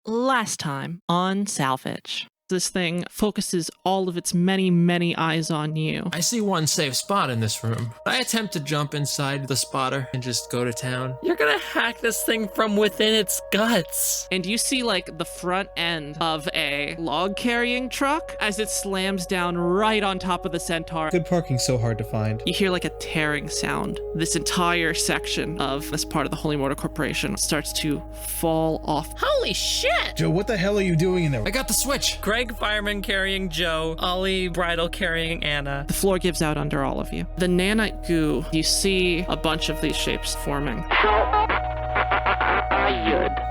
Last time on Salvage. This thing focuses all of its many, many eyes on you. I see one safe spot in this room. I attempt to jump inside the spotter and just go to town. You're gonna hack this thing from within its guts. And you see like the front end of a log carrying truck as it slams down right on top of the centaur. Good parking's so hard to find. You hear like a tearing sound. This entire section of this part of the Holy Motor Corporation starts to fall off. Holy shit! Joe, what the hell are you doing in there? I got the switch. Greg Fireman carrying Joe, Ollie Bridle carrying Anna. The floor gives out under all of you. The nanite goo, you see a bunch of these shapes forming.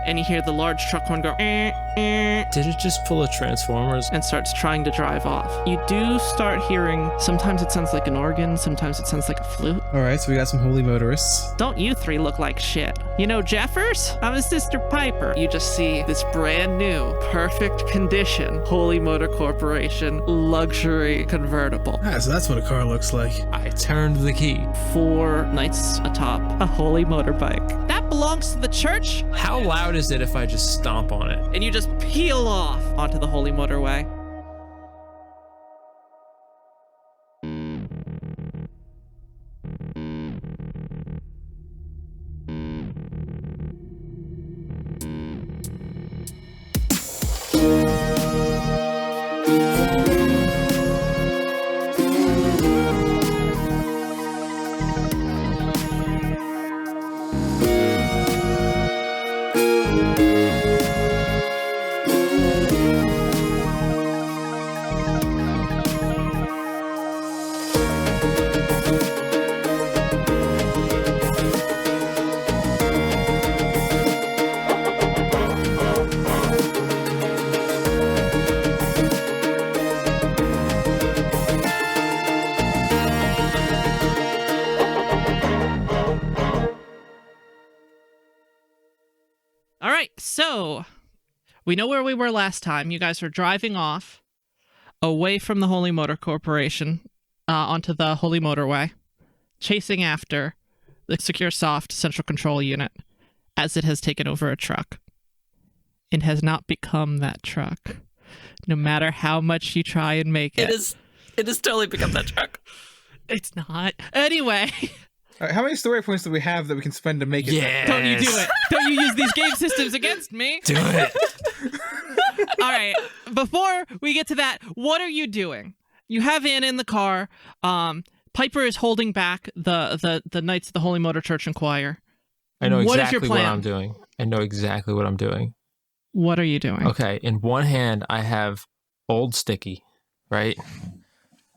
And you hear the large truck horn go, Did it just pull a Transformers? and starts trying to drive off. You do start hearing, sometimes it sounds like an organ, sometimes it sounds like a flute. All right, so we got some holy motorists. Don't you three look like shit? You know Jeffers? I'm his sister Piper. You just see this brand new, perfect condition, Holy Motor Corporation luxury convertible. Ah, so that's what a car looks like. I turned the key. 4 knights atop a holy motorbike. That belongs to the church? How loud is it if I just stomp on it? And you just peel off onto the holy motorway. All right, so we know where we were last time. You guys were driving off away from the Holy Motor Corporation onto the Holy Motorway, chasing after the Secure Soft Central Control Unit as it has taken over a truck. It has not become that truck, no matter how much you try and make it. It has totally become that truck. It's not. Anyway. All right, how many story points do we have that we can spend to make it? Yeah. Don't you do it. Don't you use these game systems against me. Do it. All right. Before we get to that, what are you doing? You have Anna in the car. Piper is holding back the Knights of the Holy Motor Church and Choir. I know What is your exactly what plan? I'm doing. I know exactly what I'm doing. What are you doing? Okay, in one hand, I have Old Sticky, right?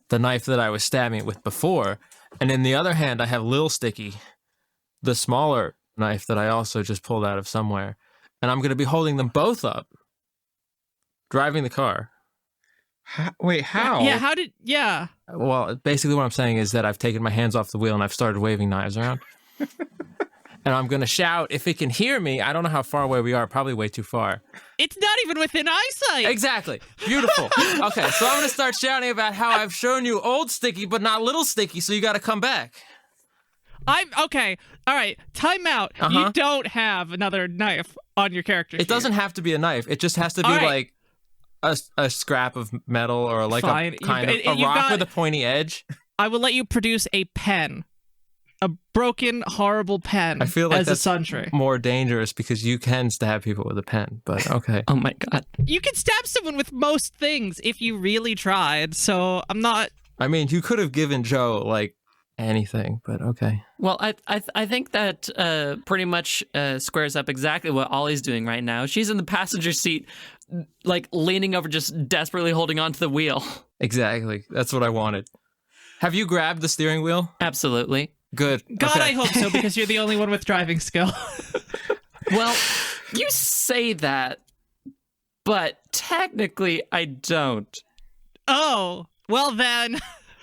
The knife that I was stabbing it with before. And in the other hand, I have Lil Sticky, the smaller knife that I also just pulled out of somewhere. And I'm going to be holding them both up, driving the car. Wait, how? Yeah. Well, basically what I'm saying is that I've taken my hands off the wheel and I've started waving knives around. And I'm going to shout if it can hear me. I don't know how far away we are, probably way too far. It's not even within eyesight. Exactly. Beautiful. Okay, so I'm going to start shouting about how I've shown you Old Sticky, but not Little Sticky, so you got to come back. Okay. All right. Time out. You don't have another knife on your character sheet. It doesn't have to be a knife. It just has to be like a scrap of metal or like Fine. a kind of a rock with a pointy edge. I will let you produce a pen. A broken, horrible pen I feel like as that's a sundry. more dangerous because you can stab people with a pen, but okay. Oh my god. You can stab someone with most things if you really tried, so I'm not... I mean, you could have given Joe, like, anything, but okay. Well, I think that pretty much squares up exactly what Ollie's doing right now. She's in the passenger seat, like leaning over, just desperately holding onto the wheel. Exactly. That's what I wanted. Have you grabbed the steering wheel? Absolutely. Good. God, okay. I hope so, because you're the only one with driving skill. Well, you say that, but technically I don't. Oh, well then...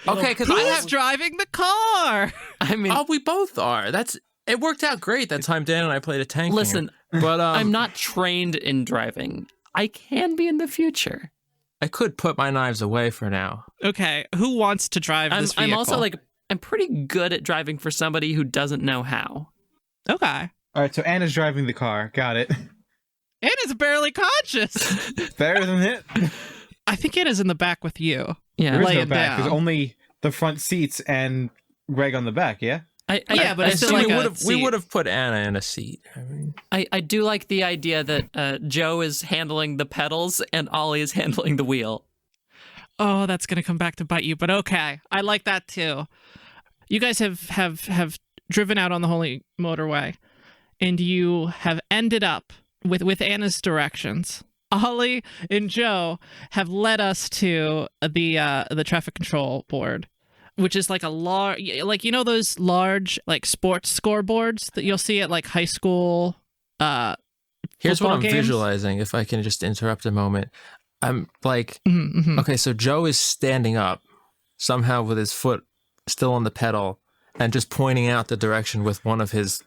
Okay, because Who's driving the car? I mean... Oh, we both are. It worked out great that time Dan and I played a tank. Listen, but I'm not trained in driving. I can be in the future. I could put my knives away for now. Okay, who wants to drive this vehicle? I'm also I'm pretty good at driving for somebody who doesn't know how. Okay. All right, so Anna's driving the car. Got it. Anna's barely conscious. Better than it. I think Anna's in the back with you. Yeah. There is no Laying back. There's down. only the front seats and Greg on the back, yeah? Yeah, but I it's still still like like a- a we seat. would have put Anna in a seat. I mean, I do like the idea that Joe is handling the pedals and Ollie is handling the wheel. Oh, that's gonna come back to bite you. But okay, I like that too. You guys have driven out on the Holy Motorway, and you have ended up with Anna's directions. Ollie and Joe have led us to the traffic control board, which is like a large, like those large like sports scoreboards that you'll see at like high school. here's what Football I'm games? visualizing. If I can just interrupt a moment, I'm like, Mm-hmm. okay, so Joe is standing up somehow with his foot still on the pedal and just pointing out the direction with one of his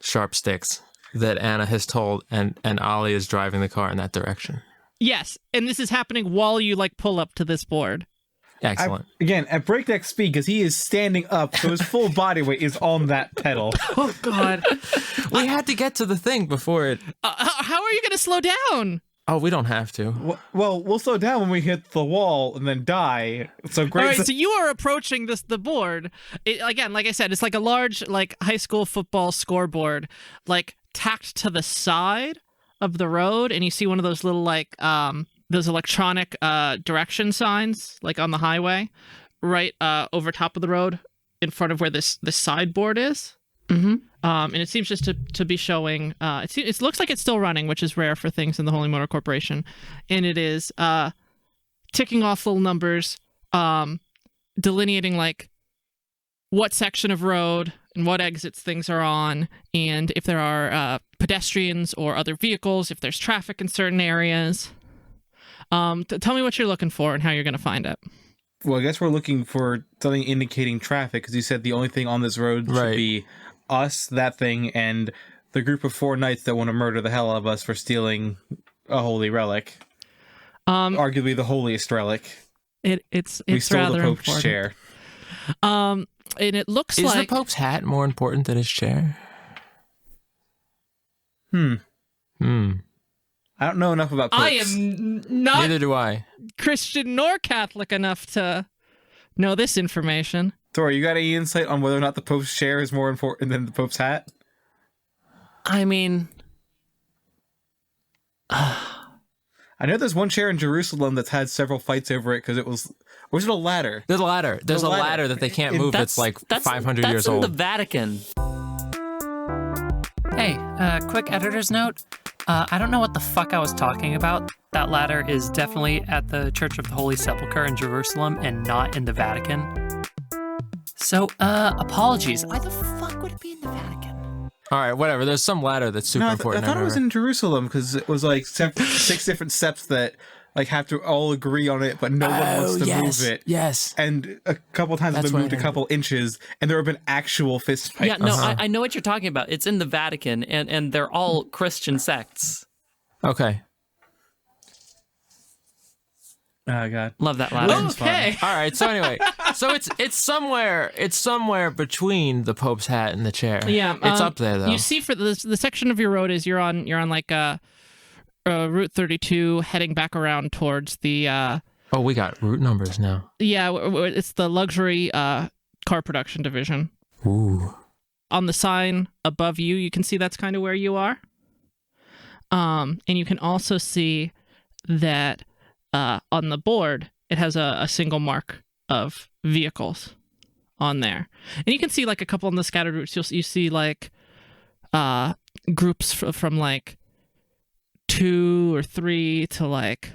sharp sticks that Anna has told, and Ollie is driving the car in that direction. Yes, and this is happening while you like pull up to this board. Excellent. Again, at breakneck speed, because he is standing up, so his full body weight is on that pedal. Oh God! We had to get to the thing before it. How are you gonna slow down? Oh, we don't have to. Well, we'll slow down when we hit the wall and then die. So great. All right, so you are approaching the board. Again, like I said, it's like a large like high school football scoreboard, like tacked to the side of the road, and you see one of those little like those electronic direction signs like on the highway, right over top of the road in front of where this sideboard is. Mm-hmm. And it seems just to be showing. It looks like it's still running, which is rare for things in the Holy Motor Corporation, and it is ticking off little numbers, delineating like what section of road and what exits things are on, and if there are pedestrians or other vehicles, if there's traffic in certain areas. Tell me what you're looking for and how you're going to find it. Well, I guess we're looking for something indicating traffic, because you said the only thing on this road should Right. be us, that thing, and the group of 4 knights that want to murder the hell out of us for stealing a holy relic. Arguably the holiest relic. It's We stole rather the Pope's important. chair. And it looks Is like the Pope's hat more important than his chair? Hmm. Hmm. I don't know enough about popes. I am not Neither do I. Christian nor Catholic enough to know this information. Thor, you got any insight on whether or not the Pope's chair is more important than the Pope's hat? I mean, I know there's one chair in Jerusalem that's had several fights over it because it was... Or was it a ladder? There's a ladder. There's The a ladder. ladder that they can't move. That's like that's 500 years That's in old. the Vatican. Hey, quick editor's note. I don't know what the fuck I was talking about. That ladder is definitely at the Church of the Holy Sepulchre in Jerusalem and not in the Vatican. So, apologies. Why the fuck would it be in the Vatican? All right, whatever. There's some ladder that's super No, I important. thought it was remember. in Jerusalem because it was like 6 different steps that like have to all agree on it, but no one wants to yes, move it. Yes. And a couple times That's it's been what moved I a heard. couple inches, and there have been actual fist fights. Yeah, no, Uh-huh. I know what you're talking about. It's in the Vatican, and they're all Christian sects. Okay. Oh god. Love that ladder. It's fun. Okay. All right. So anyway, so it's somewhere between the Pope's hat and the chair. Yeah, It's up there though. You see, for the section of your road is you're on like Route 32, heading back around towards the Oh, we got route numbers now. it's the luxury car production division. Ooh. On the sign above you, you can see that's kind of where you are. And you can also see that on the board, it has a single mark of vehicles on there. And you can see like a couple on the scattered routes. You see like groups from like 2 or 3 to like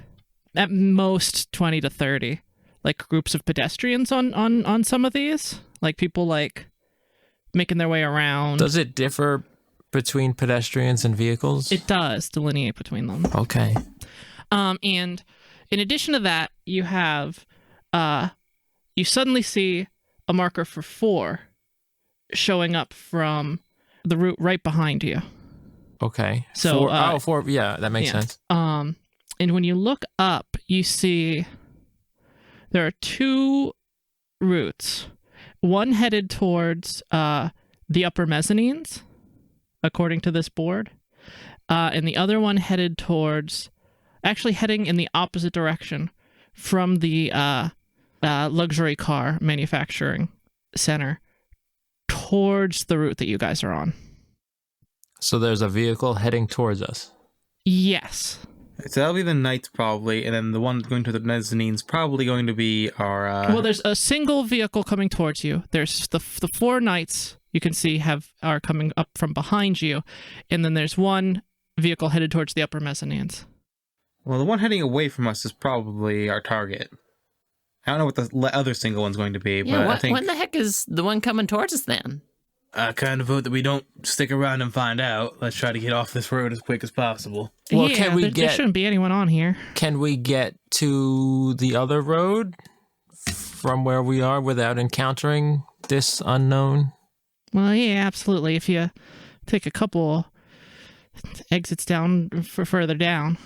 at most 20 to 30, like groups of pedestrians on some of these, like people like making their way around. Does it differ between pedestrians and vehicles? It does delineate between them. Okay. And in addition to that, you have you suddenly see a marker for 4 showing up from the route right behind you. Okay. So, four. Yeah, that makes yeah. sense. And when you look up, you see there are 2 routes. One headed towards the upper mezzanines, according to this board, and the other one heading in the opposite direction from the luxury car manufacturing center towards the route that you guys are on. So there's a vehicle heading towards us. Yes. So that'll be the knights probably, and then the one going to the mezzanine's probably going to be our... Well, there's a single vehicle coming towards you. There's the 4 knights you can see are coming up from behind you, and then there's one vehicle headed towards the upper mezzanines. Well, the one heading away from us is probably our target. I don't know what the other single one's going to be, but I think... When the heck is the one coming towards us then? I kind of vote that we don't stick around and find out. Let's try to get off this road as quick as possible. Well, yeah, there shouldn't be anyone on here. Can we get to the other road from where we are without encountering this unknown? Well, yeah, absolutely. If you take a couple exits down further down,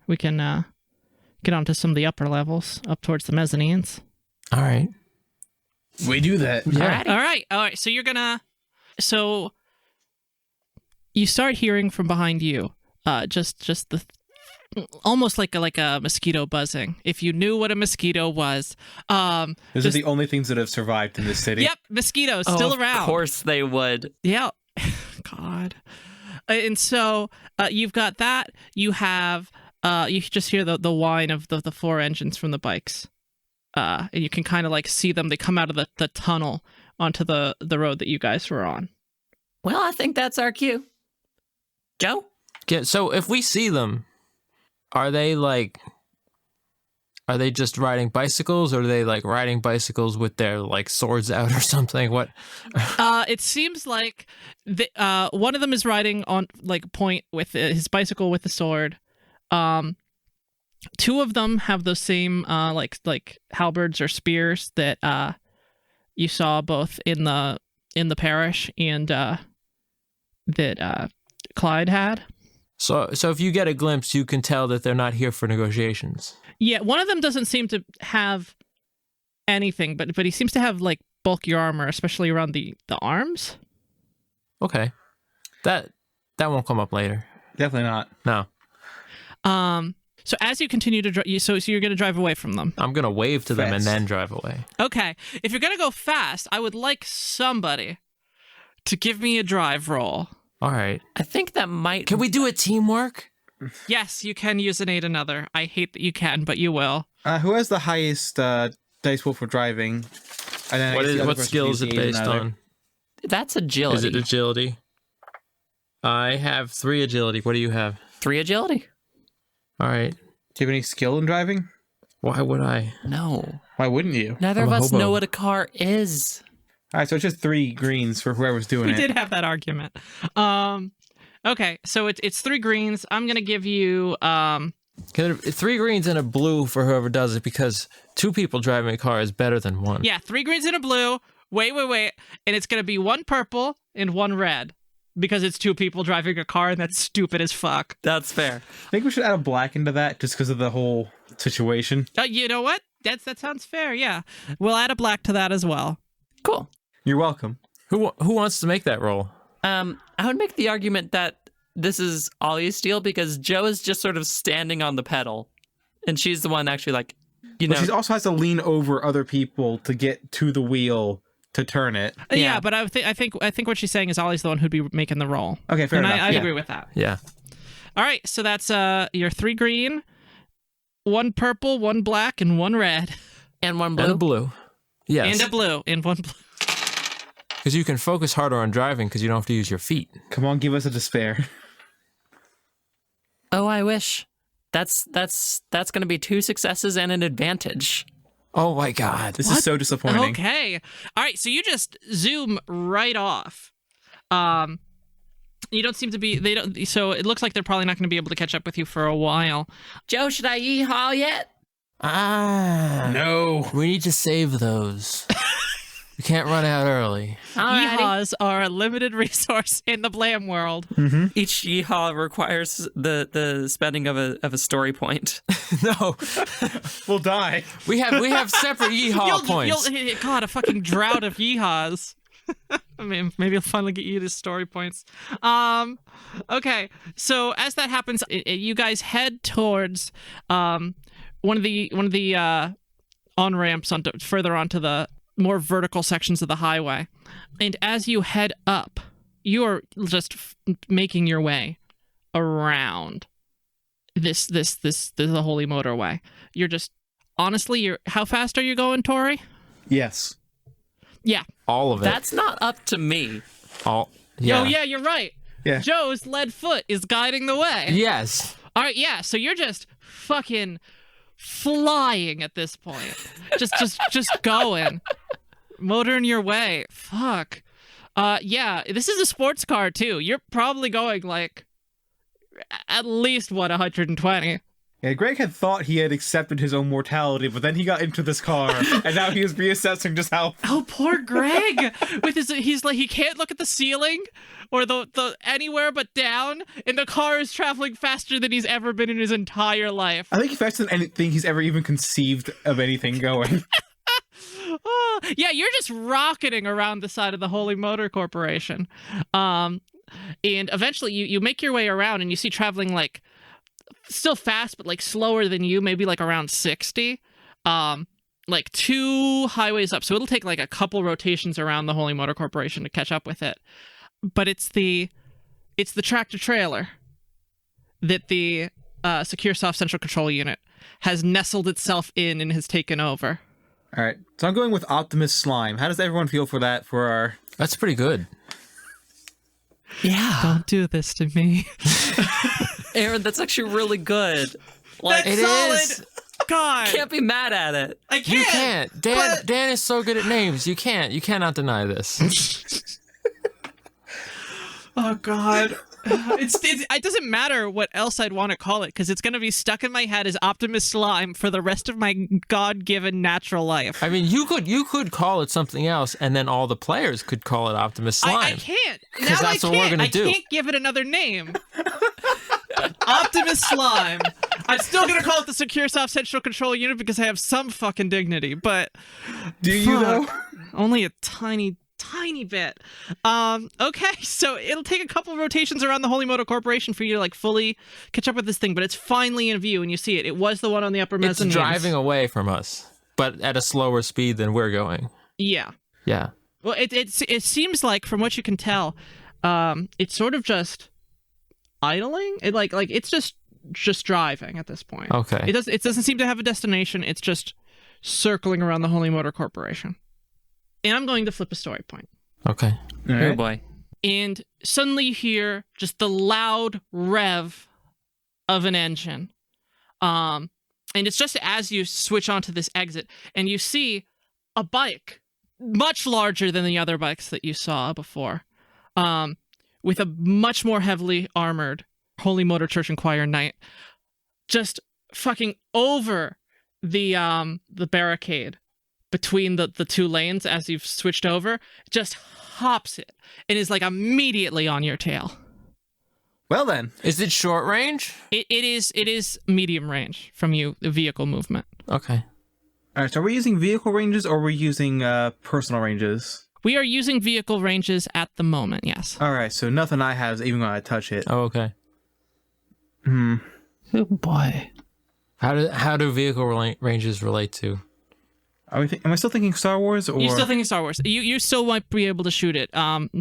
we can get onto some of the upper levels, up towards the mezzanines. All right. We do that. Yeah. All right. So you're gonna... So you start hearing from behind you, just the almost like a mosquito buzzing. If you knew what a mosquito was, Those are the only things that have survived in this city. Yep, mosquitoes still around. Of course they would. Yeah, God. And so you've got that. You have you just hear the whine of the 4 engines from the bikes, and you can kind of like see them. They come out of the tunnel onto the road that you guys were on. Well, I think that's our cue. Joe? So if we see them, are they just riding bicycles, or are they like riding bicycles with their like swords out or something? What? It seems like one of them is riding on like point with his bicycle with the sword. 2 of them have those same like halberds or spears that you saw both in the parish and that Clyde had. So if you get a glimpse, you can tell that they're not here for negotiations. Yeah, one of them doesn't seem to have anything, but he seems to have like bulky armor, especially around the arms. Okay, that won't come up later. Definitely not. No. So as you continue to drive, so you're going to drive away from them. I'm gonna wave to them and Fast. then drive away. Okay, if you're going to go fast, I would like somebody to give me a drive roll. All right. I think that might... Can we do a teamwork? Yes, you can use an aid another. I hate that you can, but you will. Who has the highest dice roll for driving? And then I guess the other What person skill can is use it the aid based another. on? That's agility. Is it agility? I have 3 agility. What do you have? 3 agility? All right. Do you have any skill in driving? Why would I? No. Why wouldn't you? Neither I'm of a us hobo. know what a car is. All right, so it's just 3 greens for whoever's doing We it. did have that argument. Okay, so it's 3 greens. I'm going to give you 3 greens and a blue for whoever does it, because 2 people driving a car is better than 1. Yeah, 3 greens and a blue. Wait. And it's going to be 1 purple and 1 red. Because it's 2 people driving a car, and that's stupid as fuck. That's fair. I think we should add a black into that just because of the whole situation. You know what? That sounds fair, yeah. We'll add a black to that as well. Cool. You're welcome. Who wants to make that roll? I would make the argument that this is Ollie's deal because Joe is just sort of standing on the pedal, and she's the one actually like, But she also has to lean over other people to get to the wheel to turn it. Yeah, but I think what she's saying is Ollie's the one who'd be making the roll. Okay, fair and enough. I yeah. agree with that. Yeah. All right, so that's your 3 green, 1 purple, 1 black, and 1 red. And 1 blue. And a blue. Yes. And a blue, and 1 blue. Because you can focus harder on driving because you don't have to use your feet. Come on, give us a despair. Oh, I wish. That's going to be 2 successes and an advantage. Oh my God. This is so disappointing. Okay. All right, so you just zoom right off. You don't seem to be... So it looks like they're probably not going to be able to catch up with you for a while. Joe, should I yeehaw yet? No. We need to save those. We can't run out early. Alrighty. Yeehaws are a limited resource in the Blam world. Each yeehaw requires the spending of a story point. No. We'll die. We have separate yeehaw points. God, a fucking drought of yeehaws. I mean, maybe I'll finally get you to story points. Okay, so as that happens, you guys head towards one of the on ramps further onto the more vertical sections of the highway, and as you head up, you are just making your way around this the holy motorway. You're just honestly, how fast are you going, Tori? Yes. Yeah. All of it. That's not up to me. All. Yeah. Oh, yeah, you're right. Yeah. Joe's lead foot is guiding the way. Yes. All right, yeah, so you're just fucking flying at this point. Just going. Motoring your way. Fuck. Yeah, this is a sports car, too. You're probably going, like, at least, 120? Yeah, Greg had thought he had accepted his own mortality, but then he got into this car, and now he is reassessing just how. Oh, poor Greg! He's like, he can't look at the ceiling or the anywhere but down, and the car is traveling faster than he's ever been in his entire life. I think faster than anything he's ever even conceived of anything going. Oh, yeah, you're just rocketing around the side of the Holy Motor Corporation. And eventually you make your way around, and you see traveling, like, still fast, but like slower than you, maybe like around 60, like 2 highways up. So it'll take like a couple rotations around the Holy Motor Corporation to catch up with it. But it's the tractor trailer that the Secure Soft Central Control Unit has nestled itself in and has taken over. All right, so I'm going with Optimus Slime. How does everyone feel for that? For our That's pretty good. Yeah. Don't do this to me. Aaron, that's actually really good. Like, That's It solid. is. God, can't be mad at it. I can't. You can't. Dan is so good at names. You can't. You cannot deny this. Oh God. It doesn't matter what else I'd want to call it, because it's going to be stuck in my head as Optimus Slime for the rest of my God-given natural life. I mean, you could call it something else, and then all the players could call it Optimus Slime. I can't. Now Because that's I what can't. we're gonna do. I can't give it another name. Optimus Slime. I'm still going to call it the Secure Soft Central Control Unit because I have some fucking dignity, but... do you though? Only a tiny bit. Okay, so it'll take a couple rotations around the Holy Motor Corporation for you to like fully catch up with this thing, but it's finally in view and you see it. It was the one on the upper It's mezzanine. driving away from us, but at a slower speed than we're going. Yeah. Yeah. Well, it seems like, from what you can tell, it's sort of just idling. It like it's just driving at this point. Okay. It doesn't seem to have a destination. It's just circling around the Holy Motor Corporation. And I'm going to flip a story point. Okay. All Oh right. boy. And suddenly you hear just the loud rev of an engine. And it's just as you switch onto this exit, and you see a bike much larger than the other bikes that you saw before, with a much more heavily armored Holy Motor Church and Choir Knight, just fucking over the barricade between the 2 lanes as you've switched over, just hops it and is like immediately on your tail. Well then, Is it short range? It is medium range from you, the vehicle movement. Okay. all right. So are we using vehicle ranges or are we using personal ranges? We are using vehicle ranges at the moment, yes. All right. So nothing I have is even going to touch it. Oh, okay. Oh boy. How do vehicle ranges relate to? Am I still thinking Star Wars? Or You're still thinking Star Wars. You still might be able to shoot it.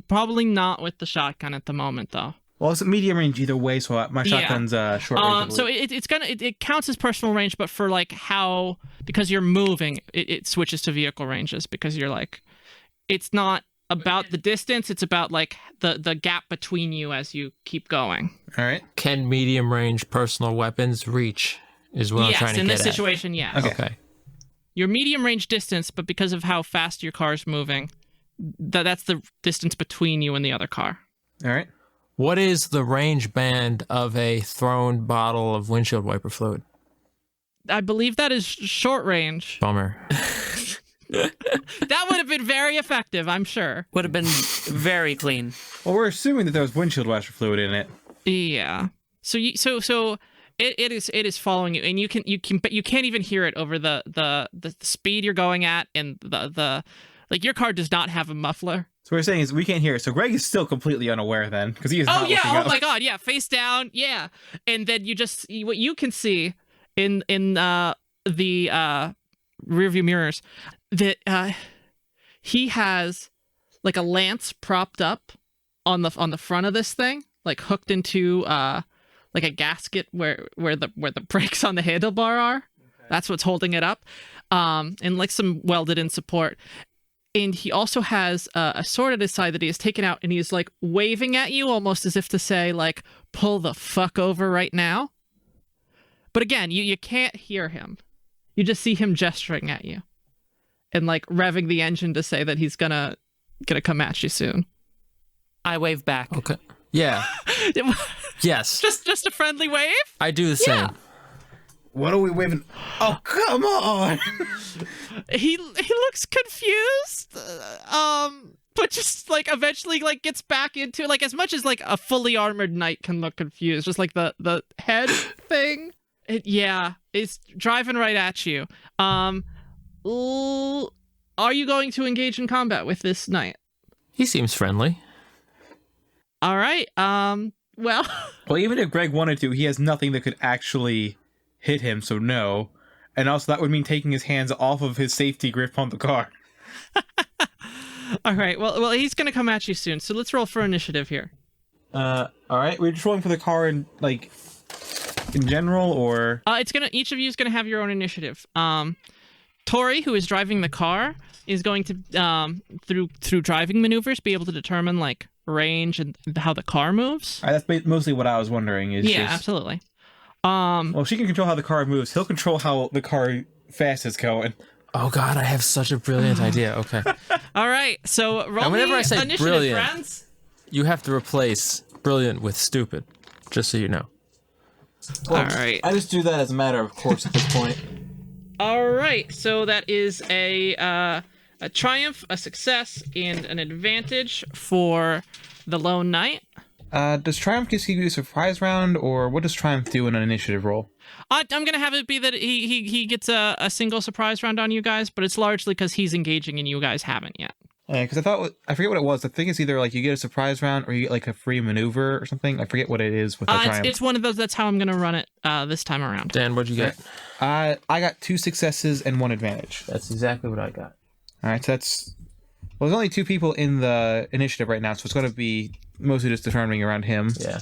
Probably not with the shotgun at the moment, though. well, it's medium range either way. So my Yeah. shotgun's short range. I So believe. it counts as personal range, but for like because you're moving, it switches to vehicle ranges because you're like, it's not about the distance, it's about like the gap between you as you keep going. all right. Can medium range personal weapons reach? Is what I'm Yes, trying to in get this at. situation, yes. Okay. Your medium range distance, but because of how fast your car's moving, that's the distance between you and the other car. All right. What is the range band of a thrown bottle of windshield wiper fluid? I believe that is short range. Bummer. That would have been very effective, I'm sure. Would have been very clean. Well, we're assuming that there was windshield washer fluid in it. Yeah. So it is following you, and you can't even hear it over the speed you're going at and the Like, your car does not have a muffler. So what we're saying is we can't hear it. So Greg is still completely unaware then, because he is not looking oh up. my god, yeah, face down, yeah. And then what you can see in the rearview mirrors, that he has like a lance propped up on the front of this thing, like hooked into like a gasket where the brakes on the handlebar are. Okay. That's what's holding it up, and like some welded in support. And he also has a sword at his side that he has taken out, and he's like waving at you almost as if to say, like, pull the fuck over right now. But again, you can't hear him. You just see him gesturing at you and like revving the engine to say that he's gonna come at you soon. I wave back. Okay. Yeah. Yes. Just a friendly wave? I do the same. What are we waving? Oh, come on! He looks confused, but just like eventually like gets back into, like, as much as like a fully armored knight can look confused, just like the head thing. It's driving right at you. Are you going to engage in combat with this knight? He seems friendly. All right. Well, even if Greg wanted to, he has nothing that could actually hit him, so no. And also that would mean taking his hands off of his safety grip on the car. All right. Well, he's going to come at you soon. So let's roll for initiative here. All right. We're just rolling for the car in general, or each of you is going to have your own initiative. Tori, who is driving the car, is going to through driving maneuvers be able to determine like range and how the car moves. All right, that's mostly what I was wondering. Absolutely. Well, she can control how the car moves. He'll control how the car fast is going. Oh God, I have such a brilliant idea. Okay. All right, so roll whenever the I say initiative, brilliant, friends. You have to replace brilliant with stupid, just so you know. Well, all right. I just do that as a matter of course at this point. All right, so that is a triumph, a success, and an advantage for the lone knight. Does Triumph just give you a surprise round, or what does Triumph do in an initiative roll? I'm gonna have it be that he gets a single surprise round on you guys, but it's largely because he's engaging and you guys haven't yet. Because I forget what it was. I think it's either like you get a surprise round or you get like a free maneuver or something. I forget what it is with the Triumph. It's one of those. That's how I'm gonna run it this time around. Dan, what'd you get? I got 2 successes and 1 advantage. That's exactly what I got. All right, so that's... Well, there's only 2 people in the initiative right now, so it's going to be mostly just determining around him. Yeah.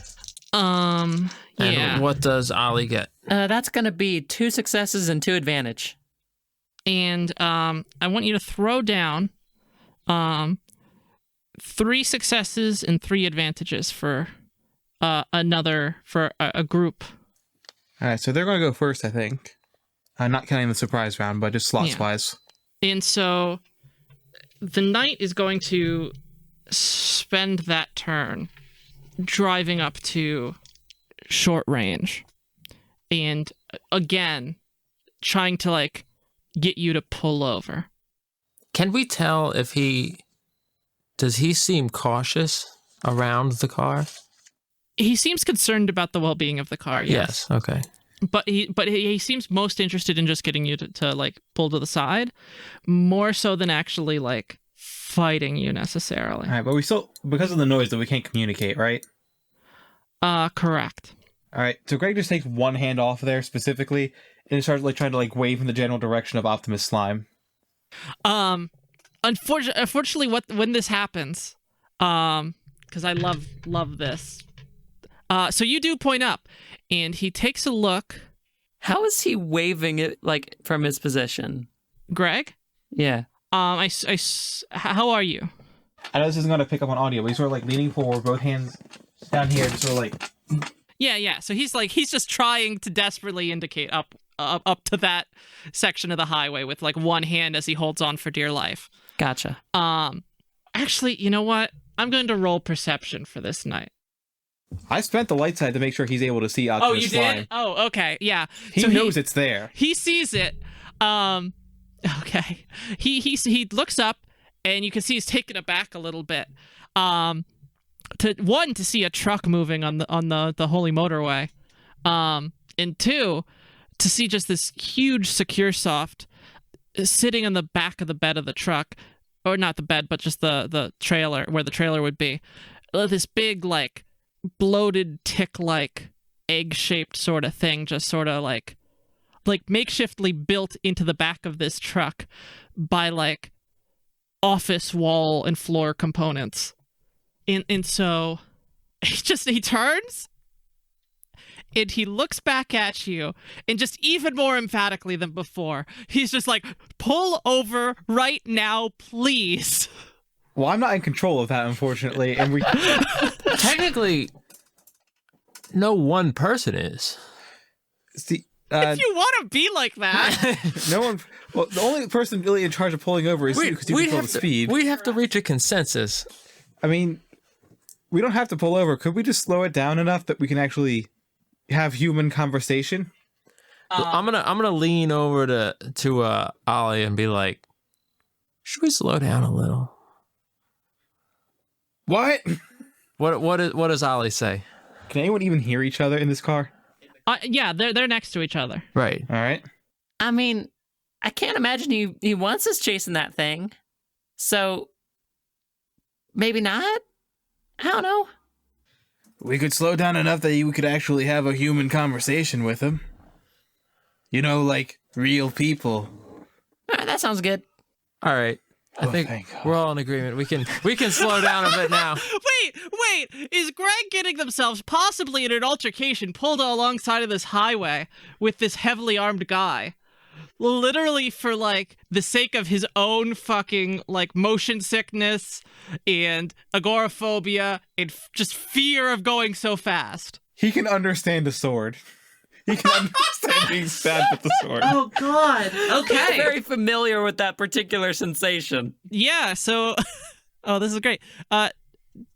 Yeah. And what does Ollie get? That's going to be 2 successes and 2 advantage. And I want you to throw down 3 successes and 3 advantages for a group. All right, so they're going to go first, I think. Not counting the surprise round, but just slots-wise. And so the knight is going to spend that turn driving up to short range and again trying to like get you to pull over. Can we tell if does he seem cautious around the car? He seems concerned about the well-being of the car. Yes. Okay. But he seems most interested in just getting you to like pull to the side, more so than actually like fighting you necessarily. All right, but we still, because of the noise, that we can't communicate, right? Correct. All right, so Greg just takes one hand off there specifically and starts like trying to like wave in the general direction of Optimus Slime. Unfortunately, when this happens, because I love this. So you do point up, and he takes a look. How is he waving it like from his position? Greg? Yeah. How are you? I know this isn't going to pick up on audio, but he's sort of like leaning forward, both hands down here, just sort of like. Yeah. So he's just trying to desperately indicate up to that section of the highway with like one hand as he holds on for dear life. Gotcha. Actually, you know what? I'm going to roll perception for this night. I spent the light side to make sure he's able to see Optimus Slime. Oh, you did? Oh, okay. Yeah. He knows it's there. He sees it. Okay. He looks up, and you can see he's taken aback a little bit. To see a truck moving on the holy motorway, and 2, to see just this huge secure soft sitting on the back of the bed of the truck, or not the bed, but just the trailer, where the trailer would be. This big, like, bloated, tick-like, egg-shaped sort of thing, just sort of like makeshiftly built into the back of this truck by, like, office wall and floor components. And so he turns and he looks back at you, and just even more emphatically than before, he's just like, pull over right now, please. Well, I'm not in control of that, unfortunately, and we Technically, no one person is. see. If you want to be like that. No one. Well, the only person really in charge of pulling over is you, because you control the speed. We'd have to reach a consensus. I mean, we don't have to pull over. Could we just slow it down enough that we can actually have human conversation? I'm gonna lean over to Ollie and be like, should we slow down a little? What? What does Ollie say? Can anyone even hear each other in this car? Yeah, they're next to each other. Right. All right. I mean, I can't imagine he wants us chasing that thing. So maybe not? I don't know. We could slow down enough that you could actually have a human conversation with him. You know, like real people. All right, that sounds good. All right. I think thank God. we're all in agreement. We can slow down a bit now. Wait, is Greg getting themselves possibly in an altercation pulled alongside of this highway with this heavily armed guy? Literally for, like, the sake of his own fucking, like, motion sickness and agoraphobia and just fear of going so fast. He can understand a sword. He can understand being stabbed with the sword. Oh, God. He's Okay. very familiar with that particular sensation. Yeah, so... Oh, this is great.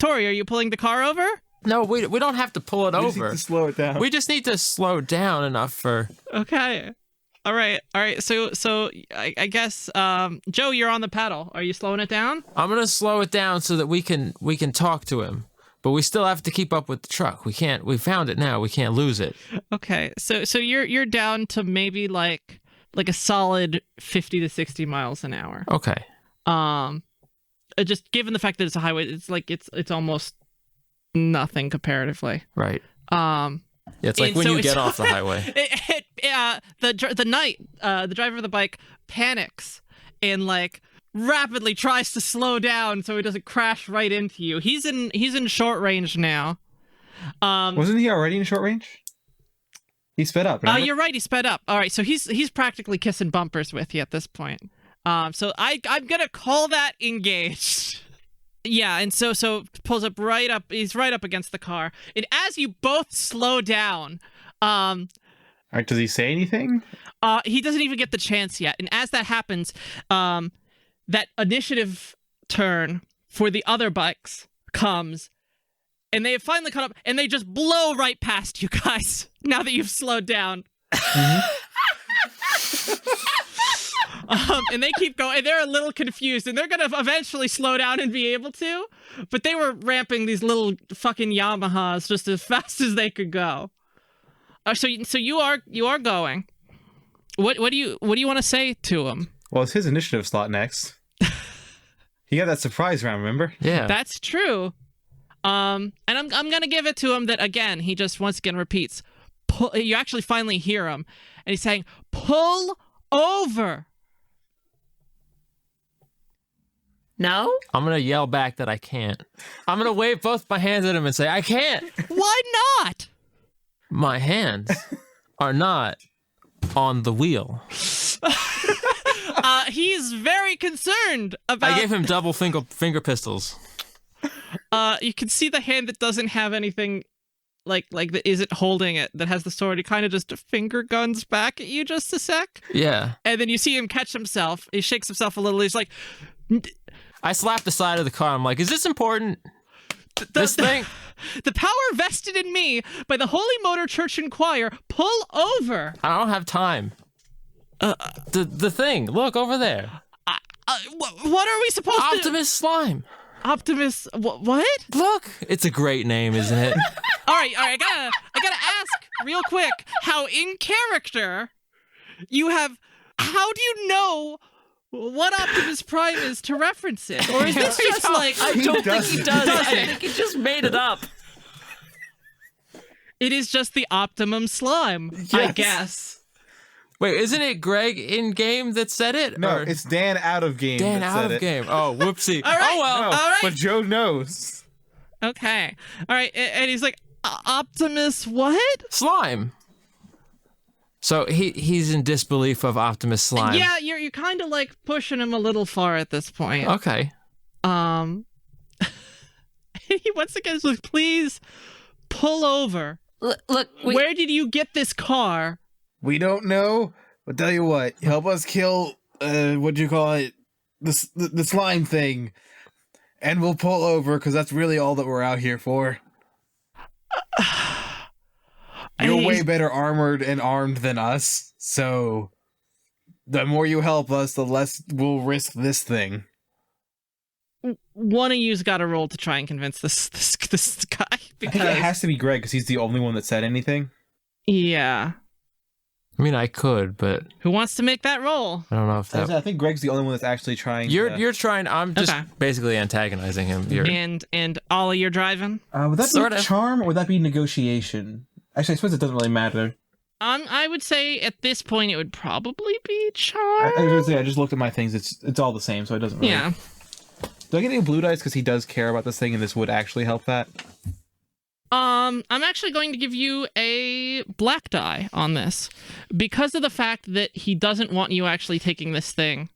Tori, are you pulling the car over? No, we don't have to pull it We just need over. to slow it down. We just need to slow down enough for. Okay. All right. So I guess Joe, you're on the pedal. Are you slowing it down? I'm gonna slow it down so that we can talk to him, but we still have to keep up with the truck. We can't. We found it now. We can't lose it. Okay. So you're down to maybe like a solid 50 to 60 miles an hour. Okay. Just given the fact that it's a highway, it's like it's almost nothing comparatively. Right. Yeah, it's like when you get off the highway. The driver of the bike panics and like rapidly tries to slow down so he doesn't crash right into you. He's in short range now. Wasn't he already in short range? He sped up. Remember? You're right. He sped up. All right, so he's practically kissing bumpers with you at this point. So I'm gonna call that engaged. Yeah, and so pulls up right up. He's right up against the car, and as you both slow down, All right, does he say anything? he doesn't even get the chance yet. And as that happens, that initiative turn for the other bikes comes, and they have finally caught up, and they just blow right past you guys. Now that you've slowed down. And they keep going, and they're a little confused, and they're gonna eventually slow down and be able to, but they were ramping these little fucking Yamahas just as fast as they could go. So you are going. What do you want to say to him? Well, it's his initiative slot next. He got that surprise round, remember? Yeah. That's true. And I'm gonna give it to him that again. He just once again repeats. You actually finally hear him, and he's saying, "Pull over." No? I'm gonna yell back that I can't. I'm gonna wave both my hands at him and say, I can't. Why not? My hands are not on the wheel. He's very concerned about. I gave him double finger pistols. You can see the hand that doesn't have anything, like that isn't holding it, that has the sword. He kind of just finger guns back at you just a sec. Yeah. And then you see him catch himself. He shakes himself a little. He's like, I slapped the side of the car. I'm like, is this important? This thing? The power vested in me by the Holy Motor Church and Choir. Pull over. I don't have time. The thing. Look over there. What are we supposed to? Optimus Slime. Optimus. What? Look. It's a great name, isn't it? All right. I gotta ask real quick. How in character you have? How do you know what Optimus Prime is to reference it? Or is this just like... I don't think he does. doesn't. I think he just made it up. It is just the Optimum Slime, I Yes. guess. Wait, isn't it Greg in game that said it? No, Or it's Dan out of game. Dan that out said of it. game. Oh, whoopsie. All right. Oh well. No, All right. but Joe knows. Okay. All right. And he's like, Optimus what? Slime. So he's in disbelief of Optimus Slime. Yeah, you're kind of like pushing him a little far at this point. Okay. He once again says, please pull over. Look, Where did you get this car? We don't know, but tell you what, help us kill, what'd you call it? The slime thing. And we'll pull over, because that's really all that we're out here for. You're way better armored and armed than us, so the more you help us, the less we'll risk this thing. One of you's got to roll to try and convince this guy. I Because, think it has to be Greg, because he's the only one that said anything. yeah. I mean, I could, but Who wants to make that roll? I don't know if that. I think Greg's the only one that's actually trying. You're trying. I'm just Okay. basically antagonizing him. You're, And Ollie, you're driving? would that Sort be of. charm, or would that be negotiation? Actually, I suppose it doesn't really matter. I would say at this point it would probably be I charm. was gonna say, I just looked at my things. It's all the same, so it doesn't really. Yeah. Do I get any blue dice because he does care about this thing, and this would actually help that? I'm actually going to give you a black die on this because of the fact that he doesn't want you actually taking this thing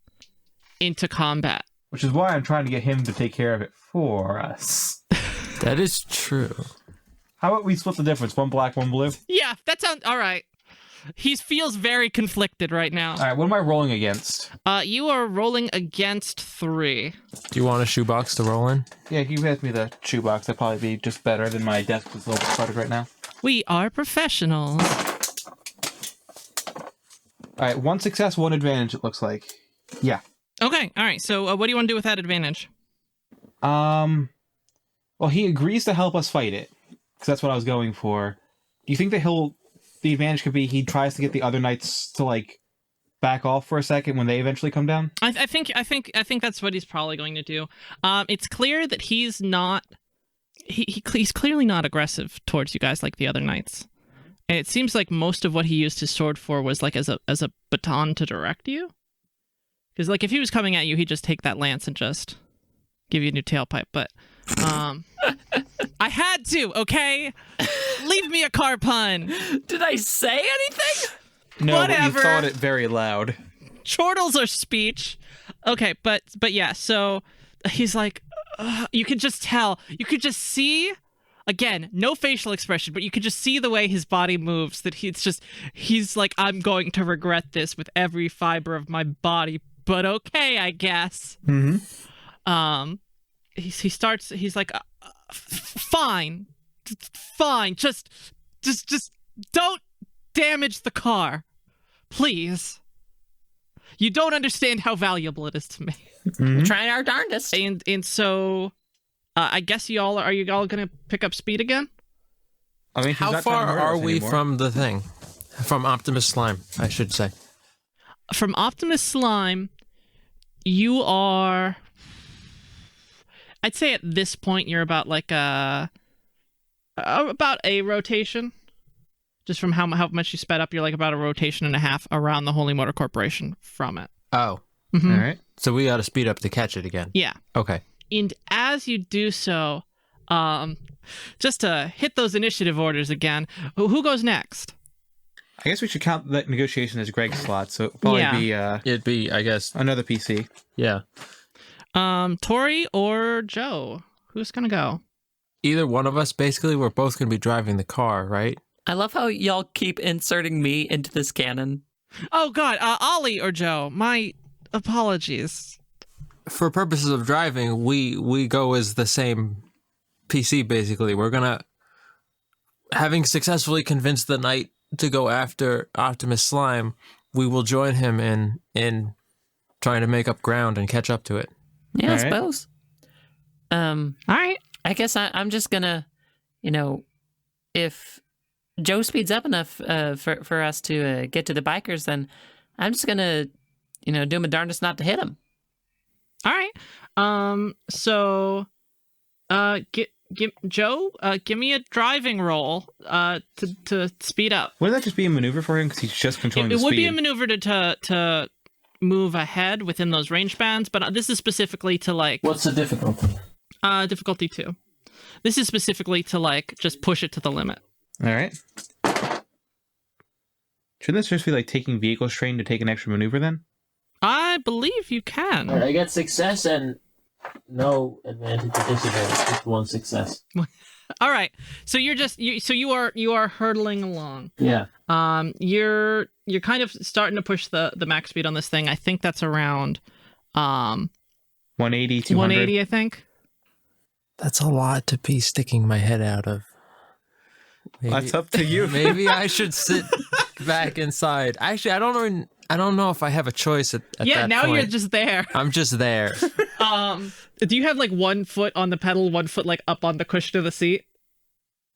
into combat. Which is why I'm trying to get him to take care of it for us. that is true. How about we split the difference? One black, one blue. Yeah, that sounds all right. He feels very conflicted right now. All right, what am I rolling against? You are rolling against 3. Do you want a shoebox to roll in? Yeah, he has me the shoebox. That'd probably be just better than my desk is a little cluttered right now. We are professionals. All right, 1 success, 1 advantage. It looks like. Yeah. Okay, all right. So what do you want to do with that advantage? Well, he agrees to help us fight it, because that's what I was going for. Do you think that the advantage could be he tries to get the other knights to like back off for a second when they eventually come down? I think that's what he's probably going to do. It's clear that he's not. He's clearly not aggressive towards you guys like the other knights. And it seems like most of what he used his sword for was like as a baton to direct you. Because like if he was coming at you, he'd just take that lance and just give you a new tailpipe. But I had to. Okay, leave me a car pun. Did I say anything? No, Whatever. but you thought it very loud. Chortles are speech. Okay, but yeah, so he's like, you could just tell, you could just see, again, no facial expression, but you could just see the way his body moves, that he's like, I'm going to regret this with every fiber of my body, but okay, I guess. Mm-hmm. He's like, fine, just don't damage the car. Please. You don't understand how valuable it is to me. We're trying our darndest. And so I guess are you all gonna pick up speed again? I mean, he's How not trying to far murder are us we anymore. from the thing? From Optimus Slime, I should say. From Optimus Slime, you are, I'd say at this point you're about like about a rotation. Just from how much you sped up, you're like about a rotation and a half around the Holy Motor Corporation from it. Oh, Mhm. All right. so we got to speed up to catch it again. Yeah. Okay. And as you do so, just to hit those initiative orders again, who goes next? I guess we should count that negotiation as Greg's slot, so it'll probably Yeah. be It'd be, I guess, another PC. yeah. Tori or Joe? Who's gonna go? Either one of us, basically, we're both going to be driving the car, right? I love how y'all keep inserting me into this canon. Oh God, Ollie or Joe? My apologies. For purposes of driving, we go as the same PC, basically. We're going to, having successfully convinced the knight to go after Optimus Slime, we will join him in trying to make up ground and catch up to it. Yeah, I All right. suppose. All right. I guess I'm just gonna, if Joe speeds up enough for us to get to the bikers, then I'm just gonna do my darndest not to hit him. All right. So, Joe, give me a driving roll to speed up. Wouldn't that just be a maneuver for him because he's just controlling It the would speed? be a maneuver to move ahead within those range bands, but this is specifically to like What's the difficulty? difficulty 2. This is specifically to like just push it to the limit. All right. Shouldn't this just be like taking vehicle strain to take an extra maneuver then? I believe you can. All right, I got success and no advantage or disadvantage. Just one success. All right. So you are hurtling along. Yeah. You're kind of starting to push the max speed on this thing. I think that's around 180, 200. 180, I think. That's a lot to be sticking my head out of. Maybe, That's up to you. maybe I should sit back inside. Actually, I don't know if I have a choice at Yeah, that now point. you're just there. I'm just there. Do you have like 1 foot on the pedal, 1 foot like up on the cushion of the seat?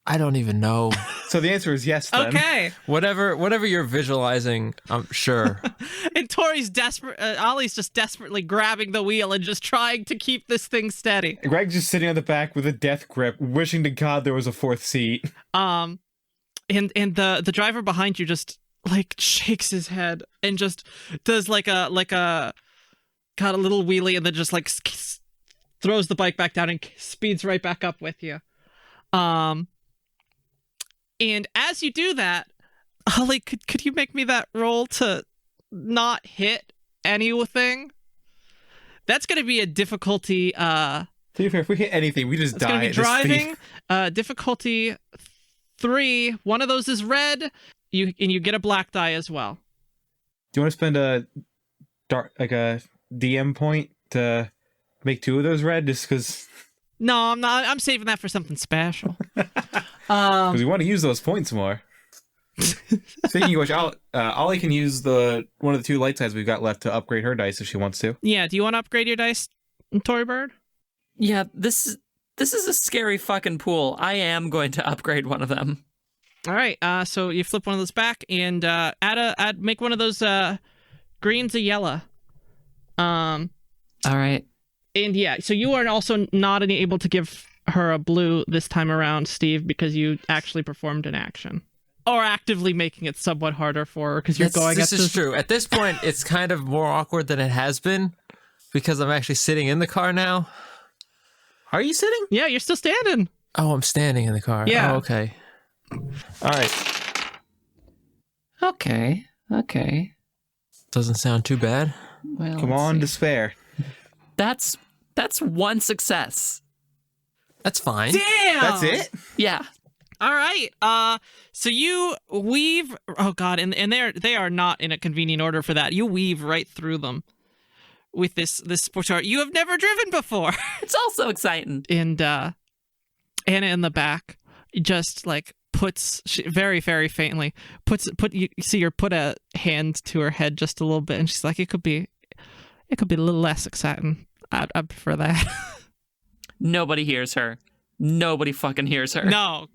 I don't even know. So the answer is yes then. Okay. Whatever you're visualizing, I'm sure. And Tori's desperate. Ollie's just desperately grabbing the wheel and just trying to keep this thing steady. Greg's just sitting on the back with a death grip, wishing to God there was a 4th seat. And the driver behind you just like shakes his head and just does like a got a little wheelie and then just like throws the bike back down and speeds right back up with you. And as you do that, Ollie, could you make me that roll to not hit anything? That's going to be a difficulty. To be fair, if we hit anything, we just It's die going to be at this speed. driving. Difficulty 3. One of those is red. You get a black die as well. Do you want to spend a DM point to make 2 of those red, just because? No, I'm not. I'm saving that for something special. Because we want to use those points more. Speaking of which, Ollie can use one of the 2 light sides we've got left to upgrade her dice if she wants to. Yeah. Do you want to upgrade your dice, Tory Bird? Yeah, this is a scary fucking pool. I am going to upgrade one of them. All right. So you flip one of those back and make one of those greens a yellow. All right. And yeah, so you are also not able to give her a blue this time around, Steve, because you actually performed an action. Or actively making it somewhat harder for her because you're going This is true. At this point, it's kind of more awkward than it has been because I'm actually sitting in the car now. Are you sitting? Yeah, you're still standing. Oh, I'm standing in the car. Yeah. Oh, okay. All right. Okay. Doesn't sound too bad. Well, Come let's on, see. despair. That's 1 success. That's fine. Damn. That's it? Yeah. All right. So you weave. Oh God, and they are not in a convenient order for that. You weave right through them with this sports car you have never driven before. It's also exciting. And Anna in the back just like very very faintly you see her put a hand to her head just a little bit, and she's like, it could be a little less exciting. I'd prefer that. Nobody hears her. Nobody fucking hears her. No,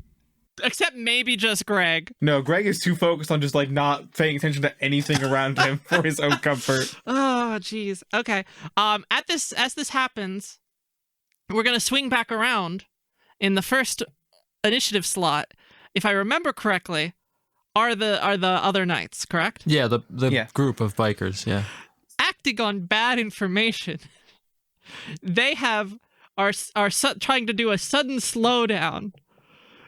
except maybe just Greg. No, Greg is too focused on just like not paying attention to anything around him for his own comfort. Oh jeez. Okay. As this happens, we're gonna swing back around in the first initiative slot. If I remember correctly, are the other knights, correct? Yeah, the Yeah. group of bikers, yeah. Acting on bad information, they are trying to do a sudden slowdown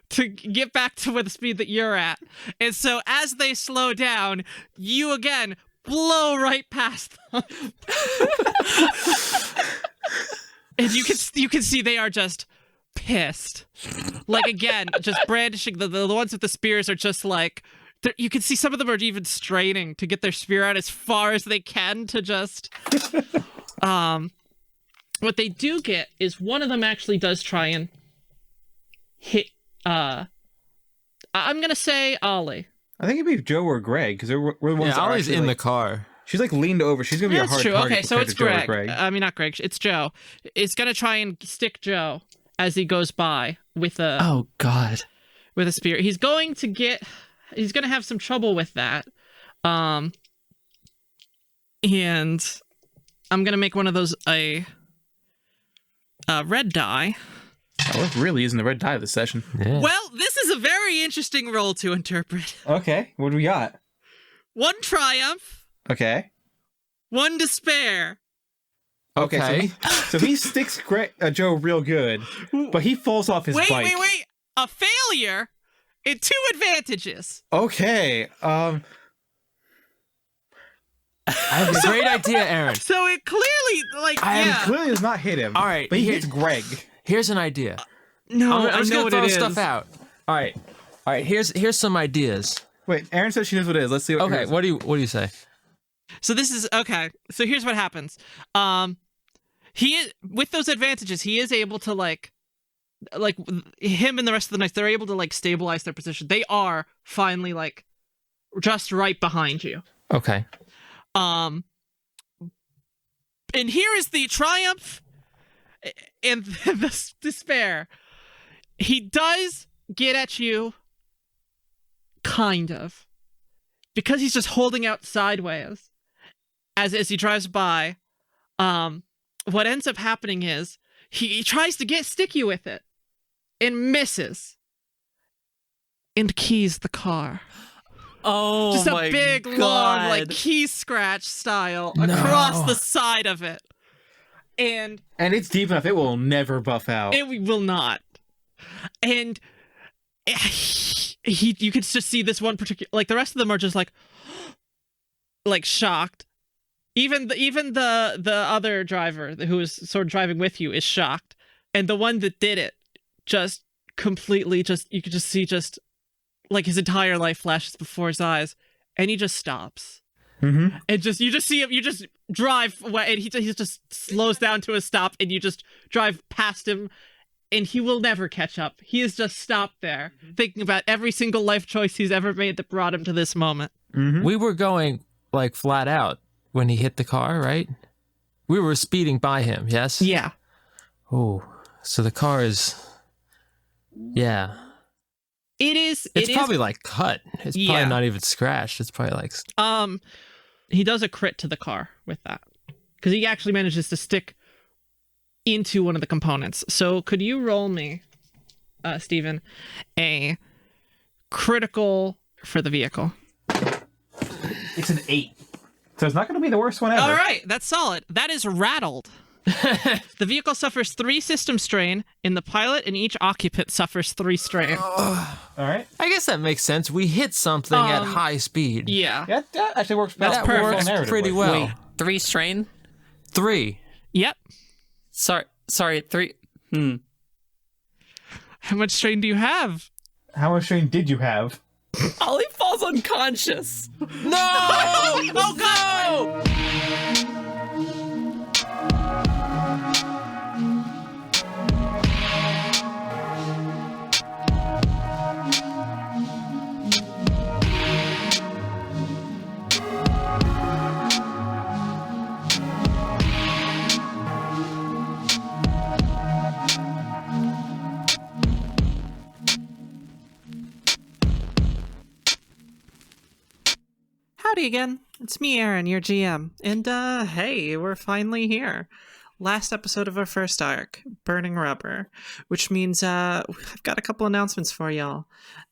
to get back to the speed that you're at. And so as they slow down, you again blow right past them. And you can see they are just pissed. Like again, just brandishing the ones with the spears are just like, you can see some of them are even straining to get their spear out as far as they can to just what they do get is one of them actually does try and hit I'm gonna say Ollie. I think it'd be Joe or Greg, because we're the ones Yeah, that are Ollie's actually, in the like, car. she's like leaned over. She's gonna be a That's hard true. target Okay, so compared it's to Joe or Greg. Greg. I mean, not Greg. It's Joe. It's gonna try and stick Joe as he goes by with a Oh God. with a spear. He's going to have some trouble with that. And I'm gonna make one of those a red die. Oh, what really isn't the red die of this session? Yeah. Well, this is a very interesting roll to interpret. Okay, what do we got? 1 triumph, Okay. 1 despair. Okay. So he sticks Joe real good, but he falls off his bike. Wait. A failure and 2 advantages. Okay. I have a great idea, Aaron. So it clearly, like, He clearly does not hit him. All right, but he here- hits Greg. Here's an idea. No, I'm just I know gonna what throw it stuff is. out. All right. Here's some ideas. Wait, Aaron says she knows what it is. Let's see what. Okay. What do you say? So this is okay. So here's what happens. He is, with those advantages, he is able to like him and the rest of the knights. They're able to like stabilize their position. They are finally like just right behind you. Okay. And here is the triumph and the despair. He does get at you, kind of, because he's just holding out sideways as he drives by. What ends up happening is he tries to stick you with it and misses and keys the car. Oh, Just my a big, God. long, like key scratch style across the side of it. And And it's deep enough; it will never buff out. it will not. And you could just see this one particular, like the rest of them are just like shocked. Even the other driver who is sort of driving with you is shocked, and the one that did it just completely you could just see just like his entire life flashes before his eyes, and he just stops. Mm-hmm. And you just see him, you just drive away, and he just slows down to a stop, and you just drive past him, and he will never catch up. He is just stopped there, thinking about every single life choice he's ever made that brought him to this moment. Mm-hmm. We were going like flat out when he hit the car, right? We were speeding by him. Yes. Yeah. Oh, so the car is. Yeah. It's Probably like cut. It's Yeah. probably not even scratched. It's probably like. He does a crit to the car with that, because he actually manages to stick into one of the components. So could you roll me, Steven, a critical for the vehicle? It's an 8, so it's not going to be the worst one ever. All right, that's solid. That is rattled. The vehicle suffers 3 system strain, and the pilot and each occupant suffers 3 strain. All right. I guess that makes sense. We hit something at high speed. Yeah. That actually works. That perfect. works pretty well. Wait, 3 strain? 3. Yep. Sorry, 3. How much strain do you have? How much strain did you have? Ollie falls unconscious. No! Oh God! Howdy again. It's me, Aaron, your GM. And, hey, we're finally here. Last episode of our first arc, Burning Rubber, which means, I've got a couple announcements for y'all.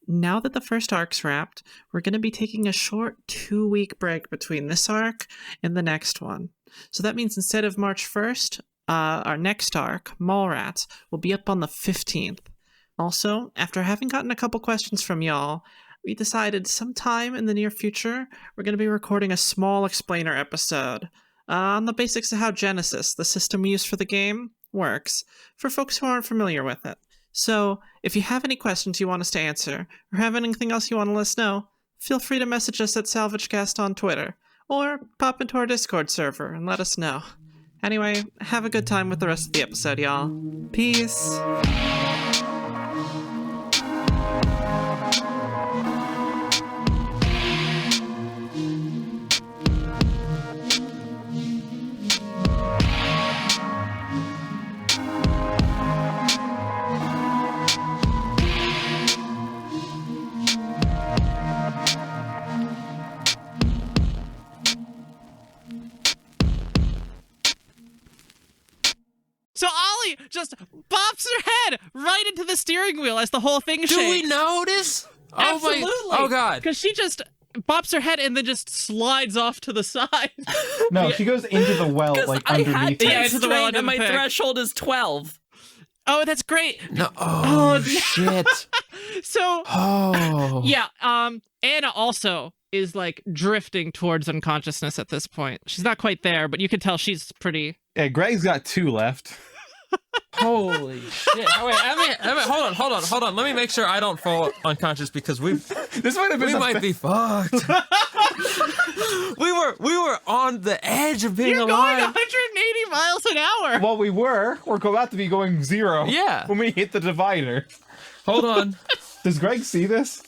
Now that the first arc's wrapped, we're going to be taking a short 2-week break between this arc and the next one. So that means instead of March 1st, our next arc, Mallrats, will be up on the 15th. Also, after having gotten a couple questions from y'all, we decided sometime in the near future, we're going to be recording a small explainer episode on the basics of how Genesis, the system we use for the game, works, for folks who aren't familiar with it. So, if you have any questions you want us to answer, or have anything else you want to let us know, feel free to message us at SalvageCast on Twitter, or pop into our Discord server and let us know. Anyway, have a good time with the rest of the episode, y'all. Peace! So Ollie just bops her head right into the steering wheel as the whole thing shakes. Do we notice? Absolutely. Oh god. Because she just bops her head and then just slides off to the side. No, she goes into the well, like I had underneath. Yeah, it into the well straight under and the my pig. threshold is 12. Oh, that's great. No. Oh, Oh, shit. So Oh. yeah, Anna also is like drifting towards unconsciousness at this point. She's not quite there, but you can tell she's pretty. Yeah, Greg's got 2 left. Holy shit. Oh, wait, hold on. Let me make sure I don't fall unconscious because This might have been we the might be fucked. we were on the edge of being You're going alive. 180 miles an hour. Well, we're about to be going 0. Yeah. When we hit the divider. Hold on. Does Greg see this?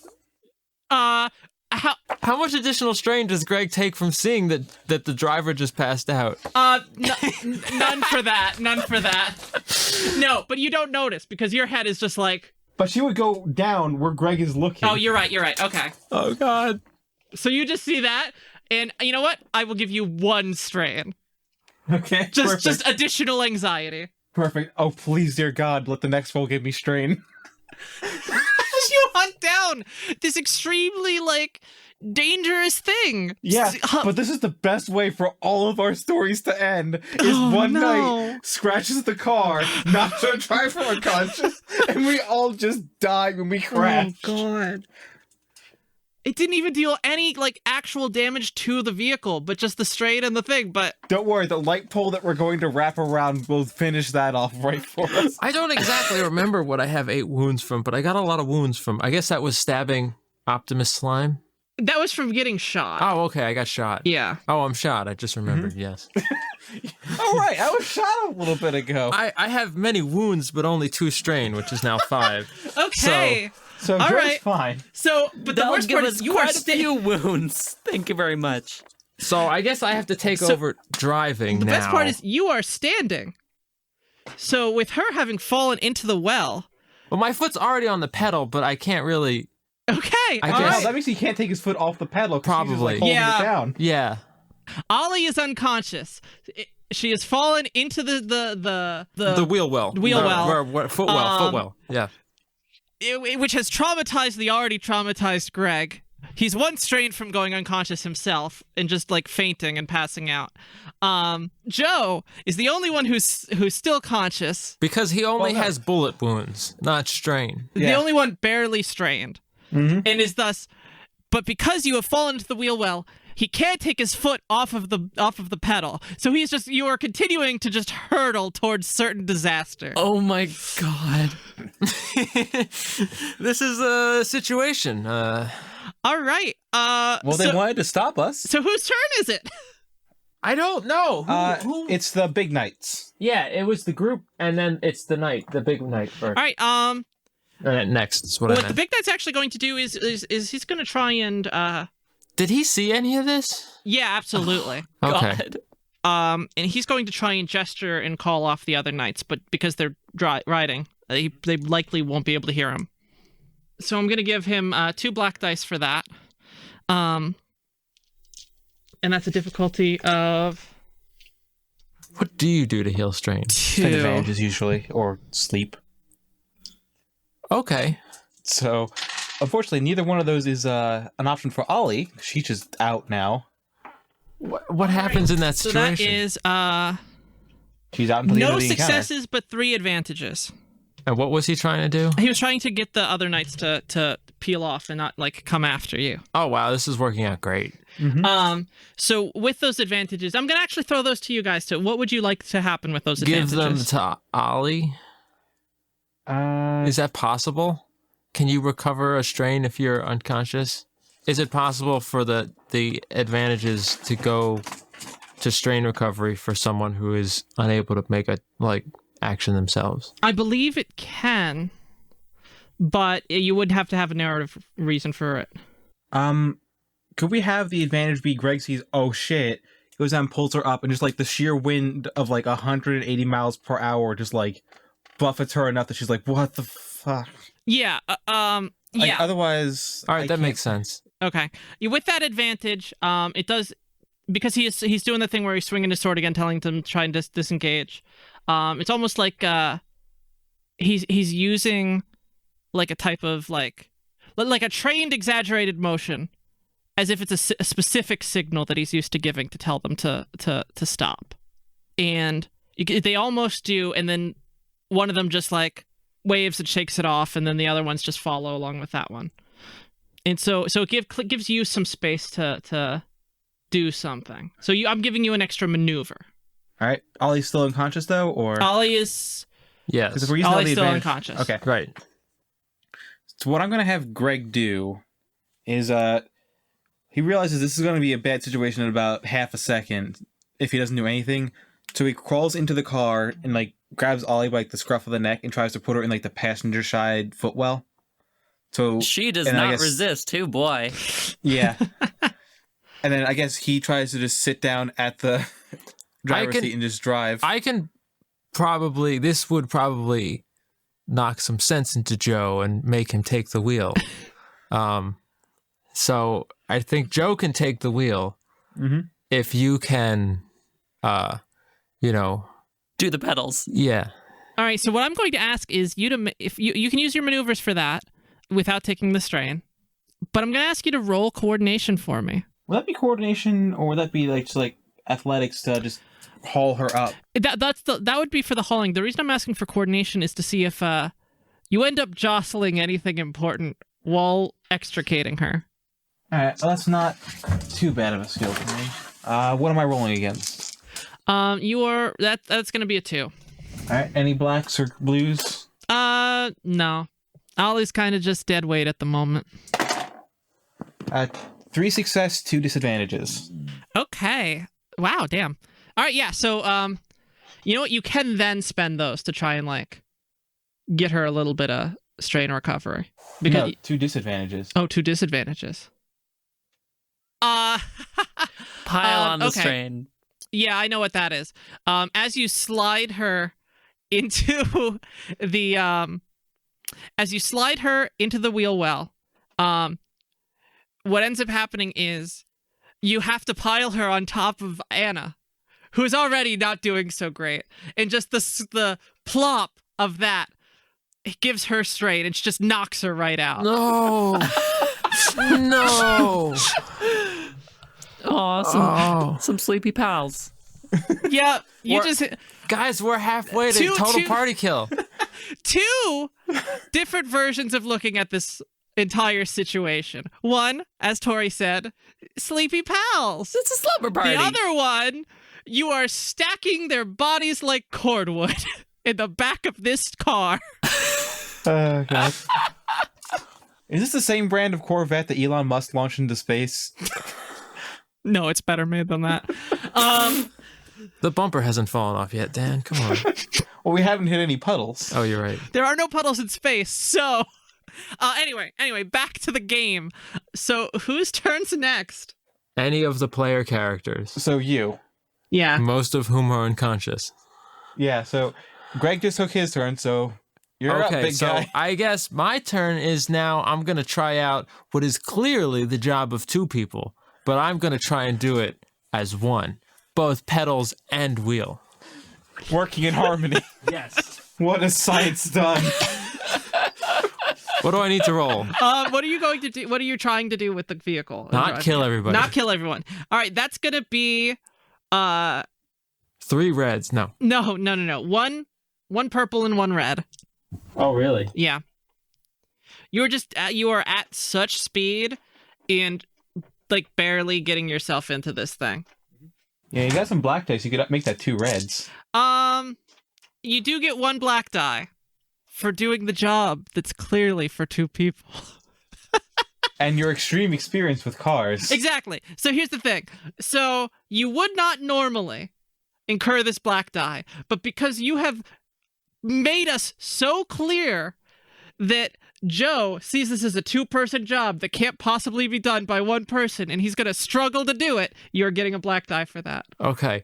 How much additional strain does Greg take from seeing that the driver just passed out? None for that. None for that. No, but you don't notice because your head is just like. But she would go down where Greg is looking. Oh, you're right. You're right. Okay. Oh god. So you just see that, and you know what? I will give you 1 strain. Okay. Just additional anxiety. Perfect. Oh, please, dear God, let the next roll give me strain. As you hunt down this extremely dangerous thing. Yeah, but this is the best way for all of our stories to end. Is one night scratches the car, knocks our driver unconscious, and we all just die when we crash. Oh god. It didn't even deal any actual damage to the vehicle, but just the strain and the thing. But Don't worry, the light pole that we're going to wrap around will finish that off right for us. I don't exactly remember what I have 8 wounds from, but I got a lot of wounds from. I guess that was stabbing Optimus Slime. that was from getting shot. Oh, okay, I got shot. Yeah. Oh, I'm shot. I just remembered, yes. All right, I was shot a little bit ago. I have many wounds, but only 2 strain, which is now 5. Okay. So all Greg's right. fine. So, but the That'll worst give part us is you are quite a few wounds. Thank you very much. So I guess I have to take over driving The now. best part is you are standing. So with her having fallen into the well. Well, my foot's already on the pedal, but I can't really. Okay. I all guess- right. That means he can't take his foot off the pedal. 'Cause she's just, Probably. holding Yeah. it down. Yeah. Ollie is unconscious. She has fallen into the Wheel well. Wheel well. Footwell. Yeah. which has traumatized the already traumatized Greg. He's 1 strain from going unconscious himself and just fainting and passing out. Joe is the only one who's still conscious. Because he only Well, no. has bullet wounds, not strain. The Yeah. only one barely strained, and is thus. But because you have fallen into the wheel well, he can't take his foot off of the pedal. So you are continuing to just hurtle towards certain disaster. Oh my god. This is a situation. All right. Well, they wanted to stop us. So whose turn is it? I don't know. Who? It's the big knights. Yeah, it was the group, and then it's the night, the big night first. All right. Next is what I What the meant. big knight's actually going to do is he's going to try and Did he see any of this? yeah, absolutely. Okay. God. And he's going to try and gesture and call off the other knights, but because they're riding, they likely won't be able to hear him. So I'm going to give him 2 black dice for that. And that's a difficulty of What do you do to heal strain? 2. Advantages usually, or sleep. Okay. So, unfortunately, neither one of those is an option for Ollie. She's just out now. What happens in that So situation? that is She's out until the end no of the encounter. successes, but 3 advantages. And what was he trying to do? He was trying to get the other knights to peel off and not come after you. Oh wow, this is working out great. So with those advantages, I'm gonna actually throw those to you guys too. What would you like to happen with those Give advantages? them to Ollie. Is that possible? Can you recover a strain if you're unconscious? Is it possible for the advantages to go to strain recovery for someone who is unable to make a action themselves? I believe it can, but you would have to have a narrative reason for it. Could we have the advantage be Greg sees, oh shit, goes down, pulls her up, and just the sheer wind of 180 miles per hour just buffets her enough that she's like, what the fuck? Yeah. Yeah. Otherwise, All I right, that can't- makes sense. Okay. With that advantage, it does because he's doing the thing where he's swinging his sword again, telling them to try and disengage. It's almost like he's using like a type of like a trained exaggerated motion, as if it's a specific signal that he's used to giving to tell them to stop. And they almost do, and then one of them just like waves and shakes it off, and then the other ones just follow along with that one. And so it gives you some space to do something. So I'm giving you an extra maneuver. All right. Ollie's still unconscious though, or Ollie is Yes. because if we're using all Ollie's the still advantage... unconscious. Okay. Right. So what I'm gonna have Greg do is he realizes this is gonna be a bad situation in about half a second if he doesn't do anything. So he crawls into the car and like grabs Ollie by like the scruff of the neck and tries to put her in like the passenger side footwell. So She does and I not guess- resist, too, boy. Yeah. And then I guess he tries to just sit down at the driver's seat and just drive. I can probably, this would probably knock some sense into Joe and make him take the wheel. So I think Joe can take the wheel if you can, Do the pedals. yeah. All right. So what I'm going to ask is if you can use your maneuvers for that without taking the strain, but I'm going to ask you to roll coordination for me. Would that be coordination, or would that be like just like athletics to just haul her up? That would be for the hauling. The reason I'm asking for coordination is to see if you end up jostling anything important while extricating her. All right, well, that's not too bad of a skill for me. What am I rolling against? That's going to be a 2. All right, any blacks or blues? No. Ollie's kind of just dead weight at the moment. 3 success, 2 disadvantages. Okay. Wow, damn. All right, yeah. So, you know what? You can then spend those to try and like get her a little bit of strain recovery. Because No, 2 disadvantages. 2 disadvantages. Pile on the okay. strain. Yeah, I know what that is. As you slide her into the wheel well, what ends up happening is you have to pile her on top of Anna, who's already not doing so great, and just the plop of that, it gives her strain. It just knocks her right out. No. No. Oh, some sleepy pals. Yeah, you just Guys, we're halfway to total party kill. 2 different versions of looking at this entire situation. One, as Tori said, sleepy pals. It's a slumber party. The other one, you are stacking their bodies like cordwood in the back of this car. Okay. Is this the same brand of Corvette that Elon Musk launched into space? No, it's better made than that. The bumper hasn't fallen off yet, Dan. Come on. Well, we haven't hit any puddles. Oh, you're right. There are no puddles in space, so... Anyway, back to the game. So, whose turn's next? Any of the player characters, So you. Yeah. most of whom are unconscious. Yeah, so Greg just took his turn, so you're up, big so guy. I guess my turn is now I'm going to try out what is clearly the job of 2 people, but I'm going to try and do it as one, both pedals and wheel. Working in harmony. Yes. What has science done? What do I need to roll? What are you going to do? What are you trying to do with the vehicle? Not kill everybody. Not kill everyone. All right, that's going to be... 3 reds. No. No. One purple and 1 red. Oh, really? Yeah. You are at such speed and like barely getting yourself into this thing. Yeah, you got some black dice. You could make that 2 reds. You do get 1 black die for doing the job that's clearly for 2 people. And your extreme experience with cars. Exactly. So here's the thing. So you would not normally incur this black die, but because you have made us so clear that Joe sees this as a 2-person job that can't possibly be done by 1 person, and he's going to struggle to do it, you're getting a black die for that. Okay.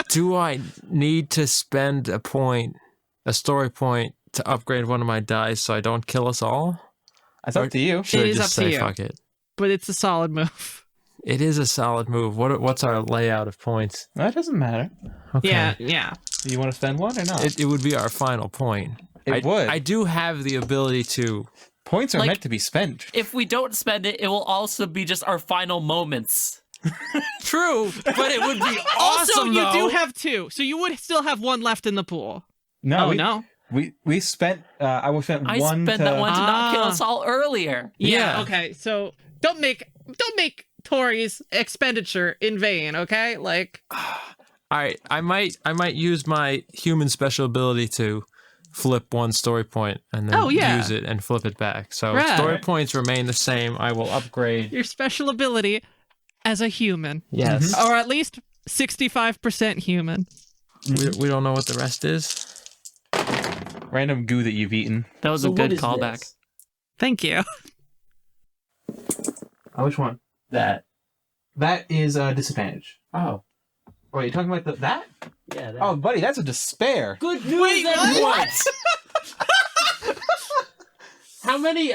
Do I need to spend a story point, to upgrade one of my dice so I don't kill us all? That's up to you. Should It I is just up to say you. fuck it? But it's a solid move. It is a solid move. What's our layout of points? That doesn't matter. Okay. Yeah. Do you want to spend one or not? It would be our final point. It would. I do have the ability to. Points are Like- meant to be spent. If we don't spend it, it will also be just our final moments. True, but it would be Also, awesome, you though. do have 2, so you would still have 1 left in the pool. No, No. we spent. I spent I one. spent to, that one to not kill Ah. us all earlier. Yeah. Okay. So don't make Tori's expenditure in vain. Okay. Like. All right, I might use my human special ability to flip one story point and then use it and flip it back. So Right. story points remain the same. I will upgrade. Your special ability as a human, Yes. or at least 65% human. We don't know what the rest is. random goo that you've eaten. That was a good callback. Thank you. Oh, which one? That. That is a disadvantage. Oh. Wait, you talking about that? Yeah. Oh, buddy, that's a despair. Good news, Wait, everyone! How many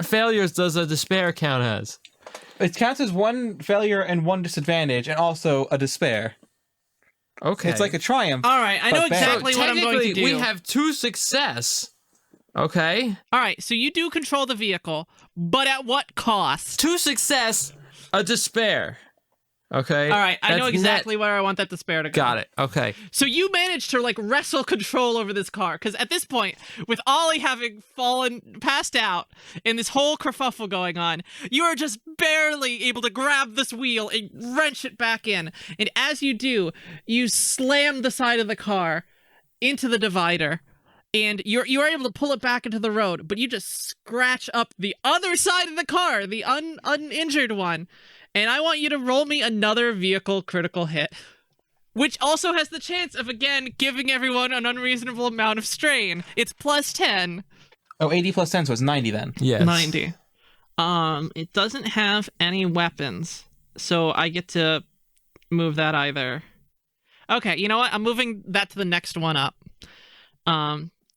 failures does a despair count as? It counts as 1 failure and 1 disadvantage, and also a despair. Okay. It's like a triumph. All right. I know But bad. exactly what I'm going to technically, do. we have 2 success. Okay. All right. So you do control the vehicle, but at what cost? 2 success, a despair. Okay. All right. I know That's exactly where I want that despair to go. Got it. Okay. So you managed to like wrestle control over this car, because at this point, with Ollie having passed out, and this whole kerfuffle going on, you are just barely able to grab this wheel and wrench it back in. And as you do, you slam the side of the car into the divider, and you're able to pull it back into the road, but you just scratch up the other side of the car, the uninjured one. And I want you to roll me another vehicle critical hit, which also has the chance of, again, giving everyone an unreasonable amount of strain. It's plus 10. Oh, 80 plus 10, so it's 90 then. Yes. 90. It doesn't have any weapons, so I get to move that either. Okay, you know what? I'm moving that to the next one up.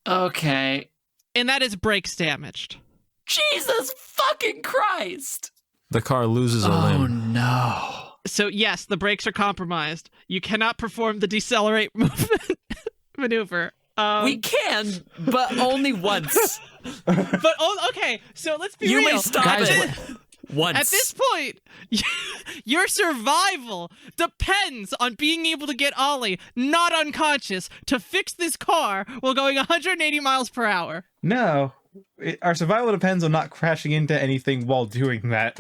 Okay. And that is brakes damaged. Jesus fucking Christ! The car loses a limb. no. So yes, the brakes are compromised. You cannot perform the decelerate movement maneuver. We can, but only once. But okay, so let's be You real. may stop Guys, it. Once. At this point, your survival depends on being able to get Ollie not unconscious to fix this car while going 180 miles per hour. No. Our survival depends on not crashing into anything while doing that.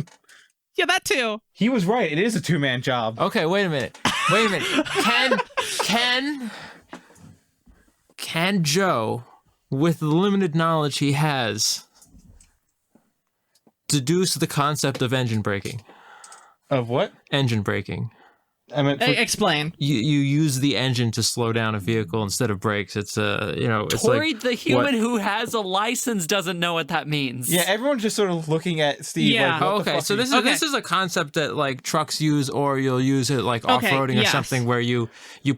Yeah, that too. He was right. It is a 2-man job. Okay, wait a minute. Can Joe, with the limited knowledge he has, deduce the concept of engine braking? Of what? Engine braking. I meant for, Explain. You use the engine to slow down a vehicle instead of brakes. It's it's Tori, like the human who has a license, doesn't know what that means. yeah, everyone's just sort of looking at Steve Yeah. like, what the okay, fuck so are you- this is a concept that like trucks use, or you'll use it like Okay, off-roading or yes. something, where you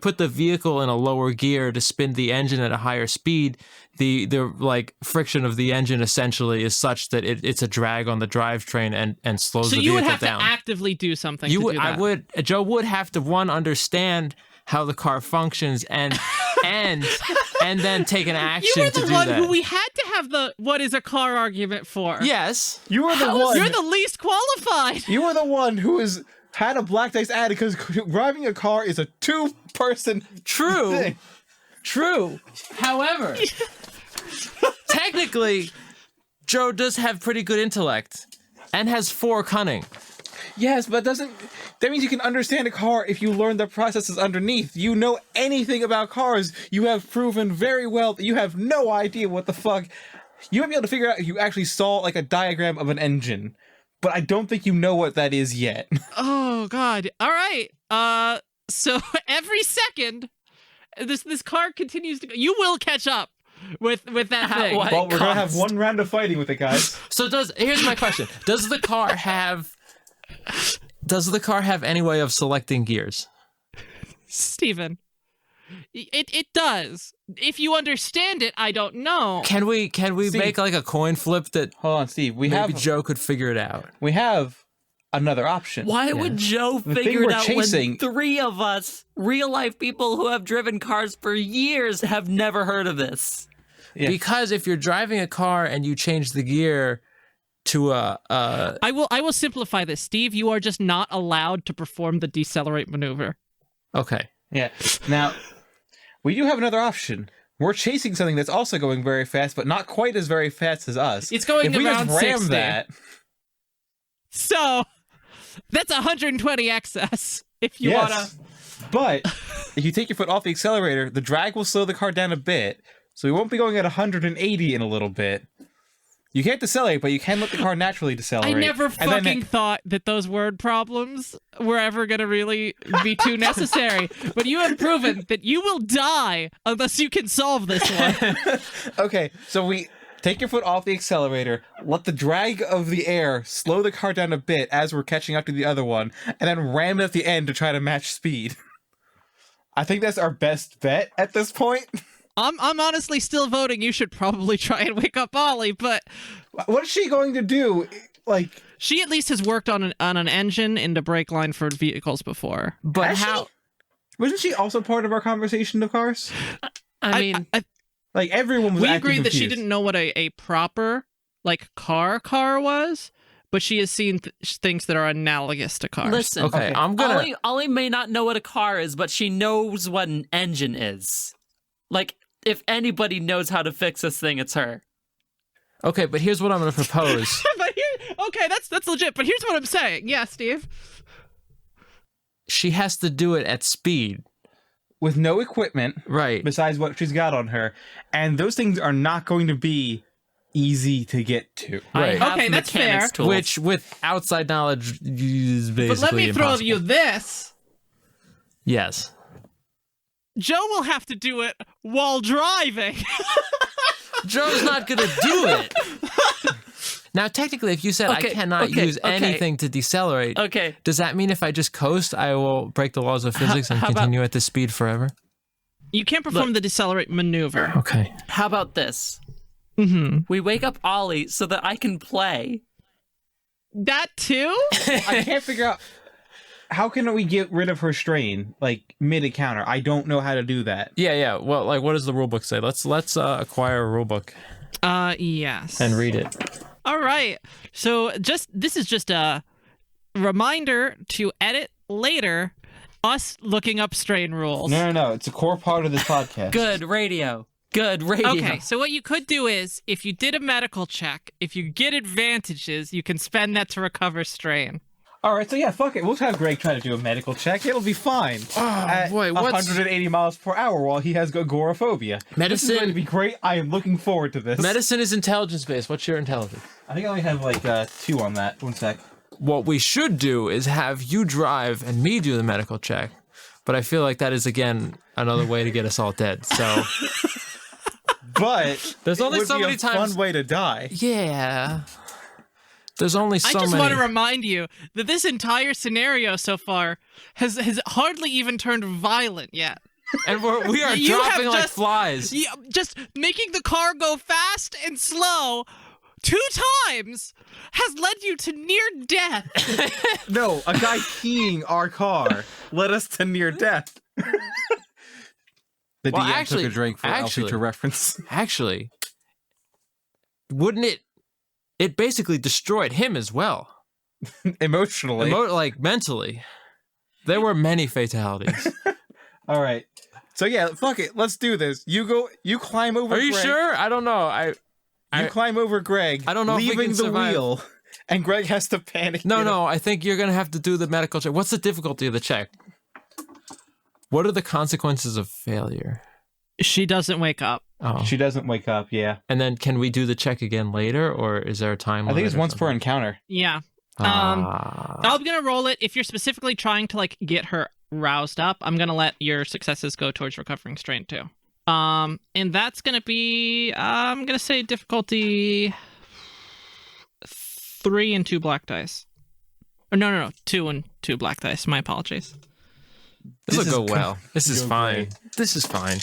put the vehicle in a lower gear to spin the engine at a higher speed. The like friction of the engine essentially is such that it's a drag on the drivetrain and slows So the you vehicle would have down. to actively do something. You to would, do that. Joe would have to understand how the car functions and and then take an action You were to the do one that. who we had to have the what is a car argument for. Yes. You were the one. You're the least qualified. You were the one who had a black dice added because driving a car is a 2-person True. thing. True. However, technically, Joe does have pretty good intellect and has 4 cunning. Yes, but that means you can understand a car if you learn the processes underneath. You know anything about cars. You have proven very well that you have no idea what the fuck. You might be able to figure out if you actually saw like a diagram of an engine, but I don't think you know what that is yet. Oh God! All right. So every second, this car continues to go. You will catch up with that thing. what? Well, we're gonna have cost. one round of fighting with it, guys. So here's my question. Does the car have any way of selecting gears? Steven. It does. If you understand it, I don't know. Can we Steve. make like a coin flip that Hold on, Steve. We maybe have Joe could figure it out? we have another option. Why would Joe The figure thing it we're out chasing- when 3 of us, real life people who have driven cars for years, have never heard of this? Yeah. Because if you're driving a car and you change the gear to I will simplify this, Steve. You are just not allowed to perform the decelerate maneuver. okay. Yeah. Now, we do have another option. We're chasing something that's also going very fast, but not quite as very fast as us. It's going if we around just ram 60. that, So that's 120 excess. If you wanna. But if you take your foot off the accelerator, the drag will slow the car down a bit, so we won't be going at 180 in a little bit. You can't decelerate, but you can let the car naturally decelerate. I never And then fucking thought that those word problems were ever going to really be too necessary. But you have proven that you will die unless you can solve this one. Okay, so we take your foot off the accelerator, let the drag of the air slow the car down a bit as we're catching up to the other one, and then ram it at the end to try to match speed. I think that's our best bet at this point. I'm honestly still voting you should probably try and wake up Ollie, but What is she going to do? Like, she at least has worked on an engine and a brake line for vehicles before. But Has she? how? wasn't she also part of our conversation of cars? I mean, Like, everyone was we acting agreed that she confused. didn't know what a proper like car was, but she has seen things that are analogous to cars. listen. Okay, I'm gonna. Ollie may not know what a car is, but she knows what an engine is. Like, if anybody knows how to fix this thing, it's her. Okay, but here's what I'm gonna propose. But here, okay, that's legit. But here's what I'm saying. Yeah, Steve. She has to do it at speed, With no equipment, right? besides what she's got on her, and those things are not going to be easy to get to. Right. I have Okay, that's mechanics fair. tools. Which, with outside knowledge, is basically But let me throw impossible. you this. Yes. Joe will have to do it while driving. Joe's not gonna do it. Now, technically, if you said Okay, I cannot okay, use okay. anything to decelerate, Okay. does that mean if I just coast, I will break the laws of physics and how about- continue at this speed forever? You can't perform the decelerate maneuver. Okay. How about this? Mm-hmm. We wake up Ollie so that I can play. That too? I can't figure out how can we get rid of her strain like mid encounter. I don't know how to do that. Yeah. Well, like, what does the rulebook say? Let's acquire a rulebook Yes. and read it. All right. So this is just a reminder to edit later us looking up strain rules. No. It's a core part of this podcast. Good radio. Good radio. Okay, so what you could do is, if you did a medical check, if you get advantages, you can spend that to recover strain. All right, so yeah, fuck it. We'll have Greg try to do a medical check. It'll be fine. At boy, what's- 180 miles per hour while he has agoraphobia. This is Medicine- going to be great. I am looking forward to this. Medicine is intelligence based. What's your intelligence? I think I only have like 2 on that. One sec. What we should do is have you drive and me do the medical check. But I feel like that is, again, another way to get us all dead. So, But There's it only would so be many a times- fun way to die. yeah. There's only so I just many. want to remind you that this entire scenario so far has hardly even turned violent yet. And we are You have dropping like just- flies. Yeah, just making the car go fast and slow 2 times has led you to near death. No, a guy keying our car led us to near death. The Well, DM actually- took a drink for our actually- future reference. Actually, wouldn't it? It basically destroyed him as well. Emotionally. Like mentally. There were many fatalities. All right. So yeah, fuck it. Let's do this. You climb over Are you Greg. sure? I don't know. You climb over Greg. I don't know if we leaving can the survive. wheel. And Greg has to panic. No. I think you're gonna have to do the medical check. What's the difficulty of the check? What are the consequences of failure? She doesn't wake up. Oh, She doesn't wake up, yeah. and then can we do the check again later, or is there a time? I think it's limit or once per something? encounter. Yeah. Ah. I'm gonna roll it. If you're specifically trying to like get her roused up, I'm gonna let your successes go towards recovering strain too. And that's gonna be I'm gonna say difficulty 3 and 2 black dice. Or no, 2 and 2 black dice. My apologies. This This will is go well. This is go fine. great. This is fine.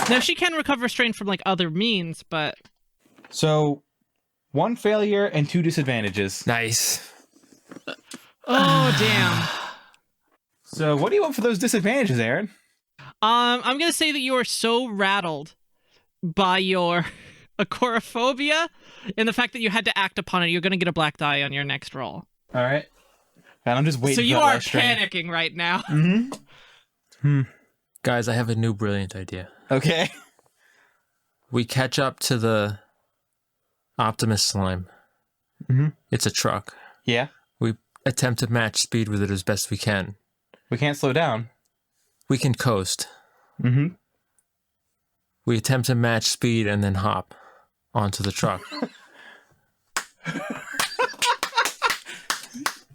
Now she can recover strain from like other means, but So, 1 failure and 2 disadvantages. Nice. Oh damn. So what do you want for those disadvantages, Aaron? I'm gonna say that you are so rattled by your agoraphobia and the fact that you had to act upon it, you're gonna get a black die on your next roll. All right. And I'm just waiting. So you for that are last string. panicking right now. Guys, I have a new brilliant idea. Okay. We catch up to the Optimus slime. It's a truck. Yeah. We attempt to match speed with it as best we can. We can't slow down. We can coast. Mm-hmm. We attempt to match speed and then hop onto the truck.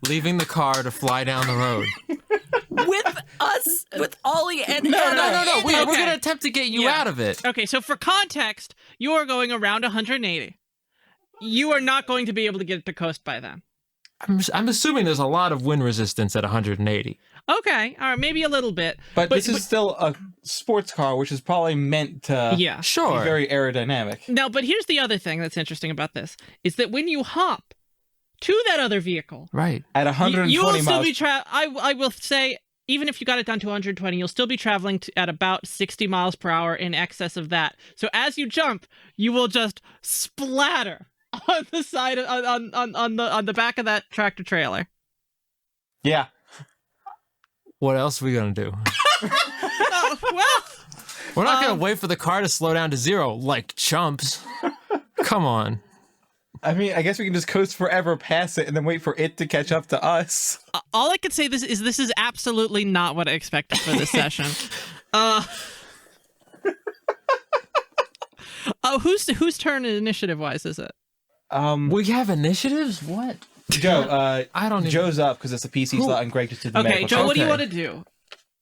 Leaving the car to fly down the road. With us, with Ollie and Hannah. No. We're Okay. going to attempt to get you Yeah. out of it. Okay, so for context, you are going around 180. You are not going to be able to get it to coast by then. I'm assuming there's a lot of wind resistance at 180. Okay, all right, maybe a little bit. But this is still a sports car, which is probably meant to Yeah. be Sure. very aerodynamic. Now, but here's the other thing that's interesting about this, is that when you hop to that other vehicle, Right. At 120 you will still miles. be I will say, even if you got it down to 120, you'll still be traveling at about 60 miles per hour in excess of that. So as you jump, you will just splatter on the side of, on the back of that tractor trailer. Yeah. What else are we going to do? Oh, well, We're not going to wait for the car to slow down to zero like chumps. Come on. I mean, I guess we can just coast forever past it and then wait for it to catch up to us. all I can say this is absolutely not what I expected for this session. Whose turn initiative wise is it? We have initiatives? What? Joe, I don't even... Joe's up because it's a PC slot and Greg just did the Okay, medical Joe, check. what do you Okay. want to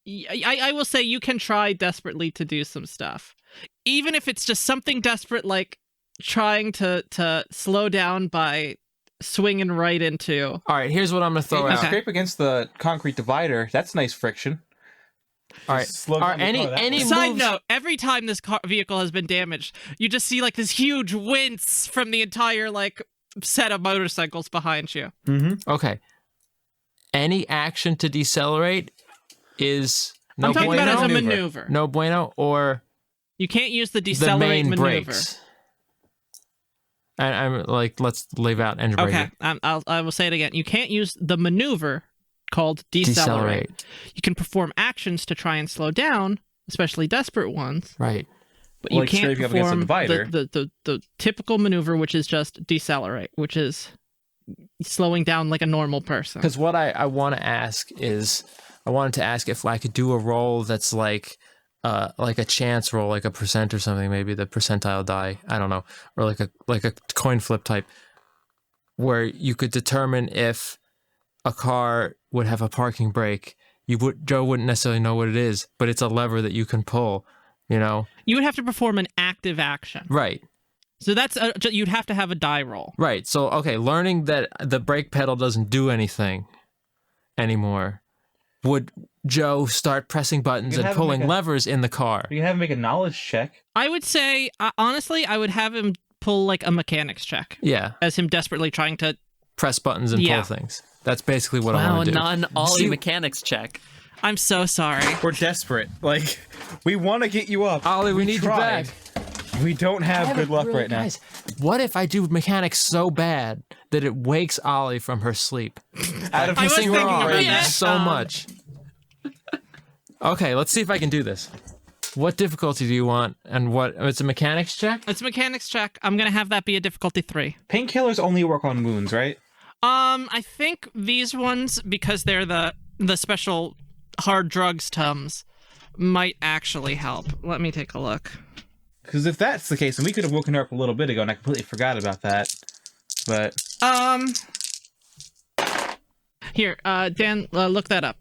do? I will say you can try desperately to do some stuff. Even if it's just something desperate like trying to slow down by swinging right into... All right, here's what I'm going to throw You out. Okay. scrape against the concrete divider. That's nice friction. All right. Slow Are down the car that any way. Side moves... note, every time this vehicle has been damaged, you just see like this huge wince from the entire like set of motorcycles behind you. Okay. Any action to decelerate is no I'm talking bueno. about as a maneuver. maneuver. No bueno, or You can't use the the decelerate main maneuver. brakes. And I'm like, let's leave out engine Okay, braking. I will say it again. You can't use the maneuver called decelerate. You can perform actions to try and slow down, especially desperate ones, Right. but Like you can't scraping up against the perform divider. the typical maneuver, which is just decelerate, which is slowing down like a normal person. Because what I want to ask is, I wanted to ask if I could do a roll that's like a chance roll, like a percent or something, maybe the percentile die, I don't know, or like a coin flip type, where you could determine if a car would have a parking brake. Joe wouldn't necessarily know what it is, but it's a lever that you can pull, you know? You would have to perform an active action. Right. So that's you'd have to have a die roll. Right. So, okay, learning that the brake pedal doesn't do anything anymore, would Joe start pressing buttons You and have him pulling make a- levers in the car? You can have him make a knowledge check. I would say, honestly, I would have him pull like a mechanics check Yeah. as him desperately trying to. Press buttons and Yeah. pull things. That's basically what I Wow, want to do. non-Ollie See- mechanics check. I'm so sorry. We're desperate. Like, we want to get you up. Ollie, we need you tried. back. We don't have good luck right now. Guys, what if I do mechanics so bad that it wakes Ollie from her sleep? Out of I was Pissing her thinking off of it. so much. Okay, let's see if I can do this. What difficulty do you want? And what? It's a mechanics check? It's a mechanics check. I'm gonna have that be a difficulty 3. Painkillers only work on wounds, right? I think these ones, because they're the special hard drugs tums, might actually help. Let me take a look. Because if that's the case, then we could have woken her up a little bit ago, and I completely forgot about that. But Here, Dan, look that up.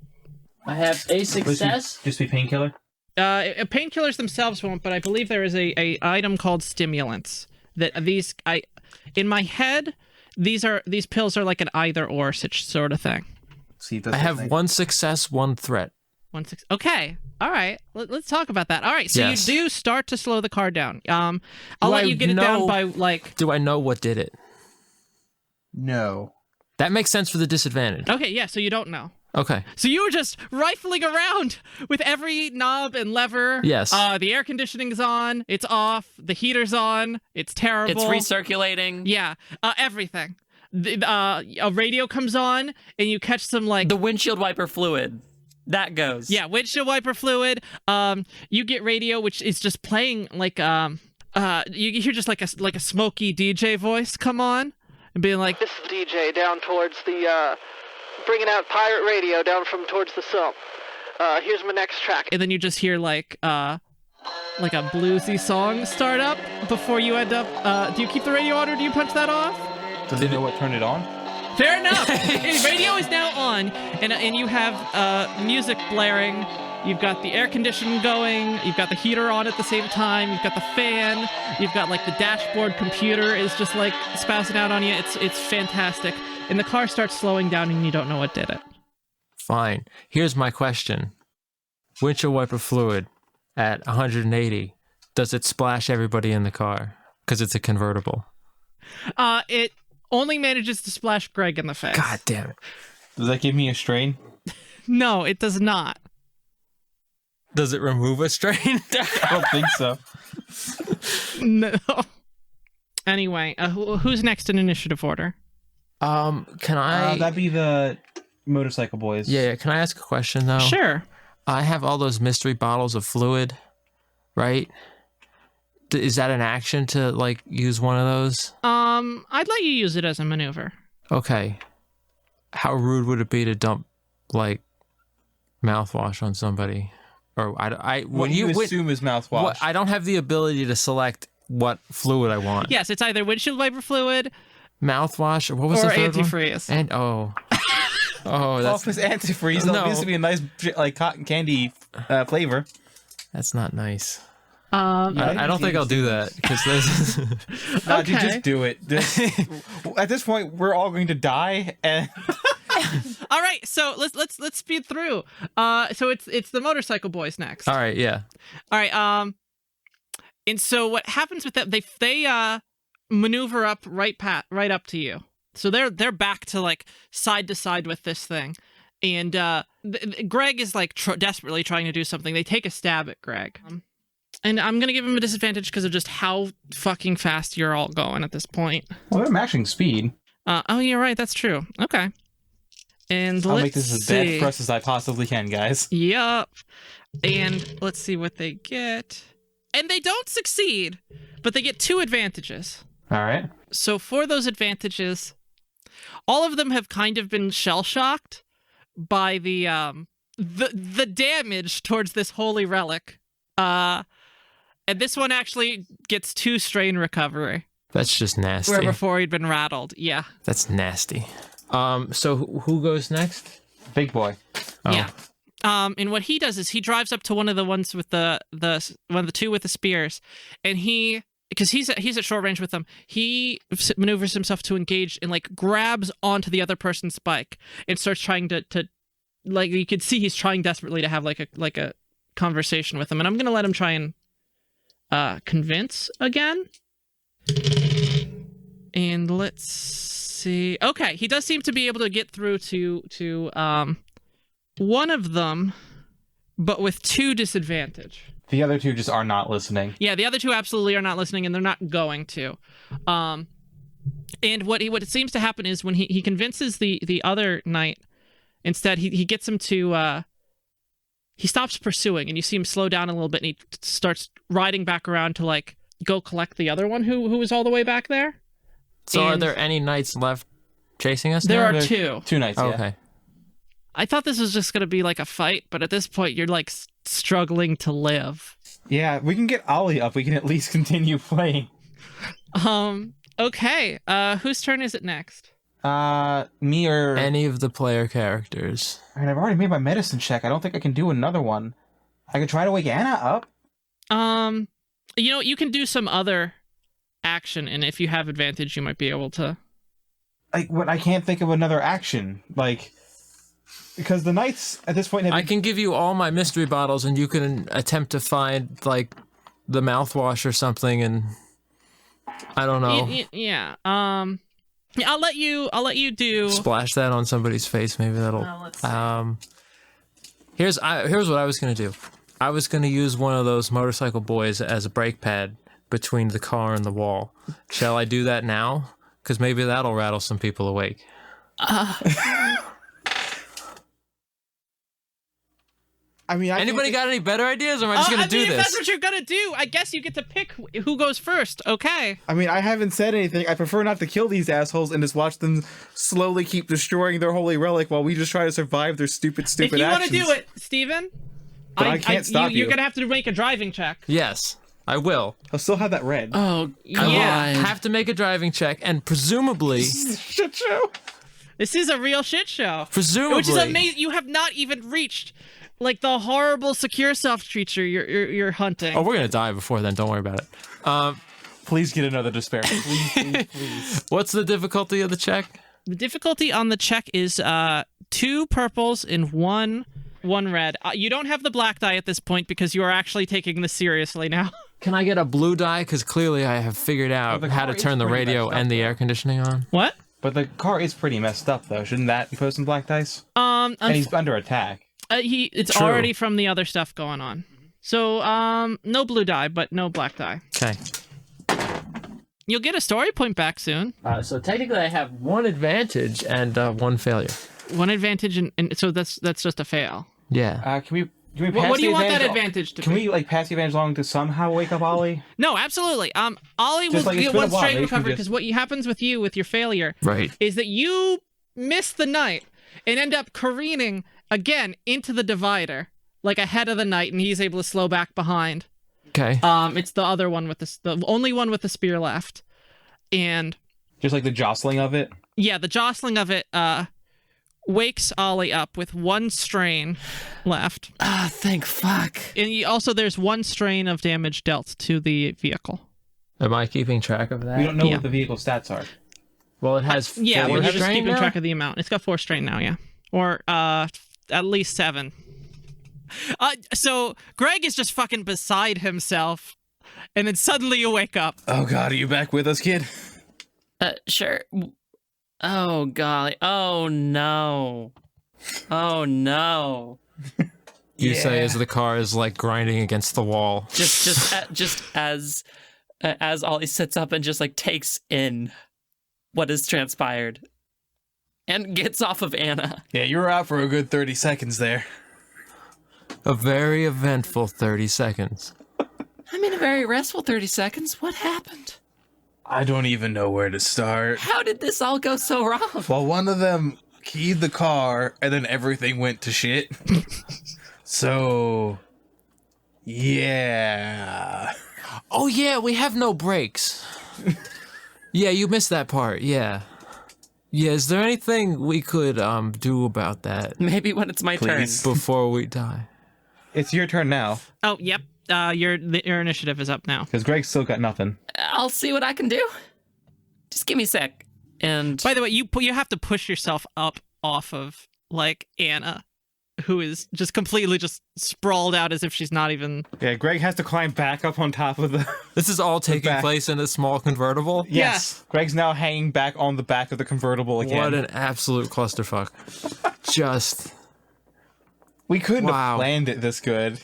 I have a just be painkiller. Painkillers themselves won't, but I believe there is a item called stimulants that in my head, these pills are like an either or sort of thing. See, I have one success, one threat. 1-6. Okay. All right. Let's talk about that. All right. So Yes. you do start to slow the car down. I'll Do let I you get it down know- by like. Do I know what did it? No. That makes sense for the disadvantage. Okay, yeah, so you don't know. Okay. So you were just rifling around with every knob and lever. Yes. The air conditioning's on. It's off. The heater's on. It's terrible. It's recirculating. Yeah, everything. A radio comes on, and you catch some like The windshield wiper fluid. That goes. yeah, windshield wiper fluid. You get radio, which is just playing like you hear just like a smoky DJ voice come on and being like, "This is DJ down towards the bringing out pirate radio down from towards the sump. Here's my next track." And then you just hear like a bluesy song start up before you end up. Do you keep the radio on or do you punch that off? Does he know what turned it on? Fair enough. Radio is now on, and you have music blaring. You've got the air conditioning going. You've got the heater on at the same time. You've got the fan. You've got like the dashboard computer is just like spazzing out on you. It's fantastic. And the car starts slowing down, and you don't know what did it. Fine. Here's my question. Windshield wiper fluid at 180, does it splash everybody in the car? Because it's a convertible. It only manages to splash Greg in the face. God damn it. Does that give me a strain? No, it does not. Does it remove a strain? I don't think so. No. Anyway, who's next in initiative order? Can I... That'd be the motorcycle boys. Yeah, can I ask a question, though? Sure. I have all those mystery bottles of fluid, right? Is that an action to, like, use one of those? I'd let you use it as a maneuver. Okay. How rude would it be to dump, like, mouthwash on somebody? Or What you assume is mouthwash. I don't have the ability to select what fluid I want. Yes, it's either windshield wiper fluid Mouthwash, or what was or the third antifreeze. one? Oh, that's Office antifreeze. That needs to be a nice, like, cotton candy flavor. that's not nice. Yeah. I don't think I'll do that because this. No, Okay. dude, just do it. At this point, we're all going to die, and All right, so let's speed through. So it's the motorcycle boys next. All right, yeah. All right. And so what happens with them? They maneuver up right up to you. So they're back to like side to side with this thing, and Greg is like desperately trying to do something. They take a stab at Greg, and I'm gonna give him a disadvantage because of just how fucking fast you're all going at this point. well, they're matching speed. Oh, you're right. That's true. Okay. And I'll let's make this as see. bad for us as I possibly can, guys. Yup. And let's see what they get. And they don't succeed, but they get 2 advantages. All right. So for those advantages, all of them have kind of been shell-shocked by the damage towards this holy relic. And this one actually gets 2 strain recovery. That's just nasty. Where before he'd been rattled. Yeah. That's nasty. So who goes next? Big boy. Oh. Yeah. And what he does is he drives up to one of the ones with the one of the 2 with the spears, and because he's at short range with them, he maneuvers himself to engage and like grabs onto the other person's bike and starts trying to like, you could see he's trying desperately to have like a conversation with him, and I'm gonna let him try and convince again. And let's see. Okay, he does seem to be able to get through to one of them, but with 2 disadvantage. The other 2 just are not listening. Yeah, the other 2 absolutely are not listening, and they're not going to. And what it seems to happen is when he convinces the other knight, instead he gets him to he stops pursuing, and you see him slow down a little bit, and he starts riding back around to like go collect the other one who was all the way back there. So are And there any knights left chasing us there now? are There- 2. 2 nights, Oh, yeah. okay. I thought this was just going to be like a fight, but at this point you're like struggling to live. Yeah, we can get Ollie up. We can at least continue playing. Okay. Whose turn is it next? Me or... Any of the player characters. I mean, I've already made my medicine check. I don't think I can do another one. I could try to wake Anna up. You know, you can do some other action, and if you have advantage, you might be able to. Like, what? I can't think of another action. Like, because the knights at this point have... I can give you all my mystery bottles, and you can attempt to find like the mouthwash or something, and I don't know. Yeah. Yeah, I'll let you do. Splash that on somebody's face. Maybe that'll. Let's see. Here's what I was gonna do. I was gonna use one of those motorcycle boys as a brake pad between the car and the wall. Shall I do that now? Because maybe that'll rattle some people awake. I mean, Anybody got any better ideas, or am I just gonna do if this? that's what you're gonna do, I guess you get to pick who goes first. Okay. I mean, I haven't said anything. I prefer not to kill these assholes and just watch them slowly keep destroying their holy relic while we just try to survive their stupid If you actions. want to do it, Steven, But I can't stop you. You're gonna have to make a driving check. Yes, I will. I'll still have that red. Oh, God. Yeah. Have to make a driving check, and presumably, Shit show. This is a real shit show. presumably, Which is amazing. You have not even reached like the horrible secure self creature you're hunting. Oh, we're gonna die before then. Don't worry about it. Please get another despair. Please. What's the difficulty of the check? The difficulty on the check is 2 purples and one red. You don't have the black die at this point because you are actually taking this seriously now. Can I get a blue die? Because clearly I have figured out the how car to is turn the pretty radio messed up, and the though. air conditioning on. What? But the car is pretty messed up, though. Shouldn't that be posting black dice? And he's under attack. It's True. already from the other stuff going on. So no blue die, but no black die. Okay. You'll get a story point back soon. So technically, I have 1 advantage and 1 failure. 1 advantage, and so that's just a fail. Yeah. Can we pass What do the you want that advantage- advantage to Can be? we pass the advantage along to somehow wake up Ollie? No, absolutely. Ollie will Just like it's get been a 1 while, straight maybe we can recovery just- because what happens with you with your failure Right. is that you miss the night and end up careening again into the divider, like ahead of the knight, and he's able to slow back behind. Okay. It's the other one with the only one with the spear left, and Just like the jostling of it? yeah, the jostling of it wakes Ollie up with 1 strain left, Ah, thank fuck. and there's 1 strain of damage dealt to the vehicle. Am I keeping track of that? We don't know Yeah. what the vehicle stats are. Well, it has 4 Yeah, we're just strain keeping now? track of the amount. It's got 4 strain now, yeah, or at least 7. So Greg is just fucking beside himself, and then suddenly you wake up. Oh god, are you back with us, kid? Sure. Oh, golly. Oh, no. Oh, no. You say as the car is like grinding against the wall. Just as Ollie sits up and just like takes in what has transpired and gets off of Anna. Yeah, you were out for a good 30 seconds there. A very eventful 30 seconds. I mean, a very restful 30 seconds. What happened? I don't even know where to start. How did this all go so wrong? Well, one of them keyed the car, and then everything went to shit. So, yeah. Oh yeah, we have no brakes. Yeah, you missed that part. Yeah. Yeah, is there anything we could do about that Maybe when it's my Please. before we die? It's your turn now, Oh, yep. Your initiative is up now. because Greg's still got nothing. turn. I'll see what I can do. Just give me a sec. And By the way, you have to push yourself up off of like Anna, who is just completely just sprawled out as if she's not even. Yeah, Greg has to climb back up on top of the... This is all taking back. place in a small convertible? Yes. Greg's now hanging back on the back of the convertible again. What an absolute clusterfuck. Just... We couldn't Wow. have planned it this good.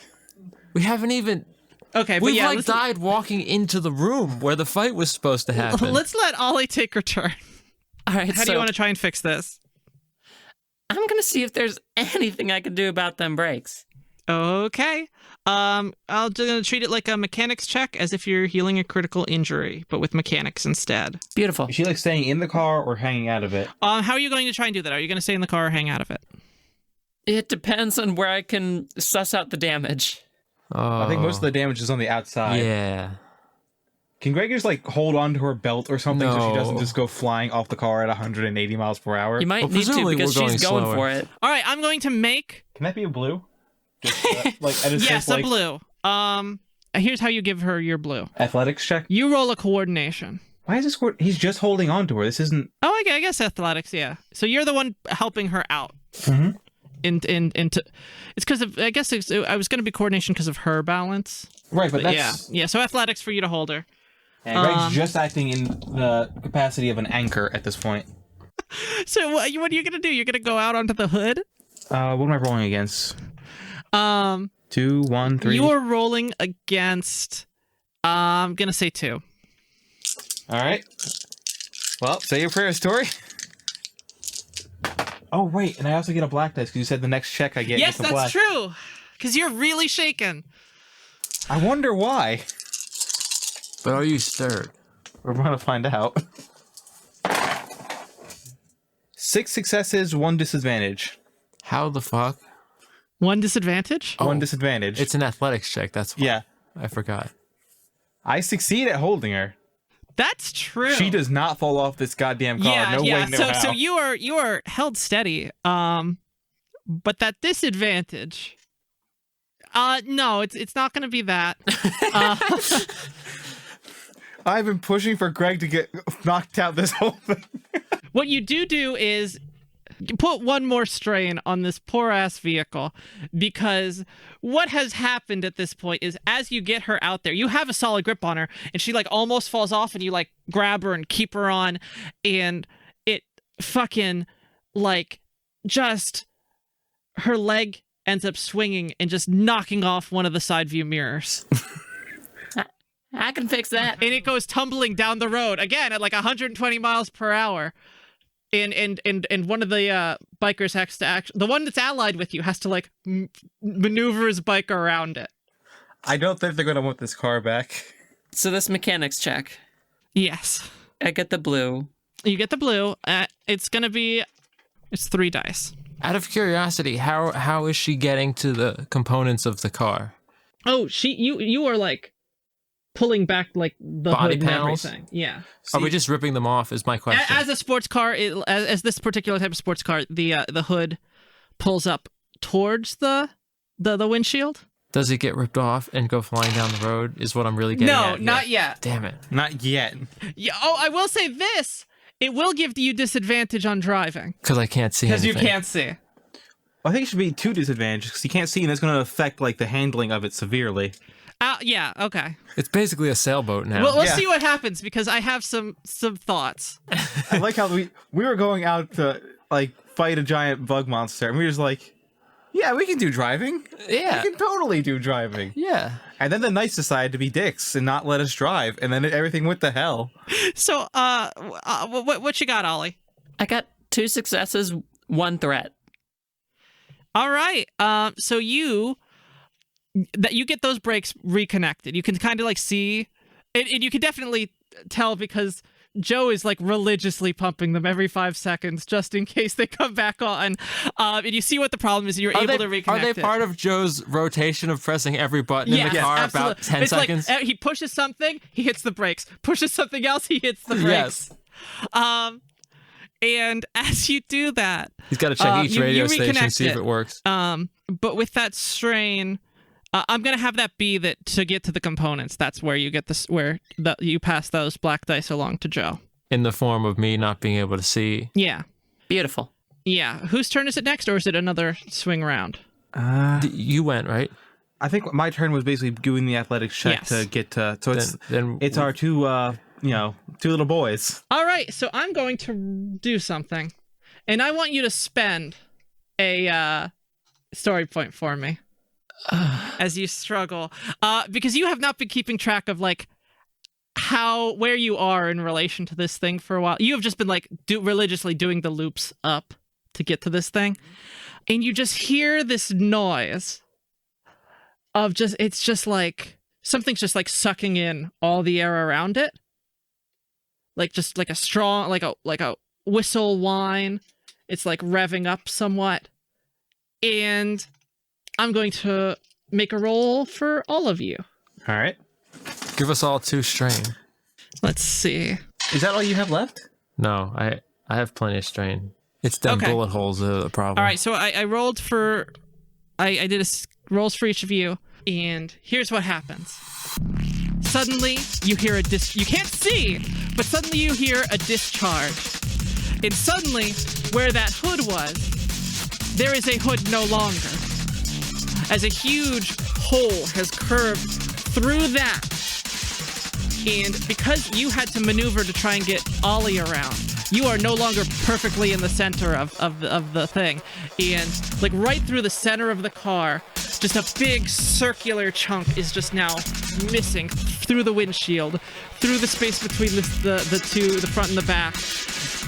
We haven't even... Okay, but We've yeah, like died walking into the room where the fight was supposed to happen. let's let Ollie take her turn. all right, How do so you want to try and fix this? I'm gonna see if there's anything I can do about them brakes. Okay. I'm gonna treat it like a mechanics check, as if you're healing a critical injury, but with mechanics instead. Beautiful. Is she like staying in the car or hanging out of it? How are you going to try and do that? Are you going to stay in the car or hang out of it? It depends on where I can suss out the damage. Oh, I think most of the damage is on the outside. Yeah. Can Greg just like hold on to her belt or something so she doesn't No. just go flying off the car at 180 miles per hour? You might Well, need to presumably because we're she's going going slower. for it. All right, I'm going to make Can that be a blue? Just, like, and it's yes just, a like, blue. Here's how you give her your blue. Athletics check. You roll a coordination. Why is this? He's just holding on to her. This isn't. Oh, I guess athletics. Yeah. So you're the one helping her out. Mhm. Into it's because of I guess I was going to be coordination because of her balance. Right, but But that's yeah. So athletics for you to hold her. And Greg's just acting in the capacity of an anchor at this point. So what are you gonna do? You're gonna go out onto the hood? What am I rolling against? 2, 1, 3. You are rolling against. I'm gonna say 2. All right. Well, say your prayer, Tori. Oh wait, and I also get a black dice because you said the next check I get. Yes, gets a black. that's true. Because you're really shaken. I wonder why. But are you stirred? We're gonna find out. 6 successes, 1 disadvantage. How the fuck? 1 disadvantage? 1 disadvantage. It's an athletics check. That's why. Yeah. I forgot. I succeed at holding her. That's true. She does not fall off this goddamn car. Yeah, no yeah. way, no so how. so you are held steady. But that disadvantage. No, it's not gonna be that. I've been pushing for Greg to get knocked out this whole thing. What you do is put one more strain on this poor ass vehicle, because what has happened at this point is as you get her out there, you have a solid grip on her and she like almost falls off and you like grab her and keep her on, and it fucking like just her leg ends up swinging and just knocking off one of the side view mirrors. I can fix that. And it goes tumbling down the road again at like 120 miles per hour. And one of the bikers has to actually, the one that's allied with you has to like maneuver his bike around it. I don't think they're gonna want this car back. So this mechanics check. Yes. I get the blue. You get the blue. It's 3 dice. Out of curiosity, how is she getting to the components of the car? Oh, you are like pulling back like the Body hood and panels? everything. Yeah. Are we just ripping them off? Is my question. As a sports car, as this particular type of sports car, the hood pulls up towards the windshield. Does it get ripped off and go flying down the road? Is what I'm really getting No, at. not yet. Damn it. Not yet. Yeah. Oh, I will say this: it will give you disadvantage on driving Because I can't see because you anything. can't see. I think it should be 2 disadvantages because you can't see, and that's going to affect like the handling of it severely. Yeah. Okay. It's basically a sailboat now. We'll Yeah. see what happens because I have some thoughts. I like how we were going out to like fight a giant bug monster, and we were just like, yeah, we can do driving. yeah. We can totally do driving. Yeah. And then the knights decided to be dicks and not let us drive, and then everything went to hell. So, what you got, Ollie? I got 2 successes, 1 threat. All right. So you get those brakes reconnected. You can kind of like see, and you can definitely tell because Joe is like religiously pumping them every 5 seconds just in case they come back on. And you see what the problem is. You're able to reconnect Are they it. part of Joe's rotation of pressing every button in the car absolutely. about 10 It's seconds? Like, he pushes something, he hits the brakes. Pushes something else, he hits the brakes. Yes. And as you do that, He's got to check each you radio station, reconnect see if it. it works. but with that strain, I'm gonna have that be that to get to the components. That's where you get this, you pass those black dice along to Joe. In the form of me not being able to see. Yeah, Beautiful. yeah. Whose turn is it next, or is it another swing round? You went, right? I think my turn was basically doing the athletics check Yes. to get to. So Then it's our 2 little boys. All right, so I'm going to do something, and I want you to spend a story point for me as you struggle, because you have not been keeping track of like where you are in relation to this thing for a while. You have just been like religiously doing the loops up to get to this thing, and you just hear this noise of it's just like something's just like sucking in all the air around it. Like just like a strong, like a whistle whine. It's like revving up somewhat. And I'm going to make a roll for all of you. All right. give us all 2 strain. Let's see. Is that all you have left? No, I have plenty of strain. It's them Okay. bullet holes that are the problem. All right, so I rolled for... I did rolls for each of you, and here's what happens. Suddenly, you hear you can't see, but suddenly you hear a discharge. And suddenly, where that hood was, there is a hood no longer. As a huge hole has curved through that And because you had to maneuver to try and get Ollie around, you are no longer perfectly in the center of the thing. And like right through the center of the car, just a big circular chunk is just now missing through the windshield, through the space between the two, the front and the back,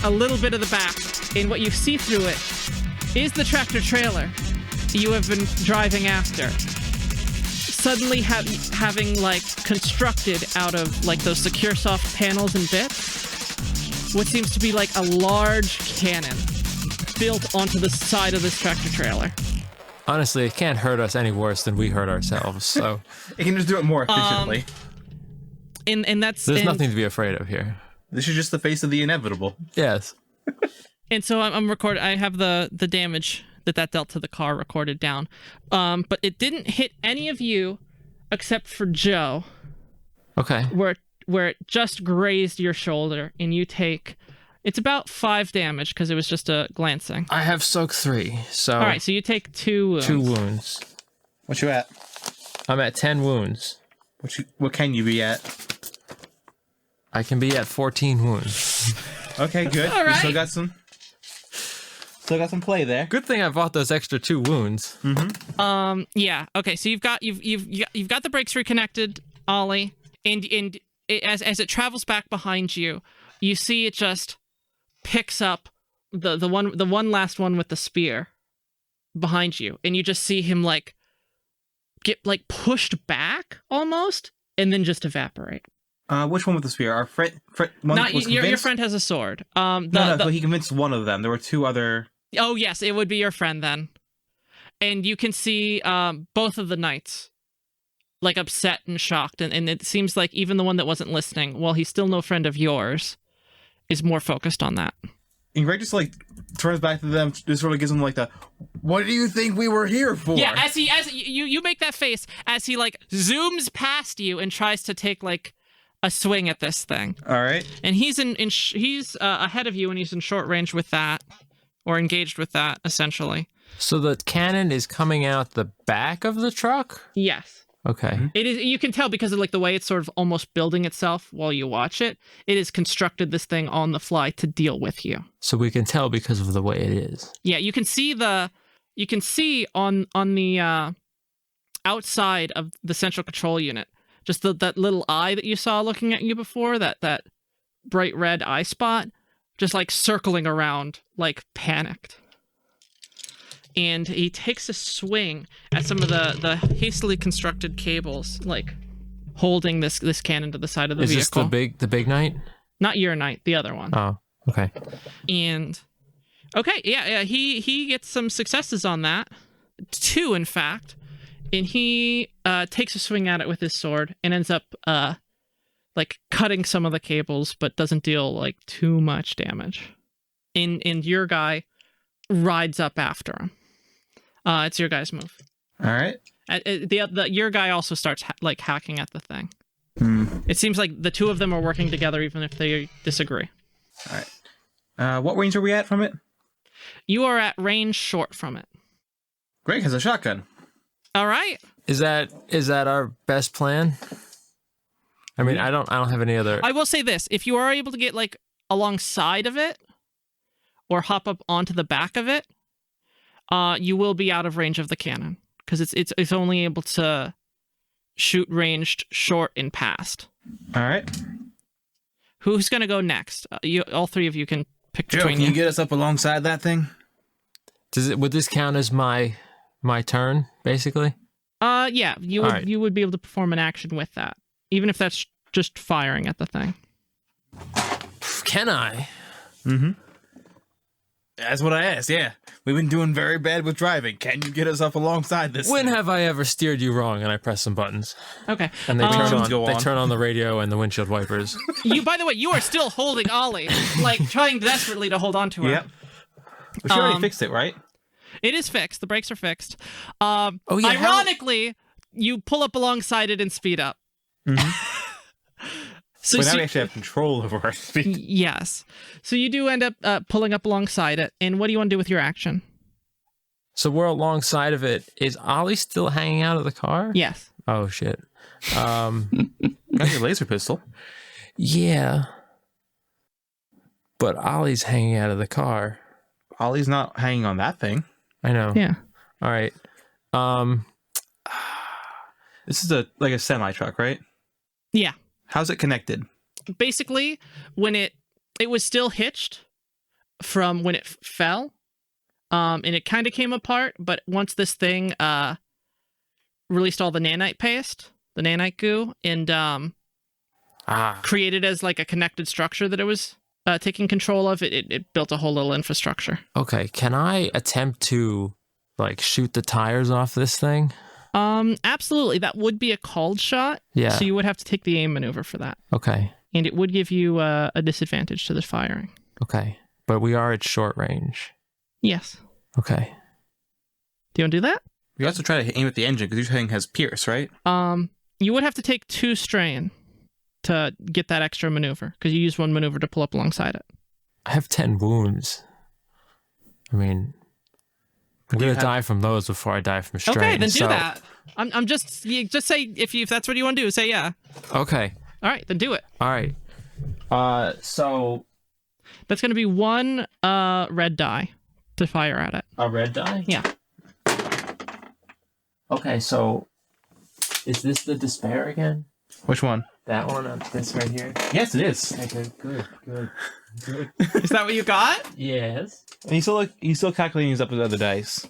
a little bit of the back. And what you see through it is the tractor trailer you have been driving after. Suddenly having like constructed out of like those secure soft panels and bits, what seems to be like a large cannon built onto the side of this tractor trailer. Honestly, it can't hurt us any worse than we hurt ourselves. So It can just do it more efficiently. And that's there's nothing to be afraid of here. This is just the face of the inevitable. Yes. And so I'm recording. I have the damage that dealt to the car recorded down, but it didn't hit any of you except for Joe, Okay. where it just grazed your shoulder, and you take. It's about 5 damage because it was just a glancing. I have soak 3, so All right, so you take 2 wounds. 2 wounds. What you at? I'm at 10 wounds. What can you be at? I can be at 14 wounds. Okay, good. All We right. still got some play there. Good thing I bought those extra 2 wounds. Yeah. Okay. So you've got the brakes reconnected, Ollie, and as it travels back behind you, you see it just picks up the one last one with the spear behind you, and you just see him like get like pushed back almost, and then just evaporate. Which one with the spear? Our friend one Not was your convinced? friend has a sword. So he convinced one of them. There were 2 other. Oh yes, it would be your friend then, and you can see both of the knights like upset and shocked, and it seems like even the one that wasn't listening, while he's still no friend of yours, is more focused on that. And Greg just like turns back to them, just sort of gives them like the, "What do you think we were here for?" Yeah, as you make that face as he like zooms past you and tries to take like a swing at this thing, All right. and he's he's ahead of you, and he's in short range with that, or engaged with that essentially. So the cannon is coming out the back of the truck? Yes. Okay. It is. You can tell because of like the way it's sort of almost building itself while you watch it. It has constructed this thing on the fly to deal with you. So we can tell because of the way it is. Yeah, you can see on the outside of the central control unit, just that little eye that you saw looking at you before, that bright red eye spot, just like circling around, like panicked. And he takes a swing at some of the hastily constructed cables, like holding this cannon to the side of the Is vehicle. this the big knight? Not your knight, the other one. Oh, okay. And okay, yeah, he gets some successes on that. 2, in fact. And he takes a swing at it with his sword and ends up like cutting some of the cables, but doesn't deal like too much damage. And your guy rides up after him. It's your guy's move. All right. Your guy also starts like hacking at the thing. Hmm. It seems like the 2 of them are working together, even if they disagree. All right. What range are we at from it? You are at range short from it. Greg has a shotgun. All right. Is that our best plan? I mean, I don't have any other. I will say this: if you are able to get like alongside of it, or hop up onto the back of it, you will be out of range of the cannon because it's only able to shoot ranged short and past. All right. Who's gonna go next? All 3 of you can pick Joe, between can you. you get us up alongside that thing? Would this count as my turn, basically? Yeah, you would. All right. You would be able to perform an action with that, even if that's just firing at the thing. Can I? Mm-hmm. That's what I asked, yeah. We've been doing very bad with driving. Can you get us up alongside this When thing? have I ever steered you wrong? And I press some buttons, Okay. and they turn Windshields go on. They on. turn on the radio and the windshield wipers. By the way, you are still holding Ollie, like trying desperately to hold on to her. Yep. But she already fixed it, right? It is fixed. The brakes are fixed. yeah, Ironically, you pull up alongside it and speed up. So, But now so- we actually have control over our speed. yes. So you do end up pulling up alongside it. And what do you want to do with your action? So we're alongside of it. Is Ollie still hanging out of the car? Yes. Oh shit. Got your laser pistol. Yeah. But Ollie's hanging out of the car. Ollie's not hanging on that thing. I know. Yeah. All right. This is like a semi truck, right? Yeah. How's it connected? Basically, when it was still hitched from when it fell, and it kind of came apart. But once this thing released all the nanite paste, the nanite goo, and created as like a connected structure that it was taking control of, it built a whole little infrastructure. Okay. Can I attempt to like shoot the tires off this thing? Absolutely. That would be a called shot. Yeah. So you would have to take the aim maneuver for that. Okay. And it would give you a disadvantage to the firing. Okay. But we are at short range. Yes. Okay. Do you want to do that? You also try to aim at the engine because your thing has Pierce, right? You would have to take 2 strain to get that extra maneuver because you use 1 maneuver to pull up alongside it. I have 10 wounds. I mean, I'm gonna die from those before I die from strain. Okay, then do that. I'm just just say if that's what you want to do. Say yeah. Okay. All right, then do it. All right. So That's going to be 1 red die to fire at it. a red die? Yeah. Okay, so is this the despair again? Which one? That one? This right here? Yes, it is. Okay, good. Is that what you got? Yes. And he's still calculating his up with other dice.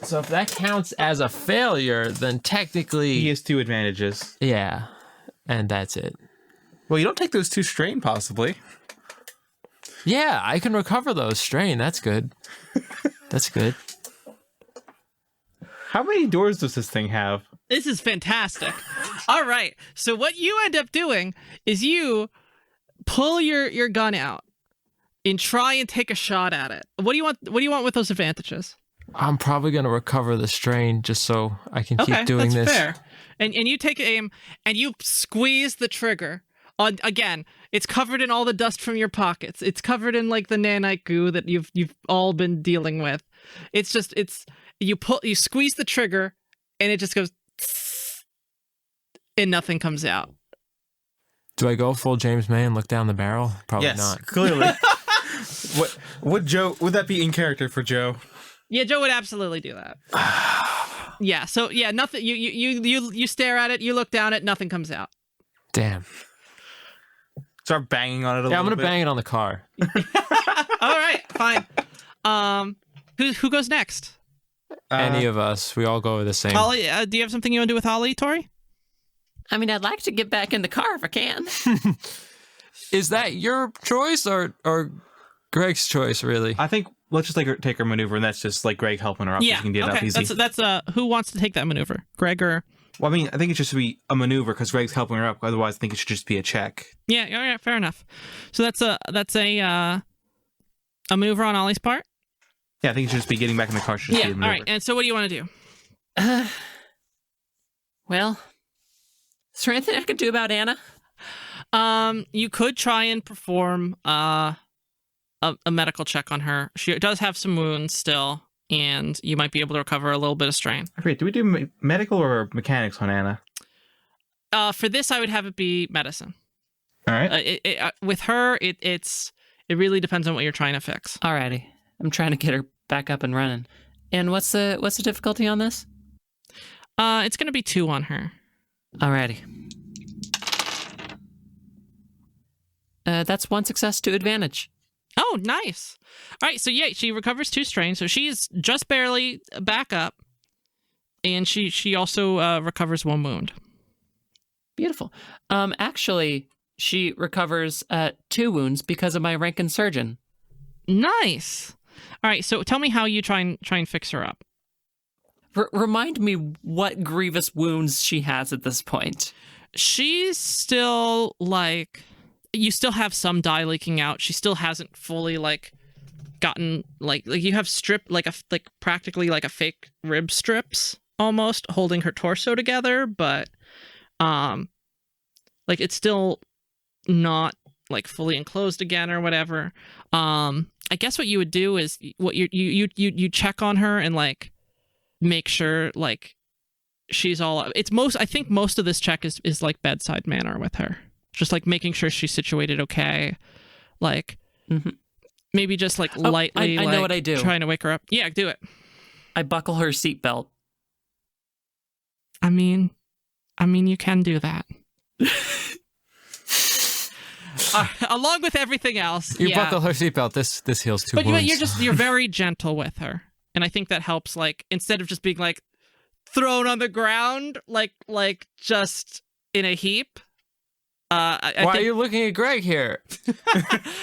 So if that counts as a failure, then technically... He has 2 advantages. Yeah, and that's it. Well, you don't take those 2 strain, possibly. Yeah, I can recover those strain. That's good. That's good. How many doors does this thing have? This is fantastic. All right. So what you end up doing is you pull your gun out and try and take a shot at it. What do you want with those advantages? I'm probably going to recover the strain just so I can Okay, keep doing that's this. fair. And you take aim and you squeeze the trigger. Again, it's covered in all the dust from your pockets. It's covered in like the nanite goo that you've all been dealing with. You squeeze the trigger and it just goes and nothing comes out. Do I go full James May and look down the barrel? Probably Yes, not. clearly. Would that be in character for Joe? Yeah, Joe would absolutely do that. Yeah, so yeah, nothing. You stare at it, you look down it, nothing comes out. Damn. Start banging on it a little bit. Yeah, I'm going to bang it on the car. All right, fine. Who goes next? Any of us. We all go the same. Ollie, do you have something you want to do with Ollie, Tori? I mean, I'd like to get back in the car if I can. Is that your choice or Greg's choice, really? I think let's just take her maneuver, and that's just like Greg helping her out. So Yeah, she can get up okay. easy. That's who wants to take that maneuver? Greg or... Well, I mean, I think it should just be a maneuver because Greg's helping her up. Otherwise, I think it should just be a check. Yeah, all right, fair enough. So that's a maneuver on Ollie's part? Yeah, I think it should just be getting back in the car. Should just Yeah, be a all maneuver. right. And so what do you want to do? Well, is there anything I could do about Anna? You could try and perform a medical check on her. She does have some wounds still, and you might be able to recover a little bit of strain. Wait, do we do medical or mechanics on Anna? For this, I would have it be medicine. All right. With her, it really depends on what you're trying to fix. Alrighty, I'm trying to get her back up and running. And what's the difficulty on this? It's going to be 2 on her. Alrighty. That's 1 success, 2 advantage. Oh, nice. All right, so yeah, she recovers 2 strain, so she's just barely back up, and she also recovers 1 wound. Beautiful. Actually, she recovers 2 wounds because of my Rankin surgeon. Nice. All right, so tell me how you try and fix her up. Remind me what grievous wounds she has at this point. She's still like, you still have some dye leaking out. She still hasn't fully gotten like you have practically like a fake rib strips almost holding her torso together, but it's still not like fully enclosed again or whatever. I guess what you would do is you check on her and like make sure like she's all up. I think most of this check is like bedside manner with her. Just like making sure she's situated okay. Like maybe just like lightly I know what I do. Trying to wake her up. Yeah, do it. I buckle her seatbelt. I mean you can do that. Along with everything else. You buckle her seatbelt. This heals two but wounds. you're very gentle with her. And I think that helps, like, instead of just being like thrown on the ground, like just in a heap. Why are you looking at Greg here?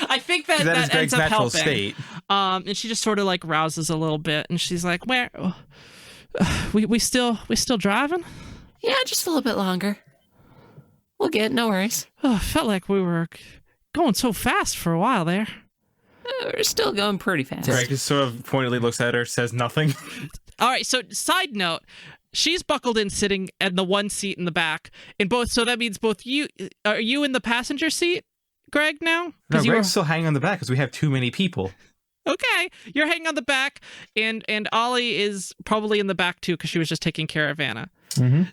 I think that is ends Greg's up natural helping. state. And she just sort of like rouses a little bit, and she's like, "Where? We still driving? Yeah, just a little bit longer. We'll get it, no worries. Oh, felt like we were going so fast for a while there." We're still going pretty fast. Greg just sort of pointedly looks at her, says nothing. All right. So, side note, she's buckled in, sitting in the one seat in the back. So that means both you. Are you in the passenger seat, Greg? Now? No, you Greg's still hanging on the back because we have too many people. Okay, you're hanging on the back, and Ollie is probably in the back too because she was just taking care of Anna.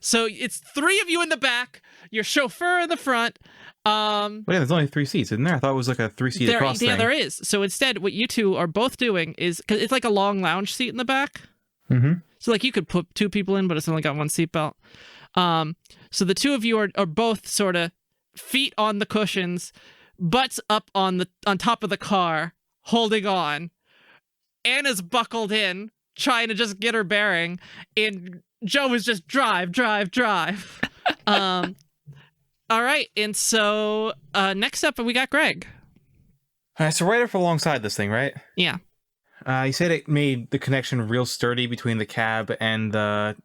So it's 3 of you in the back, your chauffeur in the front. Well, yeah, there's only 3 seats, isn't there? I thought it was like a 3-seat across thing. Yeah, there is. So instead, what you two are both doing is, because it's like a long lounge seat in the back. So like you could put 2 people in, but it's only got 1 seatbelt. So the 2 of you are both sort of feet on the cushions, butts up on top of the car, holding on. Anna's buckled in, trying to just get her bearing, and Joe is just drive. All right, and so next up we got Greg. All right, so right up alongside this thing, right? Yeah. You said it made the connection real sturdy between the cab and the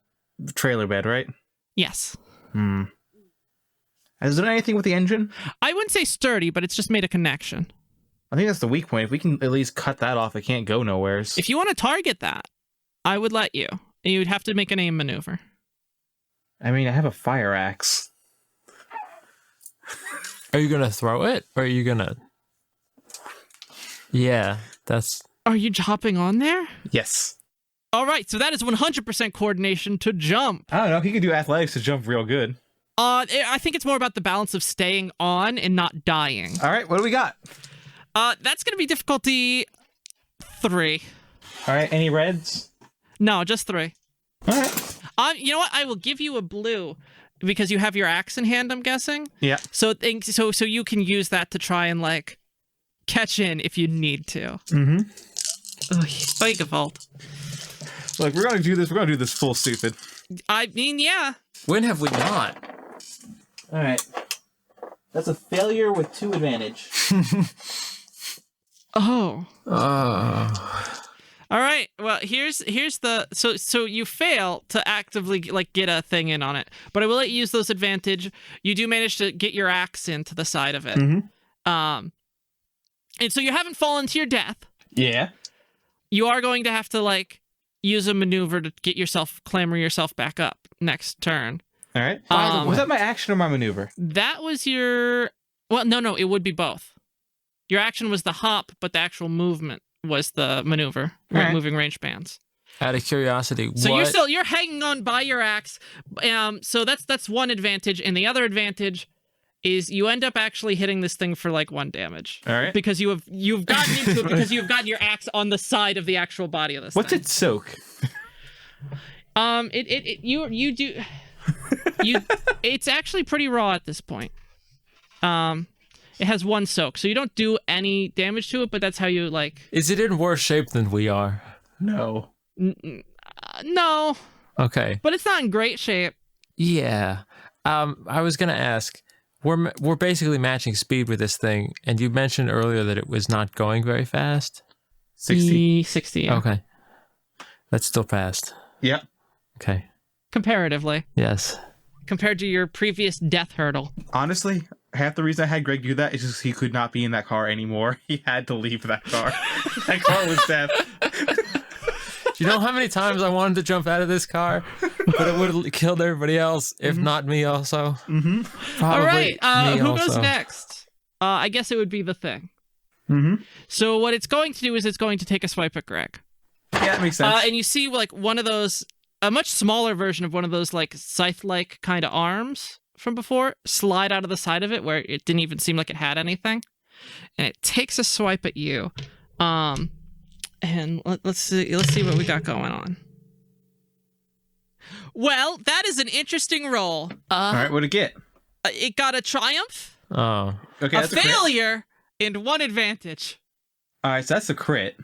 trailer bed, right? Yes. Has it done anything with the engine? I wouldn't say sturdy, but it's just made a connection. I think that's the weak point. If we can at least cut that off, it can't go nowheres. If you want to target that, I would let you. You'd have to make an aim maneuver. I mean, I have a fire axe. Are you gonna throw it, or are you gonna? Yeah, that's. Are you hopping on there? Yes. All right, so that is 100% coordination to jump. I don't know. He could do athletics to jump real good. I think it's more about the balance of staying on and not dying. All right, what do we got? That's going to be difficulty 3. All right, any reds? No, just 3. All right. You know what? I will give you a blue because you have your axe in hand, I'm guessing. Yeah. So you can use that to try and like catch in if you need to. Spikevault. Look, we're gonna do this. We're gonna do this full stupid. I mean, yeah. When have we not? All right. That's a failure with 2 advantage. Oh. All right. Well, here's the so you fail to actively like get a thing in on it, but I will let you use those advantage. You do manage to get your axe into the side of it. And so you haven't fallen to your death. Yeah. You are going to have to like use a maneuver to clamber yourself back up next turn. All right. Was that my action or my maneuver? That was your. Well, no, it would be both. Your action was the hop, but the actual movement was the maneuver, Right. moving range bands. Out of curiosity, So what? you're hanging on by your axe. So that's one advantage, and the other advantage is you end up actually hitting this thing for like 1 damage. All right. Because you've gotten into it because you've gotten your axe on the side of the actual body of this What's thing. it soak? You do it's actually pretty raw at this point. It has 1 soak, so you don't do any damage to it, but that's how you like. Is it in worse shape than we are? No. No, Okay. but it's not in great shape. Yeah. I was gonna ask. We're basically matching speed with this thing, and you mentioned earlier that it was not going very fast. 60. 60, yeah. Okay. That's still fast. Yep. Okay. Comparatively, Yes. compared to your previous death hurdle. Honestly, half the reason I had Greg do that is just he could not be in that car anymore. He had to leave that car. That car was death. Do you know how many times I wanted to jump out of this car, but it would have killed everybody else, if not me also. Mm-hmm. All right, me who also. goes next? I guess it would be the thing. Mm-hmm. So what it's going to do is it's going to take a swipe at Greg. Yeah, that makes sense. And you see like one of those a much smaller version of one of those like scythe-like kind of arms from before slide out of the side of it where it didn't even seem like it had anything, and it takes a swipe at you. And let's see what we got going on. Well, that is an interesting roll. All right, what'd it get? It got a triumph, Oh. Okay, a that's a crit. failure, and 1 advantage. All right, so that's a crit.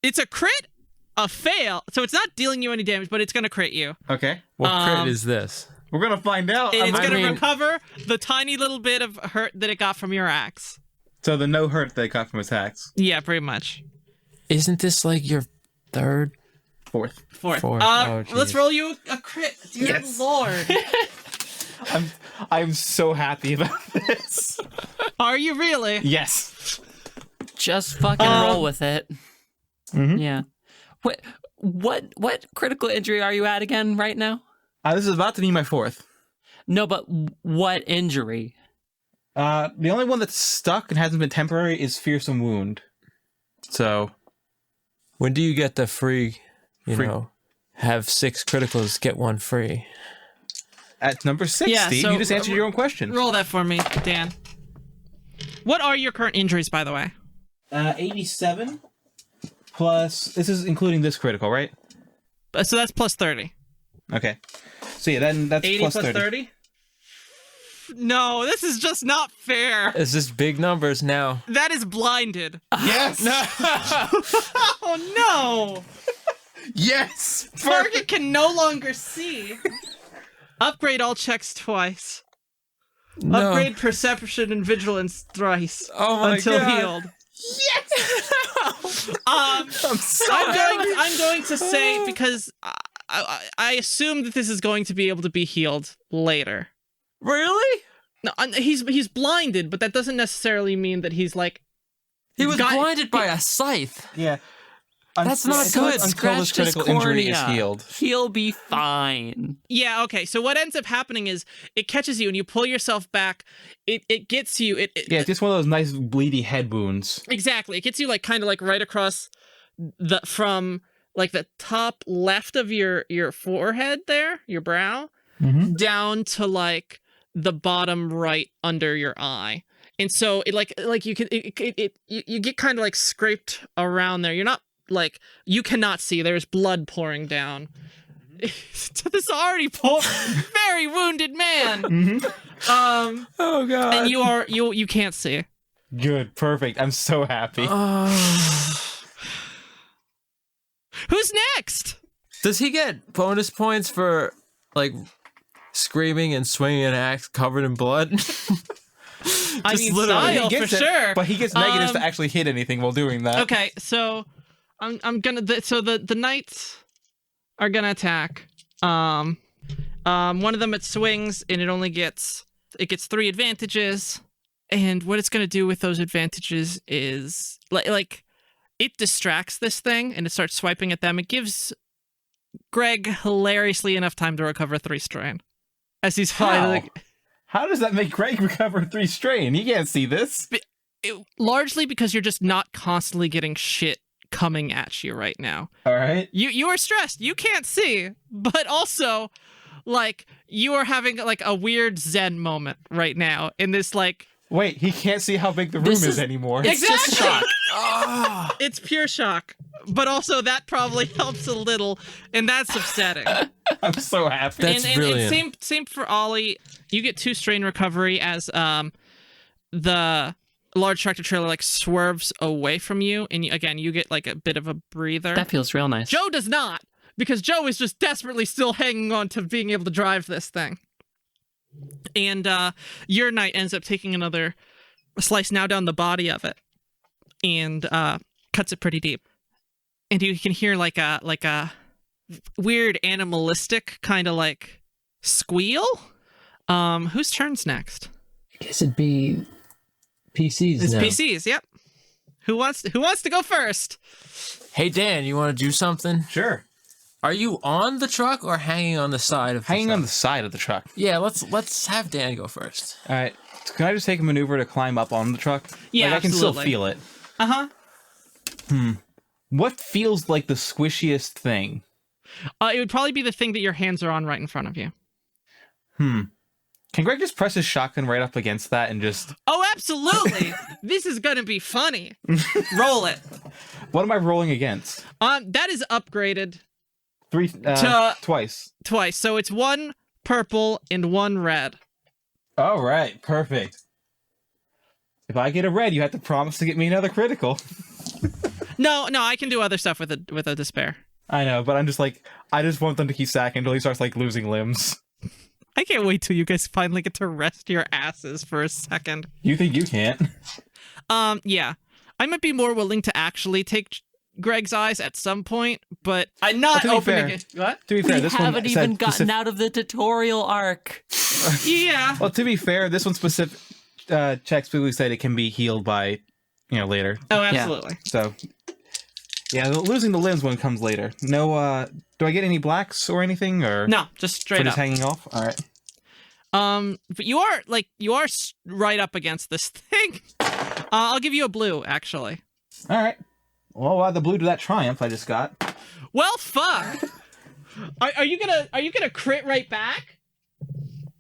It's a crit, a fail, so it's not dealing you any damage, but it's going to crit you. Okay, What crit is this? we're gonna find out. And it's I going to mean- recover the tiny little bit of hurt that it got from your axe. So the no hurt they got from attacks. Yeah, pretty much. Isn't this like your third? Fourth. Fourth. Fourth. Let's Jeez. roll you a crit. Dear Yes. Lord. I'm so happy about this. Are you really? Yes. Just fucking roll with it. Mhm. Yeah. What critical injury are you at again right now? This is about to be my 4th. No, but what injury? The only one that's stuck and hasn't been temporary is fearsome wound. So When do you get the free, Free- have 6 criticals, get 1 free? at number 6, Yeah, Steve, so- you just answered your own question. Roll that for me, Dan. What are your current injuries, by the way? 87 plus. This is including this critical, right? So that's plus 30. Okay. So yeah, then that's 80 plus plus 30. No, this is just not fair. It's just big numbers now. That is blinded. Yes. Oh no! Yes. Target can no longer see. Upgrade all checks twice. No. Upgrade perception and vigilance thrice Oh my until God. healed. I'm going to say, because I assume that this is going to be able to be healed later. Really? No, he's blinded, but that doesn't necessarily mean that he's like. He was Got- blinded by a scythe. Yeah. That's not good. Until this Scratched his critical injury is cornea. healed. He'll be fine. Yeah, okay. So what ends up happening is it catches you and you pull yourself back. It gets you. Yeah, just one of those nice bleedy head wounds. Exactly. It gets you like kind of like right across from like the top left of your forehead there, your brow, down to like the bottom right under your eye. And so it like you can you get kind of like scraped around there. You're not like, you cannot see. There's blood pouring down to this already very wounded man. Oh God. And you can't see. Good. Perfect. I'm so happy. Who's next? Does he get bonus points for like screaming and swinging an axe covered in blood? I mean, literally. style He for gets it, sure. But he gets negatives to actually hit anything while doing that. Okay, so I'm gonna so the knights are gonna attack. One of them it swings and it gets 3 advantages. And what it's gonna do with those advantages is like it distracts this thing and it starts swiping at them. It gives Greg hilariously enough time to recover 3 strain. As he's finally How does that make Greg recover 3 strain? He can't see this. largely because you're just not constantly getting shit coming at you right now. All right. You are stressed. You can't see, but also, like, you are having like a weird Zen moment right now in this like. Wait, he can't see how big the room This is is- anymore. It's just shock. It's pure shock, but also that probably helps a little, and that's upsetting. I'm so happy. That's and brilliant. same for Ollie. You get 2 strain recovery as the large tractor trailer like swerves away from you, and you get like a bit of a breather. That feels real nice. Joe does not, because Joe is just desperately still hanging on to being able to drive this thing. And your knight ends up taking another slice now down the body of it, and cuts it pretty deep. And you can hear like a weird animalistic kind of like squeal. Whose turn's next? I guess it'd be PCs It's now. PCs. Yep. Who wants to go first? Hey Dan, you want to do something? Sure. Are you on the truck or hanging on the side of Hanging the on truck? the side of the truck. Yeah, let's have Dan go first. All right. Can I just take a maneuver to climb up on the truck? Yeah, like, I can still absolutely. feel it. Uh huh. What feels like the squishiest thing? It would probably be the thing that your hands are on right in front of you. Can Greg just press his shotgun right up against that and just... Oh, absolutely! This is gonna be funny. Roll it. What am I rolling against? That is upgraded Twice. twice, so it's 1 purple and 1 red. All right, perfect. If I get a red, you have to promise to get me another critical. No, I can do other stuff with a despair. I know, but I'm just like, I just want them to keep stacking until he starts like losing limbs. I can't wait till you guys finally get to rest your asses for a second. You think you can't? Yeah. I might be more willing to actually take Greg's eyes at some point, but I'm not to be opening fair- it. What? To be fair, We this haven't one even said gotten out of the tutorial arc. Yeah. Well, to be fair, this one specific check specifically said it can be healed by, later. Oh, absolutely. So, yeah, losing the limbs one comes later. No, do I get any blacks or anything, or No, just for straight just up. hanging off? All right. But you are right up against this thing. I'll give you a blue, actually. All right. Well, I'll add the blue to that triumph I just got. Well, fuck. Are you gonna crit right back?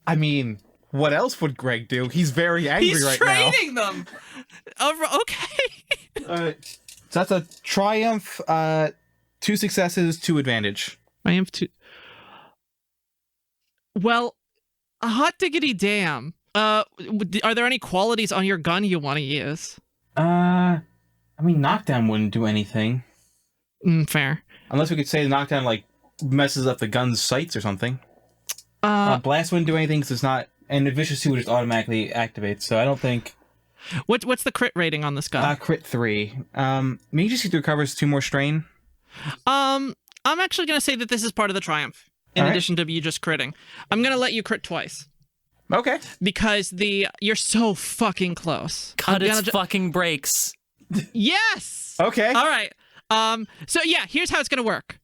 I mean, what else would Greg do? He's very angry He's right now. training them. Okay. All right. So that's a triumph, 2 successes, 2 advantage. I have to. Well, a hot diggity damn. Are there any qualities on your gun you want to use? I mean, knockdown wouldn't do anything. Fair. Unless we could say the knockdown, like, messes up the gun's sights or something. Blast wouldn't do anything because it's not... And the Vicious 2 would just automatically activate, so I don't think... What's the crit rating on this gun? Crit 3. Maybe just recovers 2 more strain. I'm actually going to say that this is part of the triumph, in All right. addition to you just critting. I'm going to let you crit twice. Okay. Because you're so fucking close. Cut I'm its gonna fucking brakes. Yes! Okay. All right. So yeah, here's how it's gonna work.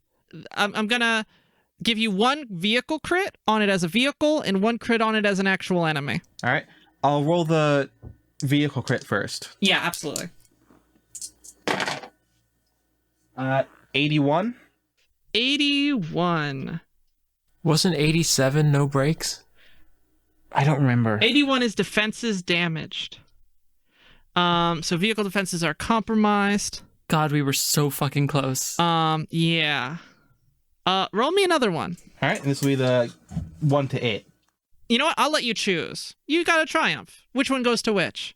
I'm gonna give you 1 vehicle crit on it as a vehicle and 1 crit on it as an actual enemy. All right. I'll roll the vehicle crit first. Yeah, absolutely. 81. 81. Wasn't 87 no breaks? I don't remember. 81 is defenses damaged. So vehicle defenses are compromised. God, we were so fucking close. Yeah. Roll me another one. All right. This will be the one to it. You know what? I'll let you choose. You got a triumph. Which one goes to which?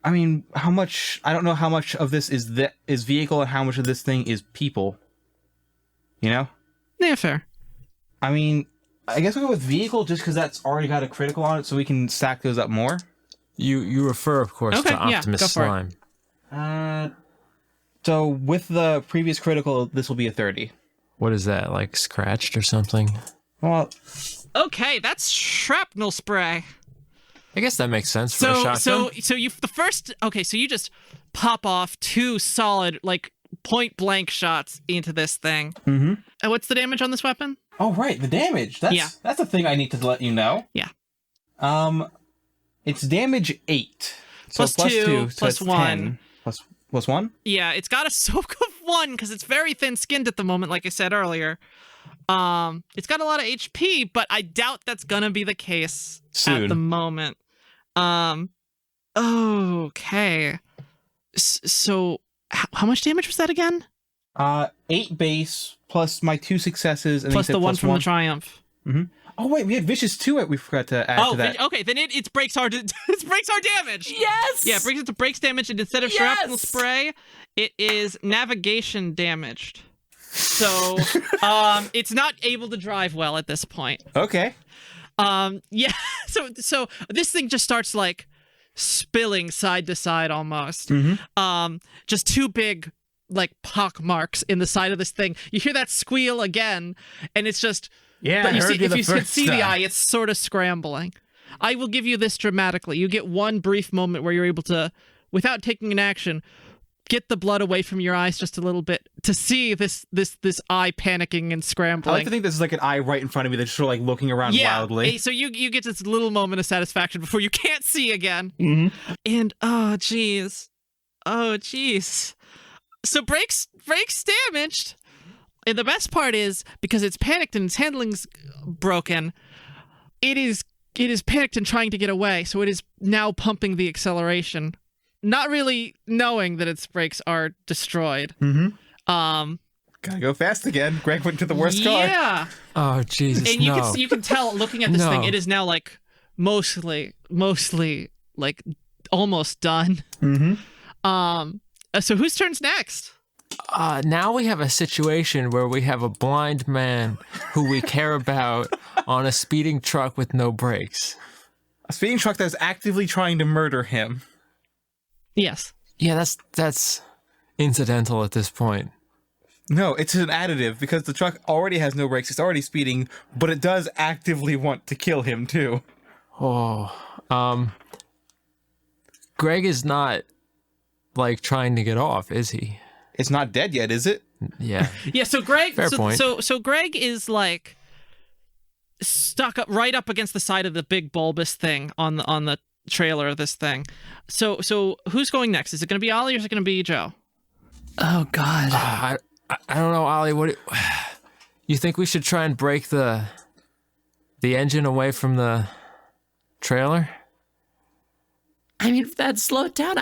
I mean, how much? I don't know how much of this is vehicle and how much of this thing is people. You know? Yeah, fair. I mean, I guess we'll go with vehicle just because that's already got a critical on it, so we can stack those up more. You refer, of course, Okay, to yeah, Optimus go for it. Slime. So with the previous critical, this will be a 30. What is that, like scratched or something? Well, Okay, that's shrapnel spray. I guess that makes sense for a shotgun. So you just pop off 2 solid, like, point blank shots into this thing. Mm-hmm. And what's the damage on this weapon? Oh right, the damage. That's a thing I need to let you know. Yeah. It's damage 8. So Plus 2, so plus it's 1. 10. Plus 1? Yeah, it's got a soak of 1 because it's very thin-skinned at the moment, like I said earlier. It's got a lot of HP, but I doubt that's gonna be the case Soon. at the moment. Okay. So how much damage was that again? 8 base plus my 2 successes and Plus then you said the 1 plus from the triumph. Mm-hmm. Oh wait, we had Vicious 2 we forgot to add to that. Okay, then it breaks our it breaks our damage. Yes! Yeah, it brings it to breaks damage, and instead of Yes! shrapnel spray, it is navigation damaged. So, it's not able to drive well at this point. Okay. Yeah. So this thing just starts like spilling side to side almost. Mm-hmm. Just 2 big like pock marks in the side of this thing. You hear that squeal again, and it's just. Yeah, But I you heard see, you if the you can first see the time. eye, it's sort of scrambling. I will give you this dramatically. You get 1 brief moment where you're able to, without taking an action, get the blood away from your eyes just a little bit to see this eye panicking and I scrambling. like to think this is like an eye right in front of me that's sort of like looking around wildly. So you get this little moment of satisfaction before you can't see again. Mm-hmm. And oh jeez. So brakes damaged. And the best part is, because it's panicked and its handling's broken, it is panicked and trying to get away, so it is now pumping the acceleration, not really knowing that its brakes are destroyed. Gotta go fast again. Greg went to the worst car. Yeah. Oh Jesus! And you can tell looking at this thing, it is now like mostly like almost done. So whose turn's next? Now we have a situation where we have a blind man who we care about on a speeding truck with no brakes. A speeding truck that's actively trying to murder him. Yes. Yeah, that's incidental at this point. No, it's an additive because the truck already has no brakes. It's already speeding, but it does actively want to kill him too. Greg is not like trying to get off, is he? It's not dead yet, is it? Yeah. Yeah, so Greg Fair point. So Greg is like stuck up right up against the side of the big bulbous thing on the trailer of this thing. So who's going next? Is it going to be Ollie or is it going to be Joe? Oh God. I don't know, Ollie. You think we should try and break the engine away from the trailer? I mean, if that slowed down,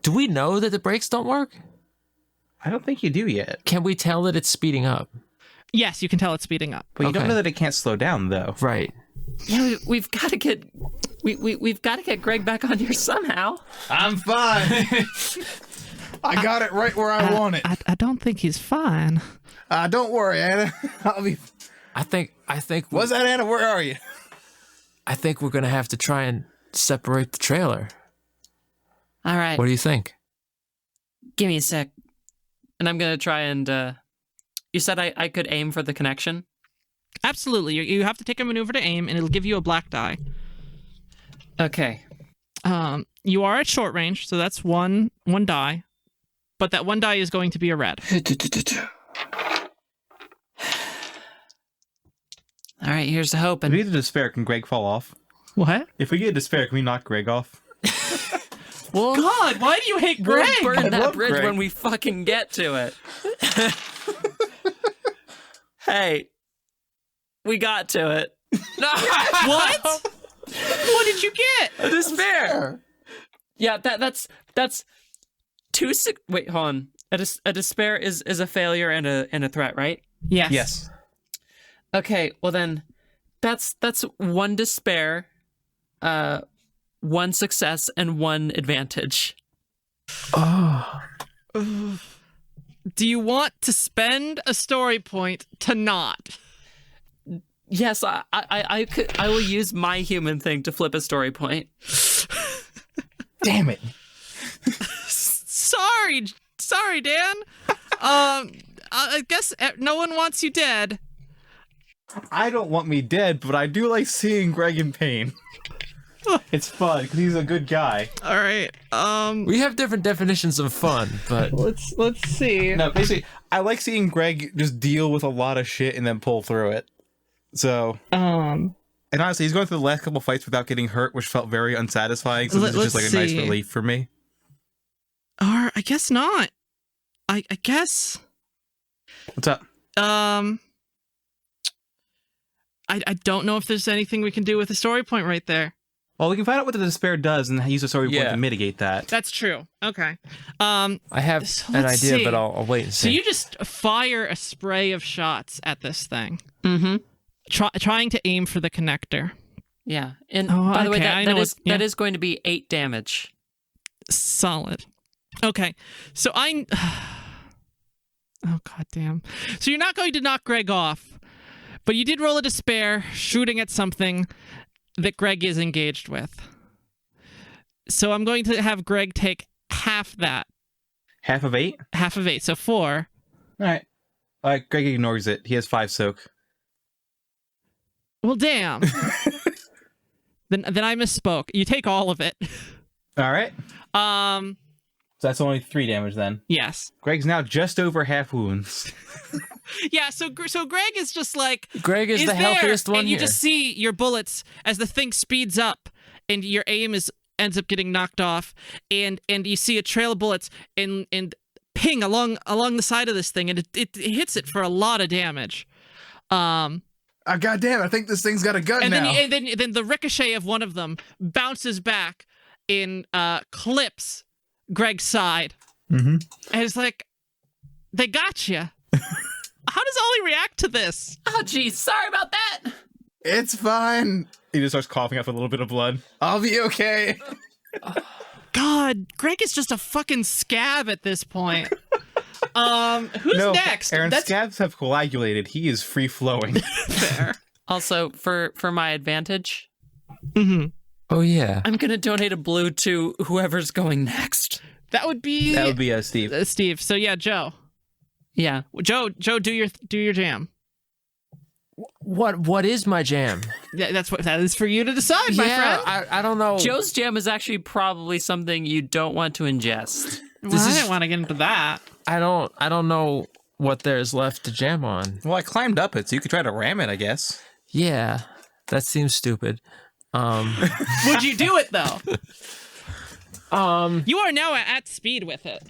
Do we know that the brakes don't work? I don't think you do yet. Can we tell that it's speeding up? Yes, you can tell it's speeding up. But you don't Okay. know that it can't slow down, though. Right. yeah, we've got to get we've got to get Greg back on here somehow. I'm fine. I got it right where I want it. I don't think he's fine. Don't worry, Anna. I'll be. I think. What's that, Anna? Where are you? I think we're gonna have to try and separate the trailer. All right, What do you think? give me a sec, and I'm gonna try and. You said I could aim for the connection. Absolutely. You have to take a maneuver to aim, and it'll give you a black die. Okay. You are at short range, so that's one die. But that one die is going to be a red. All right, here's the hope. If we And get a despair, can Greg fall off? What? If we get a despair, can we knock Greg off? we'll, God, why do you hate we'll Greg? burn I that love bridge Greg. when we fucking get to it. Hey, we got to it. What? What did you get? A despair. Yeah, that's two. Wait, hold on. A despair is a failure and a threat, right? Yes. Yes. Okay, well then, that's one despair, one success, and one advantage. Do you want to spend a story point to not? Yes, I will use my human thing to flip a story point. Damn it. Sorry, Dan. I guess no one wants you dead. I don't want me dead, but I do like seeing Greg in pain. It's fun, because he's a good guy. All right. We have different definitions of fun, but Let's see. No, basically, I like seeing Greg just deal with a lot of shit and then pull through it. So, and honestly, he's going through the last couple fights without getting hurt, which felt very unsatisfying. So this is just like Let's a nice see. relief for me. Or I guess not. I guess. What's up? I don't know if there's anything we can do with the story point right there. Well, we can find out what the despair does and use the story point Yeah. to mitigate that. That's true. Okay. I have So an let's idea, see. but I'll wait and So see. you just fire a spray of shots at this thing, Mm-hmm. trying to aim for the connector. Yeah, and Oh, by the way, okay, I that know is what- yeah. that is going to be 8 damage. Solid. Okay. So I. Oh god damn. So you're not going to knock Greg off, but you did roll a despair, shooting at something that Greg is engaged with. So I'm going to have Greg take half that, Half of 8? half of 8, so 4. Alright. Greg ignores it. He has 5 soak. Well, damn. Then I misspoke. You take all of it. Alright. So that's only 3 damage then. Yes. Greg's now just over half wounds. Yeah. So Greg is just like Greg is the there, healthiest one and you here. just see your bullets as the thing speeds up, and your aim ends up getting knocked off, and you see a trail of bullets, and ping along the side of this thing, and it hits it for a lot of damage. Goddamn, I think this thing's got a gun And now. then the ricochet of one of them bounces back and clips Greg's side. Mm-hmm. And it's like, they got you. How does Ollie react to this? Oh, geez, sorry about that. It's fine. He just starts coughing up a little bit of blood. I'll be okay. God, Greg is just a fucking scab at this point. Who's next? Aaron, scabs have coagulated. He is free flowing. Fair. Also, for my advantage, Mm-hmm. Oh yeah. I'm gonna donate a blue to whoever's going next. That would be Steve. Steve. So yeah, Joe. Yeah. Joe, do your jam. What is my jam? Yeah, that is for you to decide, my friend. I don't know. Joe's jam is actually probably something you don't want to ingest. Well, I didn't want to get into that. I don't know what there's left to jam on. Well, I climbed up it, so you could try to ram it, I guess. Yeah, that seems stupid. Would you do it though? You are now at speed with it.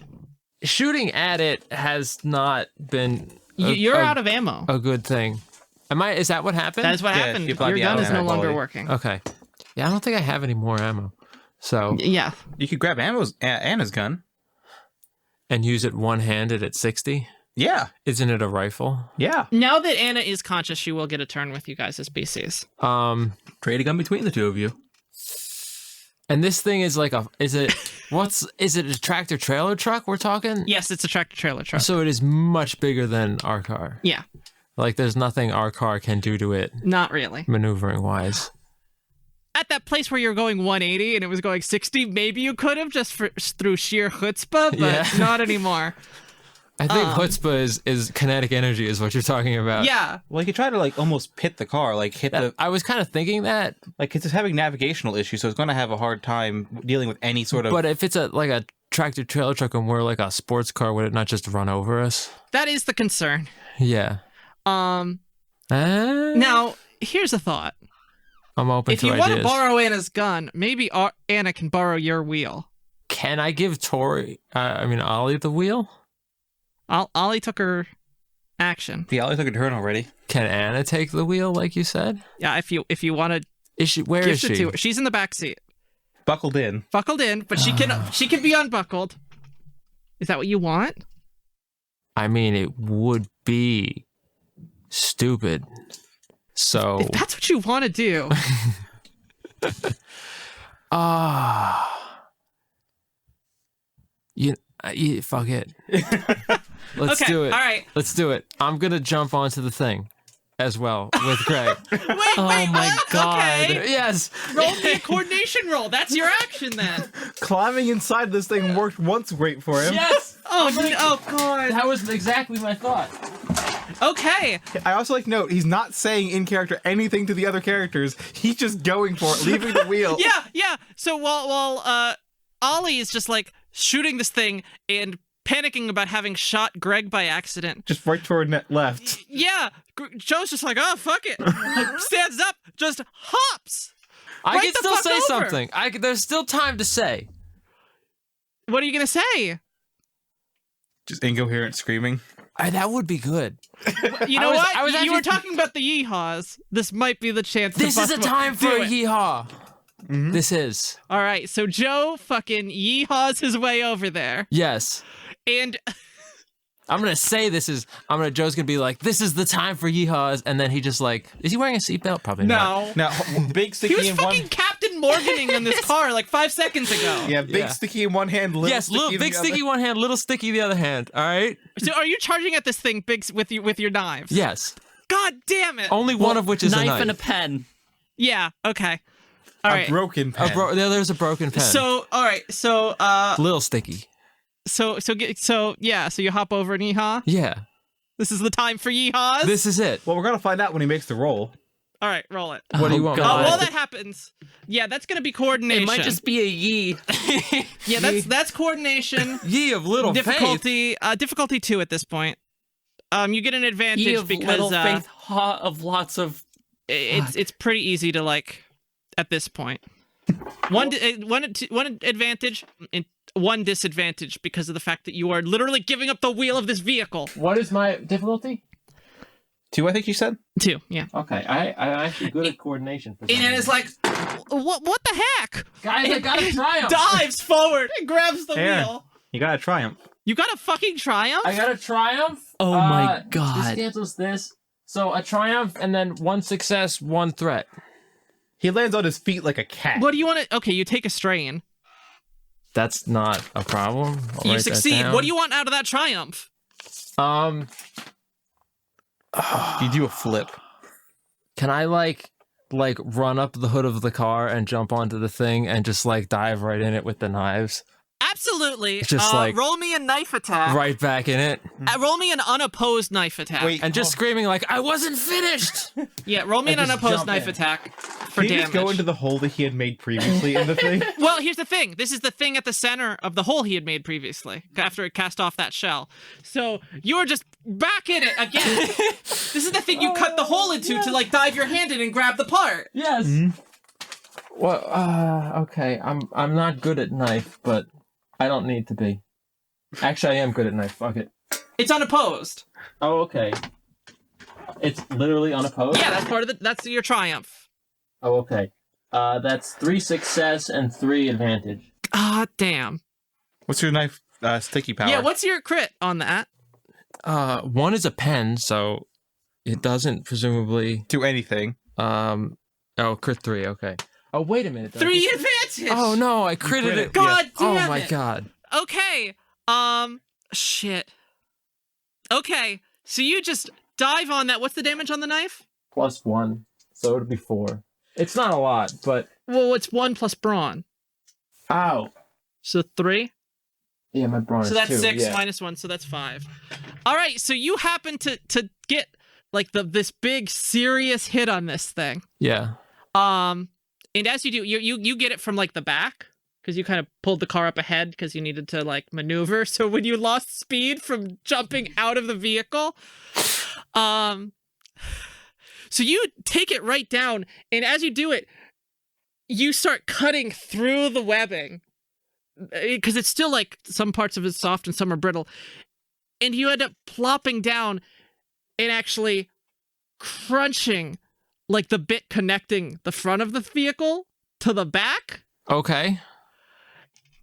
Shooting at it has not been. You're out of ammo. A good thing. Is that what happened? That is what happened. you Your applied the gun is no ammo longer quality. working. Okay. Yeah, I don't think I have any more ammo. So Yeah. You could grab Anna's gun. and use it one-handed at 60. Yeah. Isn't it a rifle? Yeah. Now that Anna is conscious, she will get a turn with you guys as PCs. Trade a gun between the two of you. And this thing is like is it a tractor trailer truck we're talking? Yes, it's a tractor trailer truck. So it is much bigger than our car. Yeah, Like there's nothing our car can do to it not really. maneuvering wise. At that place where you're going 180 and it was going 60, maybe you could have just through sheer chutzpah, but Yeah. not anymore. I think chutzpah is kinetic energy is what you're talking about. Yeah. Well, you could try to like almost pit the car, like hit the I was kind of thinking that, like it's having navigational issues, so it's going to have a hard time dealing with any sort of. but if it's like a tractor trailer truck and we're like a sports car, would it not just run over us? That is the concern. Yeah. Now, here's a thought. I'm open If to you want to ideas. borrow Anna's gun, maybe Anna can borrow your wheel. Can I give Ollie the wheel? Ollie took her action. Yeah, I took a turn already. Can Anna take the wheel like you said? Yeah, if you want to Where is gift it she? to her. She's in the back seat. Buckled in. Buckled in, but she can be unbuckled. Is that what you want? I mean, it would be stupid. So If that's what you want to do. Fuck it. Let's Okay, do it. all right. Let's do it. I'm gonna jump onto the thing as well with Greg. Wait, my God. Okay. Yes. Roll me a coordination roll. That's your action then. Climbing inside this thing worked once great for him. Yes. Oh, oh god. That was exactly my thought. Okay. I also like to note he's not saying in character anything to the other characters. He's just going for it, leaving the wheel. Yeah. So while Ollie is just like shooting this thing and panicking about having shot Greg by accident. Just right toward left. Yeah, Joe's just like, oh fuck it, stands up, just hops. I Right can the still fuck say over. something. There's still time to say. What are you gonna say? Just incoherent screaming. That would be good. You know what? I was You were actually- talking about the yeehaws. This might be the chance. This to is a bust time for Do a it. yeehaw. Mm-hmm. This is. All right, so Joe fucking yeehaws his way over there, Yes. and I'm gonna say Joe's gonna be like, this is the time for yeehaws, and then he just like, is he wearing a seatbelt? Probably not. no, Now, big sticky he was in fucking one. Captain Morganing in this car like 5 seconds ago. Yeah, big Yeah. sticky in one hand. Little Yes, sticky little in big the sticky other. one hand, little sticky the other hand. All right. So are you charging at this thing big with your knives? Yes. God damn it. Only one of which is knife a knife. and a pen. Yeah. Okay. All A right. broken pen. There's a broken pen. So all right. So little sticky. So you hop over and yeehaw. Yeah. This is the time for yeehaws. This is it. Well, we're gonna find out when he makes the roll. All right, roll it. What do you want? me to God. do? While that happens, yeah, that's gonna be coordination. It might just be a yee. yeah, that's coordination. Ye of little faith. Difficulty 2 at this point. You get an advantage Yee of because little faith, ha of lots of. it's pretty easy to like at this point. One advantage one disadvantage because of the fact that you are literally giving up the wheel of this vehicle. What is my difficulty? 2, I think you said. 2, yeah. Okay, I'm actually good at coordination. For And it's like, what the heck? guys, I got a triumph. Dives forward and grabs the Here. wheel. You got a triumph. You got a fucking triumph? I got a triumph. Oh my This god. cancels this. So a triumph and then 1 success, 1 threat. He lands on his feet like a cat. What do you want to... Okay, you take a strain. That's not a problem. I'll You write that succeed. down. What do you want out of that triumph? You do a flip. Can I like run up the hood of the car and jump onto the thing and just like dive right in it with the knives? Absolutely. Just like- roll me a knife attack. Right back in it. Roll me an unopposed knife attack. Wait, And just screaming like, I wasn't finished! Yeah, roll me an And just unopposed jump knife in. attack for can you damage. just go into the hole that he had made previously in the thing? Well, here's the thing. This is the thing at the center of the hole he had made previously after it cast off that shell. So you're just back in it again. This is the thing you cut the hole into to like dive your hand in and grab the part. Yes. Well, okay. I'm not good at knife, but I don't need to be. Actually, I am good at knife. Fuck it. It's unopposed. Oh, okay. It's literally unopposed? Yeah, that's part of that's your triumph. Oh, okay. That's 3 success and 3 advantage. Ah, damn. What's your knife sticky power? Yeah, what's your crit on that? 1 is a pen, so it doesn't presumably... Do anything. crit 3, okay. Oh, wait a minute. 3 advantage. Oh, no, I critted crit it. it. God Oh, damn my it. God. Okay. Shit. Okay. So you just dive on that. What's the damage on the knife? Plus 1, so it would be 4. It's not a lot, but... Well, it's 1 plus brawn. Ow. So 3. Yeah, my brawn So is that's 2, 6 yeah. minus 1, so that's 5. All right, so you happen to get like this big serious hit on this thing. Yeah. And as you do, you get it from like the back because you kind of pulled the car up ahead because you needed to like maneuver. So when you lost speed from jumping out of the vehicle, so you take it right down, and as you do it, you start cutting through the webbing because it's still like some parts of it's soft and some are brittle, and you end up plopping down and actually crunching like the bit connecting the front of the vehicle to the back. Okay.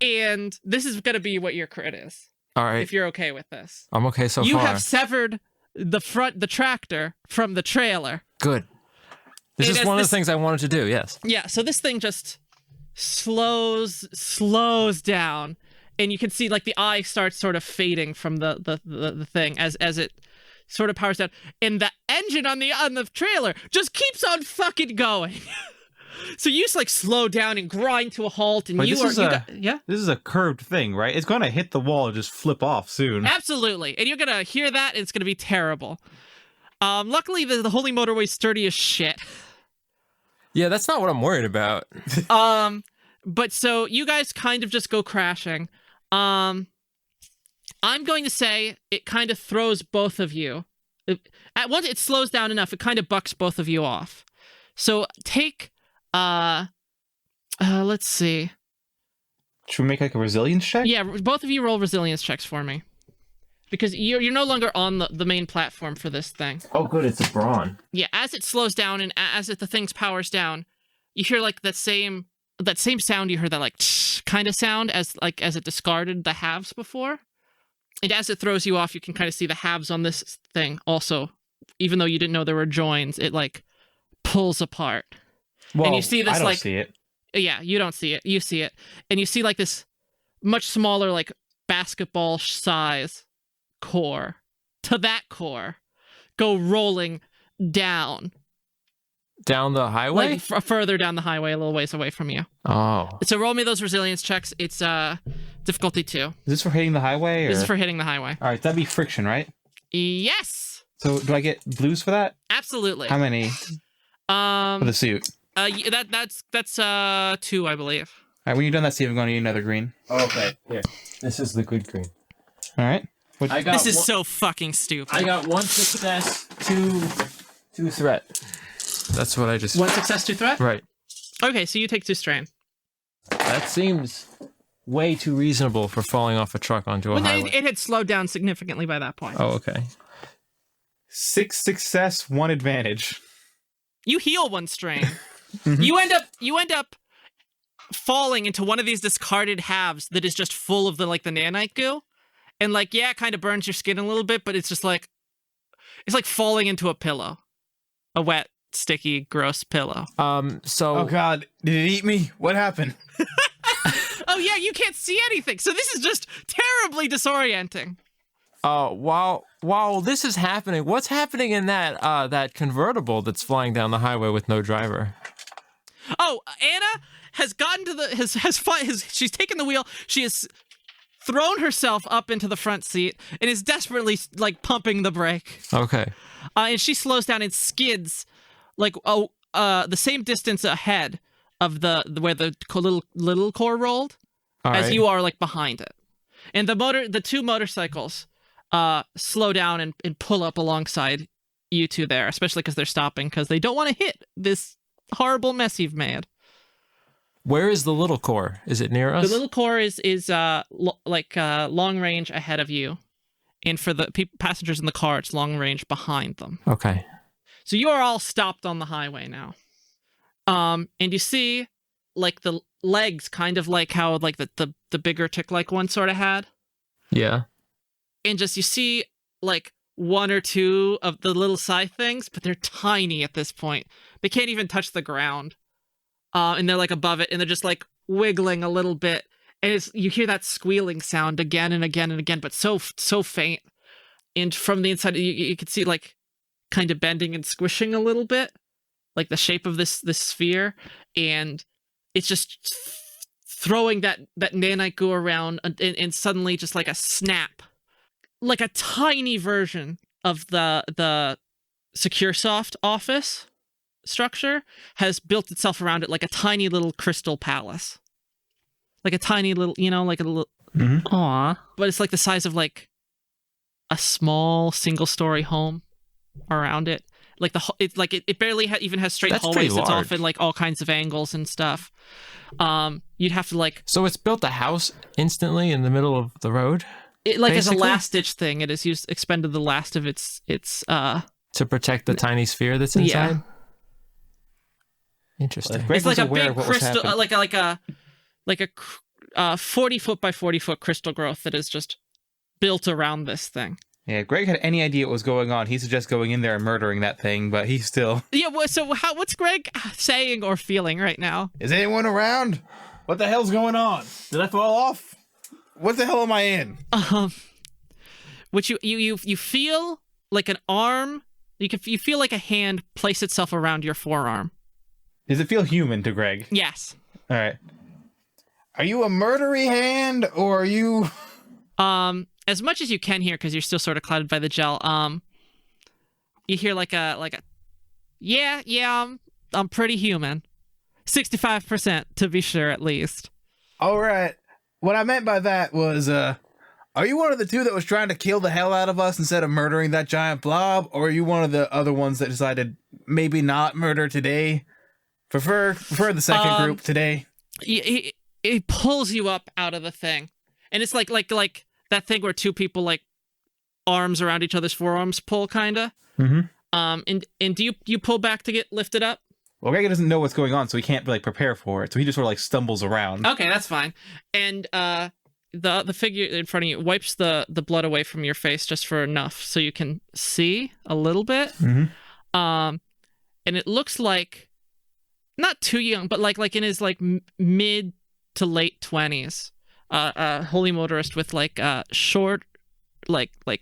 And this is going to be what your crit is, All right. if you're okay with this. I'm okay so You far. have severed the tractor from the trailer. Good. This And is as one of this- the things I wanted to do, yes. Yeah, so this thing just slows down, and you can see like the eye starts sort of fading from the thing as it sort of powers down, and the engine on the trailer just keeps on fucking going. So you just like slow down and grind to a halt, and But you this are is yeah, This is a curved thing, right? It's gonna hit the wall and just flip off soon. absolutely, and you're gonna hear that, and it's gonna be terrible. Luckily the Holy Motorway's sturdy as shit. Yeah, that's not what I'm worried about. But so you guys kind of just go crashing. I'm going to say it kind of throws both of you. At once it slows down enough, it kind of bucks both of you off. So take, let's see. Should we make like a resilience check? Yeah, both of you roll resilience checks for me. Because you're no longer on the main platform for this thing. Oh, good, it's a brawn. Yeah, as it slows down and as the thing's powers down, you hear like that same sound you heard, that like kind of sound as it discarded the halves before. And as it throws you off, you can kind of see the halves on this thing also. Even though you didn't know there were joins, it like pulls apart. Well, and you see this I don't like see it. Yeah, you don't see it. You see it. And you see like this much smaller, like basketball size core to that core go rolling down Down the highway? like further down the highway, a little ways away from you. Oh. So roll me those resilience checks. It's difficulty 2. Is this for hitting the highway? Or... This is for hitting the highway. All right, that'd be friction, right? Yes, So do I get blues for that? absolutely. How many for the suit? That's 2, I believe. All right, when you're done that, Steve, I'm going to need another green. Okay, here. This is the good green. All right. What... I got This is one, so fucking stupid. I got 1 success, 2 threat. That's what I just... 1 success, 2 threat. Right. Okay, so you take 2 strain. That seems way too reasonable for falling off a truck onto a Well, highway. it had slowed down significantly by that point. Oh, okay. 6 success, 1 advantage. You heal 1 strain. You end up falling into one of these discarded halves that is just full of the nanite goo, and it kind of burns your skin a little bit, but it's just it's like falling into a pillow, a wet, sticky, gross pillow. So Oh god, did it eat me? What happened? Oh yeah, you can't see anything, so this is just terribly disorienting. while this is happening, what's happening in that convertible that's flying down the highway with no driver? Oh, Anna has gotten to she's taken the wheel. She has thrown herself up into the front seat and is desperately pumping the brake. Okay. And she slows down and skids the same distance ahead of where the little core rolled, All as right. you are behind it. And the 2 motorcycles slow down and pull up alongside you two there, especially because they're stopping because they don't want to hit this horrible mess you've made. Where is the little core? Is it near us? The little core is long range ahead of you, and for the passengers in the car, it's long range behind them. Okay. So you are all stopped on the highway now. And you see the legs, kind of like how the bigger tick-like one sort of had. Yeah. And just you see 1 or 2 of the little scythe things, but they're tiny at this point. They can't even touch the ground. And they're above it, and they're just wiggling a little bit. And you hear that squealing sound again and again and again, but so faint. And from the inside, you can see kind of bending and squishing a little bit, the shape of this sphere, and it's just throwing that nanite goo around, and suddenly just a snap, a tiny version of the SecureSoft office structure has built itself around it, a tiny little crystal palace, a tiny little, a little, Aw. but it's the size of a small single-story home around it. It barely even has straight That's hallways. pretty It's large. off in all kinds of angles and stuff. You'd have to So it's built a house instantly in the middle of the road as a basically? last-ditch thing. It has expended the last of its to protect the tiny sphere that's Yeah. inside. Interesting. Greg it's was a aware big of what was crystal, happening. like a 40-foot by 40-foot crystal growth that is just built around this thing. Yeah, Greg had any idea what was going on. He suggests going in there and murdering that thing, but he's still... Yeah. So what's Greg saying or feeling right now? Is anyone around? What the hell's going on? Did I fall off? What the hell am I in? Which you feel like an arm. You feel like a hand place itself around your forearm. Does it feel human to Greg? Yes. All right. Are you a murdery hand, or are you... As much as you can hear, because you're still sort of clouded by the gel. You hear yeah, I'm pretty human. 65% to be sure, at least. All right. What I meant by that was, are you one of the 2 that was trying to kill the hell out of us instead of murdering that giant blob, or are you one of the other ones that decided maybe not murder today? Prefer the second group today. He pulls you up out of the thing, and it's like that thing where 2 people arms around each other's forearms pull, kinda. Mm-hmm. And do you pull back to get lifted up? Well, Greg doesn't know what's going on, so he can't prepare for it. So he just sort of stumbles around. Okay, that's fine. And the figure in front of you wipes the blood away from your face just for enough so you can see a little bit. Mhm. And it looks like not too young, but in his mid to late 20s. A holy motorist with short,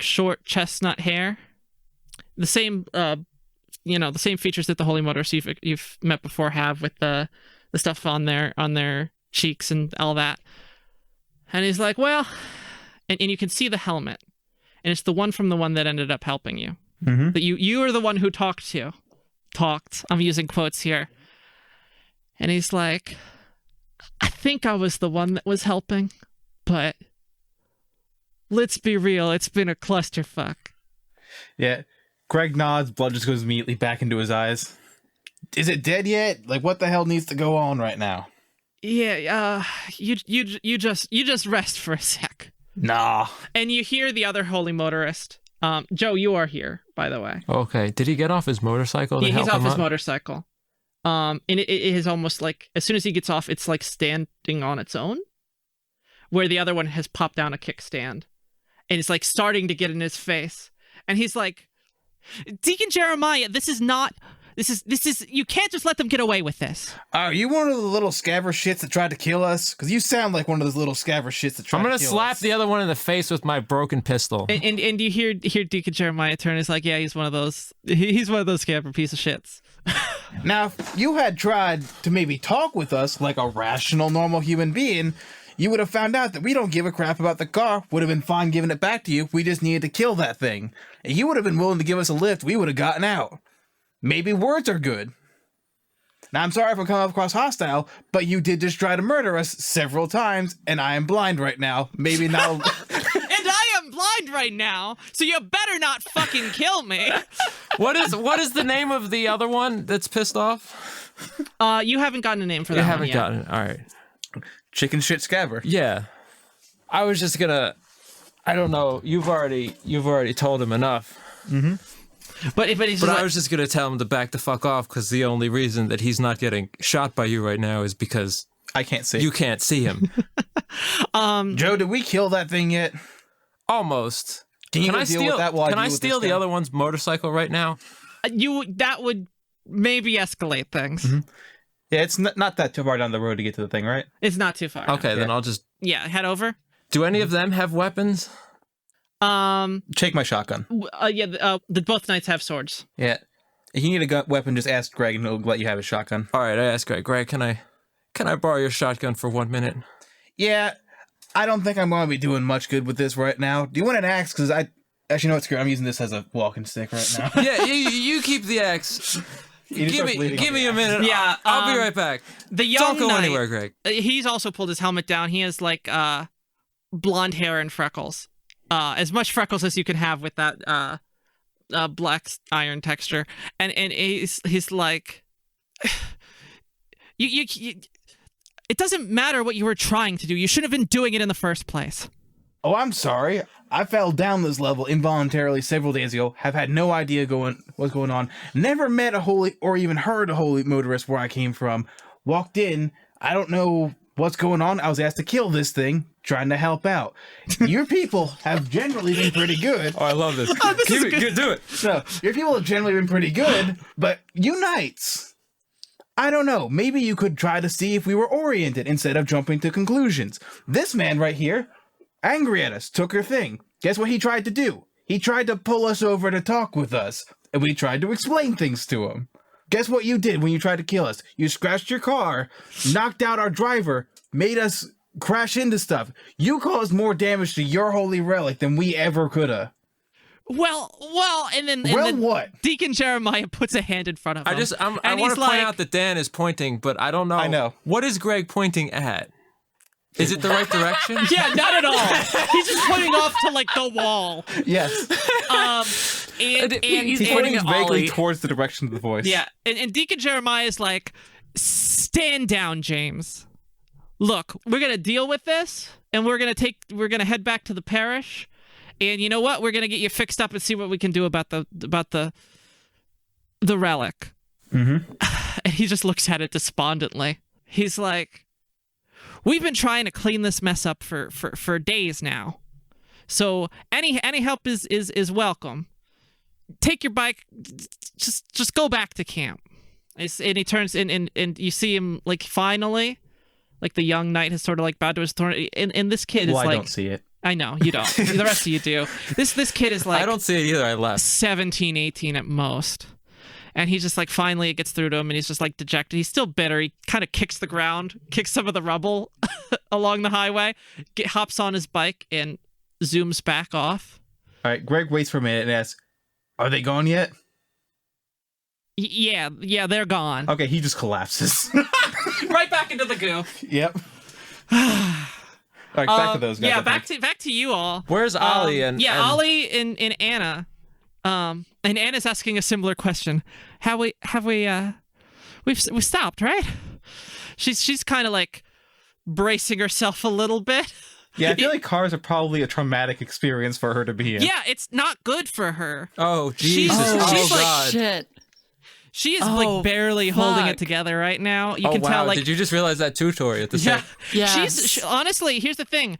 short chestnut hair. The same the same features that the holy motorists you've met before have, with the stuff on their cheeks and all that. And he's like, well, and you can see the helmet, and it's the one from the one that ended up helping you. Mm-hmm. That you are the one who talked. I'm using quotes here. And he's like, I think I was the one that was helping, but let's be real, it's been a clusterfuck. Yeah. Greg nods, blood just goes immediately back into his eyes. Is it dead yet? What the hell needs to go on right now? Yeah, you just rest for a sec. Nah. And you hear the other holy motorist. Joe, you are here, by the way. Okay. Did he get off his motorcycle? To He's help off him his up? motorcycle. And it is almost like as soon as he gets off, it's like standing on its own, where the other one has popped down a kickstand, and it's like starting to get in his face, and he's like, "Deacon Jeremiah, this is you can't just let them get away with this." Are you one of the little scaver shits that tried to kill us? Because you sound like one of those little scaver shits that tried I'm to gonna kill slap us. the other one in the face with my broken pistol. And you hear Deacon Jeremiah turn. He's like, "Yeah, he's one of those. He's one of those scamper piece of shits." Now, if you had tried to maybe talk with us like a rational, normal human being, you would have found out that we don't give a crap about the car. Would have been fine giving it back to you. We just needed to kill that thing. And you would have been willing to give us a lift. We would have gotten out. Maybe words are good. Now, I'm sorry if I'm coming across hostile, but you did just try to murder us several times, and I am blind right now. Maybe now... And I am blind right now, so you better not fucking kill me. What is the name of the other one that's pissed off? You haven't gotten a name for that You one haven't yet. gotten it. All right. Chicken shit scaver. Yeah. I was just gonna. I don't know. You've already told him enough. But he's just But like, I was just gonna tell him to back the fuck off because the only reason that he's not getting shot by you right now is because I can't see. you can't see him. Joe, did we kill that thing yet? Almost. Can you Can go I deal steal? with that while Can I I deal with steal this the guy? other one's motorcycle right now? that would maybe escalate things. Yeah, it's not that too far down the road to get to the thing, right? It's not too far. Okay, then I'll just. Yeah, head over. Do any of them have weapons? Take my shotgun. The both knights have swords. Yeah. If you need a gun weapon, just ask Greg and he'll let you have his shotgun. All right, I asked Greg. Greg, can I borrow your shotgun for 1 minute? Yeah, I don't think I'm going to be doing much good with this right now. Do you want an axe? Because I... Actually, no, it's good. I'm using this as a walking stick right now. Yeah, you keep the axe. He just starts leaning Give on me the a minute. Yeah, I'll be right back. The young Don't go knight, anywhere, Greg. He's also pulled his helmet down. He has like blonde hair and freckles. As much freckles as you can have with that black iron texture. And he's like, you it doesn't matter what you were trying to do. You shouldn't have been doing it in the first place. Oh, I'm sorry. I fell down this level involuntarily several days ago. Have had no idea what's going on. Never met a holy or even heard a holy motorist where I came from. Walked in. I don't know what's going on. I was asked to kill this thing, trying to help out. Your people have generally been pretty good. Oh, I love this. Keep it, do it. No, your people have generally been pretty good, but you knights, I don't know. Maybe you could try to see if we were oriented instead of jumping to conclusions. This man right here, angry at us, took her thing. Guess what he tried to do? He tried to pull us over to talk with us, and we tried to explain things to him. Guess what you did when you tried to kill us? You scratched your car, knocked out our driver, made us crash into stuff. You caused more damage to your holy relic than we ever could have. Well, and then What? Deacon Jeremiah puts a hand in front of him. I want and to he's point like, out that Dan is pointing, but I don't know. I know. What is Greg pointing at? Is it the right direction? yeah, not at all. He's just pointing off to like the wall. Yes. And He's He's pointing pointing at vaguely Ollie. towards the direction of the voice. yeah, and Deacon Jeremiah is like, stand down, James. Look, we're gonna deal with this, and we're gonna head back to the parish, and you know what? We're gonna get you fixed up and see what we can do about the relic. Mm-hmm. And he just looks at it despondently. He's like, we've been trying to clean this mess up for days now. So any help is welcome. Take your bike, just go back to camp. And he turns and you see him like finally, like the young knight has sort of like bowed to his throne. And this kid Well, is I like, don't see it. I know you don't. The rest of you do. This kid is like I don't see it either. I left. 17, 18 at most. And he just like finally it gets through to him and he's just like dejected. He's still bitter. He kind of kicks the ground, kicks some of the rubble along the highway, hops on his bike and zooms back off. All right, Greg waits for a minute and asks, Are they gone yet? Yeah, they're gone. okay, he just collapses. Right back into the goo. Yep. All right, back to those guys. Yeah, I think. back to you all. Where's Ollie and Ollie and Anna. And Anna's asking a similar question. We've stopped, right? She's kind of like bracing herself a little bit. Yeah, I feel like cars are probably a traumatic experience for her to be in. Yeah, it's not good for her. Oh, Jesus. she's like, God. Shit. She is Oh, like barely holding it fuck. together right now. You Oh, can wow. tell, like, Did you just realize that too, Tori, at the yeah, same Yes. honestly, here's the thing,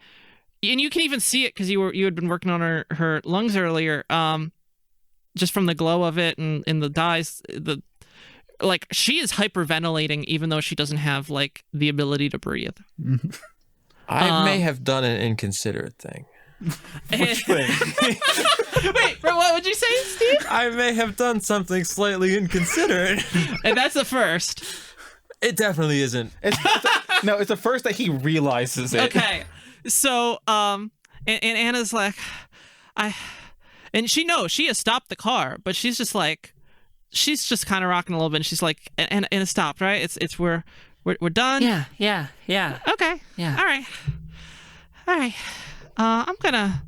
and you can even see it because you had been working on her lungs earlier. Just from the glow of it and the dyes, like she is hyperventilating even though she doesn't have like the ability to breathe. I may have done an inconsiderate thing. Wait, what would you say, Steve? I may have done something slightly inconsiderate. And that's the first. It definitely isn't. It's the first that he realizes it. Okay, so and Anna's like, and she knows she has stopped the car, but she's just kind of rocking a little bit. And she's like, and it stopped, right? It's we're done. Yeah. Okay. Yeah. All right. I'm gonna.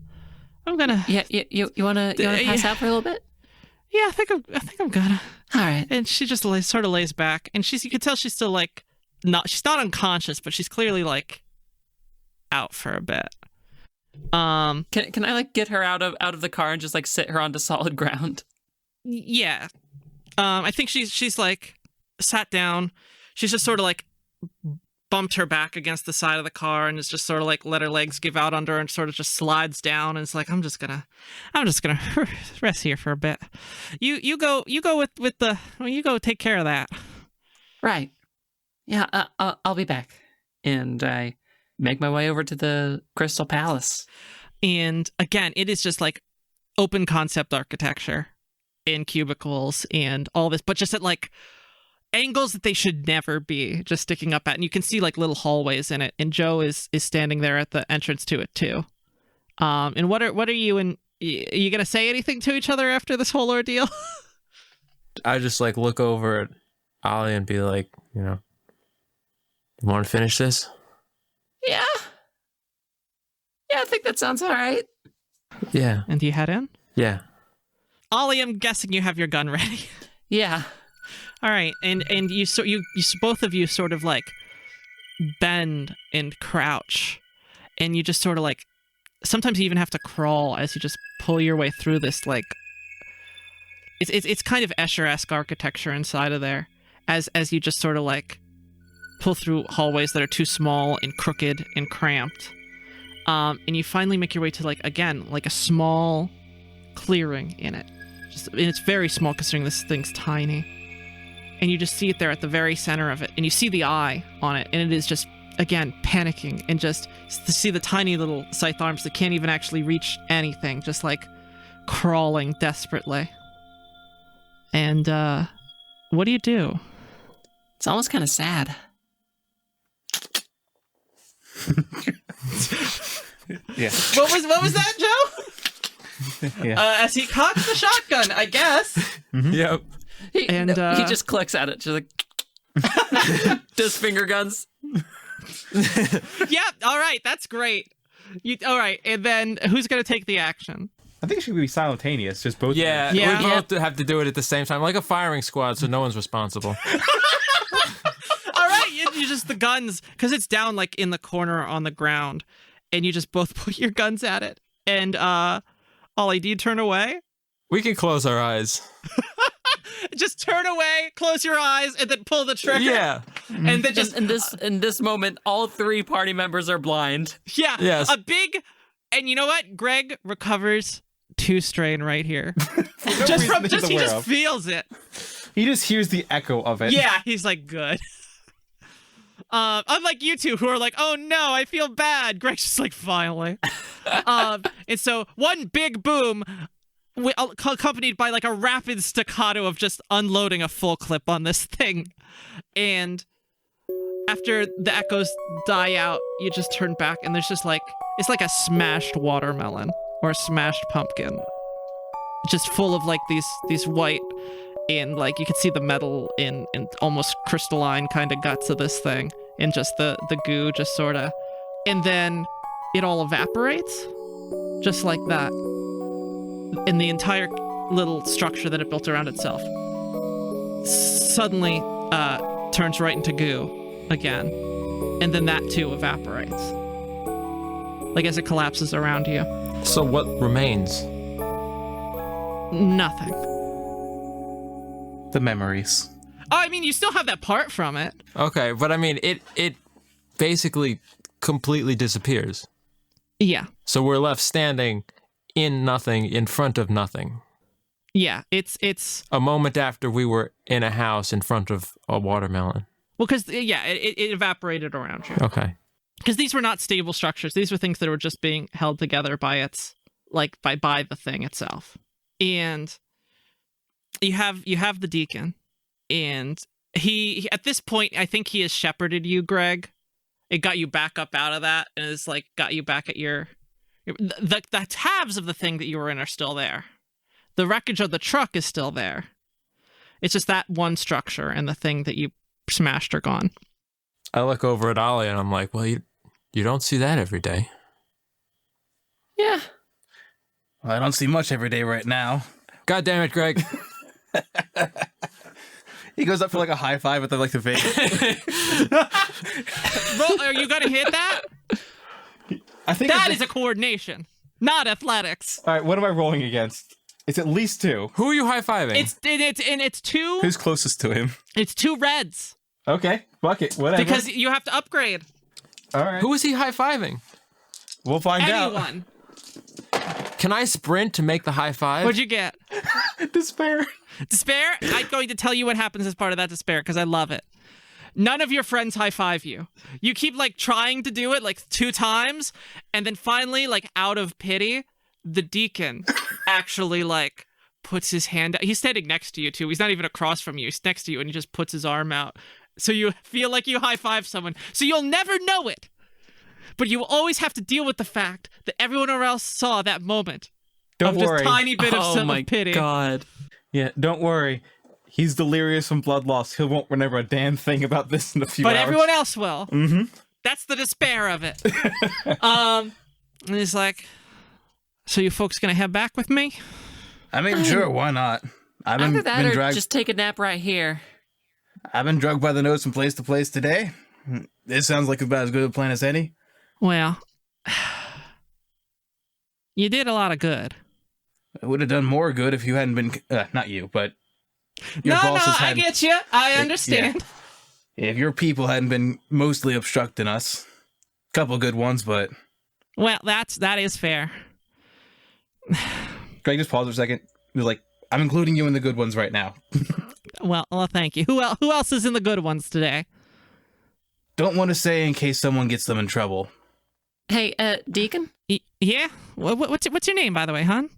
Yeah, you wanna pass out for a little bit? Yeah, I think I'm gonna. All right. And she just sort of lays back, and you can tell she's still like she's not unconscious, but she's clearly like out for a bit. Can I like get her out of the car and just like sit her onto solid ground? Yeah. I think she's like sat down. She's just sort of like bumped her back against the side of the car and is just sort of like let her legs give out under her and sort of just slides down and it's like I'm just gonna rest here for a bit. You go take care of that. Right. Yeah. I'll be back. And I make my way over to the Crystal Palace. And again, it is just like open concept architecture in cubicles and all this, but just at like angles that they should never be just sticking up at. And you can see like little hallways in it. And Joe is standing there at the entrance to it too. And what are you and are you gonna say anything to each other after this whole ordeal? I just like look over at Ollie and be like, you want to finish this? Yeah. Yeah, I think that sounds all right. Yeah. And do you head in? Yeah. Ollie, I'm guessing you have your gun ready. Yeah. All right, and you both of you sort of like bend and crouch, and you just sort of like sometimes you even have to crawl as you just pull your way through this like it's kind of Escher-esque architecture inside of there as you just sort of like pull through hallways that are too small and crooked and cramped, and you finally make your way to like again like a small clearing in it. And it's very small considering this thing's tiny. And you just see it there at the very center of it. And you see the eye on it. And it is just, again, panicking. And just to see the tiny little scythe arms that can't even actually reach anything. Just like crawling desperately. And what do you do? It's almost kind of sad. Yeah. What was that, Joe? Yeah. As he cocks the shotgun, I guess. Yep. He just clicks at it, just like does finger guns. Yep. All right. That's great. All right. And then who's going to take the action? I think it should be simultaneous, just both. Yeah, Yeah. we both have to do it at the same time, like a firing squad, so no one's responsible. All right. You just the guns, because it's down like in the corner on the ground, and you just both put your guns at it. And Ollie, do you turn away? We can close our eyes. Just turn away, close your eyes, and then pull the trigger. Yeah. And then just In this moment, all three party members are blind. yeah. Yes. A big, and you know what? Greg recovers 2 strain right here. reason He aware just of. feels it. He just hears the echo of it. Yeah, he's like good. Unlike you two who are like, oh no, I feel bad. Greg's just like finally. And so one big boom, accompanied by like a rapid staccato of just unloading a full clip on this thing. And after the echoes die out, you just turn back and there's just like, it's like a smashed watermelon or a smashed pumpkin. Just full of like these white and like you could see the metal in almost crystalline kind of guts of this thing and just the goo just sort of, and then it all evaporates just like that. And the entire little structure that it built around itself suddenly turns right into goo. again, and then that too evaporates. Like as it collapses around you. So what remains? Nothing. The memories. Oh, I mean, you still have that part from it. Okay, but I mean, it basically completely disappears. Yeah. So we're left standing in nothing, in front of nothing. Yeah, it's A moment after we were in a house in front of a watermelon. well, because yeah, it evaporated around you. Okay. Because these were not stable structures. These were things that were just being held together by its like by the thing itself. And you have the deacon, and he at this point, I think he has shepherded you, Greg. It got you back up out of that, and it's like got you back at the tabs of the thing that you were in are still there. The wreckage of the truck is still there. It's just that one structure and the thing that you smashed are gone. I look over at Ollie and I'm like, well, you don't see that every day. Yeah. Well, I don't see much every day right now. God damn it, Greg. He goes up for like a high five at the face. Bro, are you gonna hit that? I think That is a coordination, not athletics. All right, what am I rolling against? It's at least 2. Who are you high-fiving? It's two. Who's closest to him? It's 2 reds Okay, fuck it, whatever. because you have to upgrade. all right, Who is he high-fiving? We'll find out. Anyone? Can I sprint to make the high five? What'd you get? despair. Despair? I'm going to tell you what happens as part of that despair because I love it. None of your friends high five you. You keep like trying to do it like 2 times, and then finally, like out of pity, the deacon actually like puts his hand out. He's standing next to you too. He's not even across from you. He's next to you, and he just puts his arm out. So you feel like you high five someone. So you'll never know it. But you will always have to deal with the fact that everyone else saw that moment. Don't of worry. just tiny bit of Oh some my pity. god. Yeah, don't worry. He's delirious from blood loss. He won't remember a damn thing about this in a few But hours. everyone else will. Mm-hmm. That's the despair of it. And he's like, so you folks gonna head back with me? I mean, sure, why not? I've Either that been or dragged. just take a nap right here. I've been drugged by the nose from place to place today. This sounds like about as good a plan as any. Well, you did a lot of good. I would have done more good if you hadn't been. Not you, but your No, bosses I hadn't. get you. I understand. If your people hadn't been mostly obstructing us, couple good ones, but Well, that is fair. Greg just paused for a second. He was like, I'm including you in the good ones right now. Well, thank you. Who else is in the good ones today? Don't want to say in case someone gets them in trouble. Hey, Deacon? Yeah. What's your name, by the way, hon?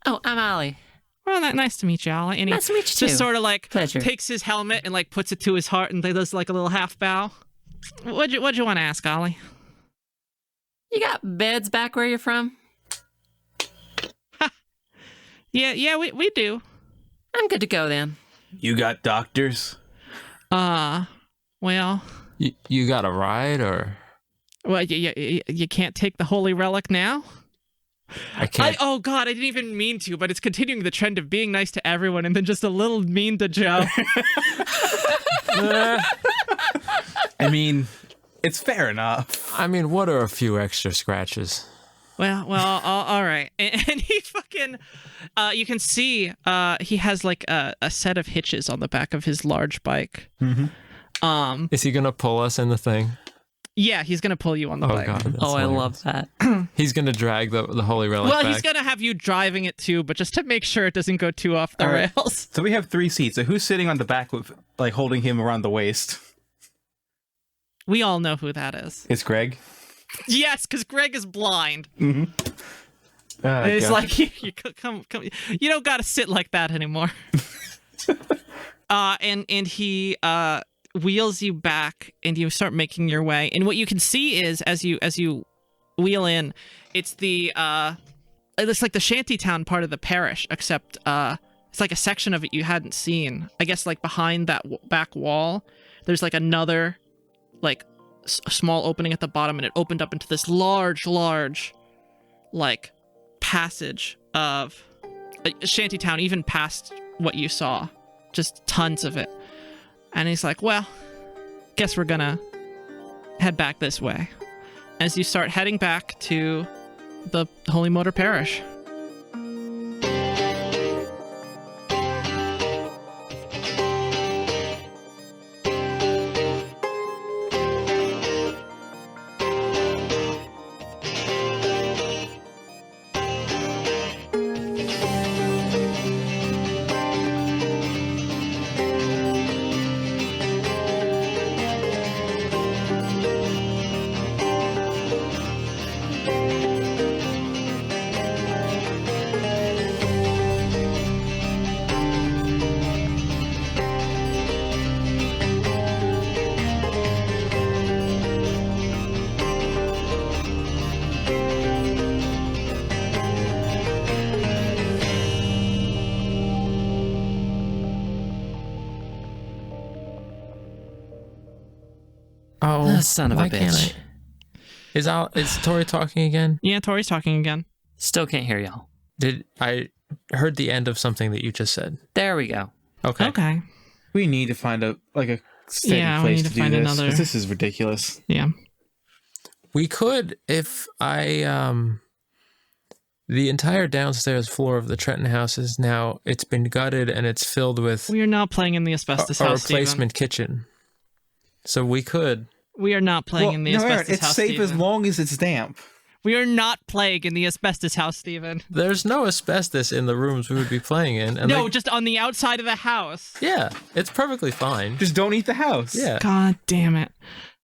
Oh, I'm Ollie. Well, nice to meet you, Ollie. And he Nice to meet you, just too. sort of like Pleasure. takes his helmet and like puts it to his heart and does like a little half bow. What'd you want to ask, Ollie? You got beds back where you're from? Yeah, we do. I'm good to go then. You got doctors? Well, You got a ride or? well, you can't take the holy relic now. I can't. Oh God, I didn't even mean to, but it's continuing the trend of being nice to everyone and then just a little mean to Joe. I mean, it's fair enough. I mean, what are a few extra scratches? Well, all right. And he fucking, you can see, he has like a set of hitches on the back of his large bike. mm-hmm. Is he gonna pull us in the thing? Yeah, he's gonna pull you on the Oh bike. god. that's Oh, I hilarious. love that. He's gonna drag the holy relic Well, back. he's gonna have you driving it too, but just to make sure it doesn't go too off the All right. rails. So we have 3 seats. So who's sitting on the back with, like, holding him around the waist? We all know who that is. It's Greg. Yes, because Greg is blind. Mm-hmm. And it's like you come. You don't gotta sit like that anymore. And he wheels you back, and you start making your way. And what you can see is as you wheel in, it's like the shantytown part of the parish, except it's like a section of it you hadn't seen. I guess like behind that back wall, there's like another like small opening at the bottom, and it opened up into this large like passage of a shantytown, even past what you saw, just tons of it. And he's like, well, guess we're gonna head back this way. As you start heading back to the Holy Motor Parish. Oh, Son of a why can't bitch. Is Tori talking again? Yeah, Tori's talking again. Still can't hear y'all. Did I heard the end of something that you just said? There we go. Okay. Okay. We need to find a steady Yeah, we place need to to do find this. another- 'Cause this is ridiculous. Yeah. We could, if the entire downstairs floor of the Trenton house is now, it's been gutted and it's filled with We are not playing in the asbestos a house, replacement kitchen. So we could. Steven. We are not playing in the Aaron, asbestos it's house, safe as Steven. long as it's damp. We are not playing in the asbestos house, Steven. There's no asbestos in the rooms we would be playing in. And No, just on the outside of the house. yeah, it's perfectly fine. Just don't eat the house. Yeah. God damn it.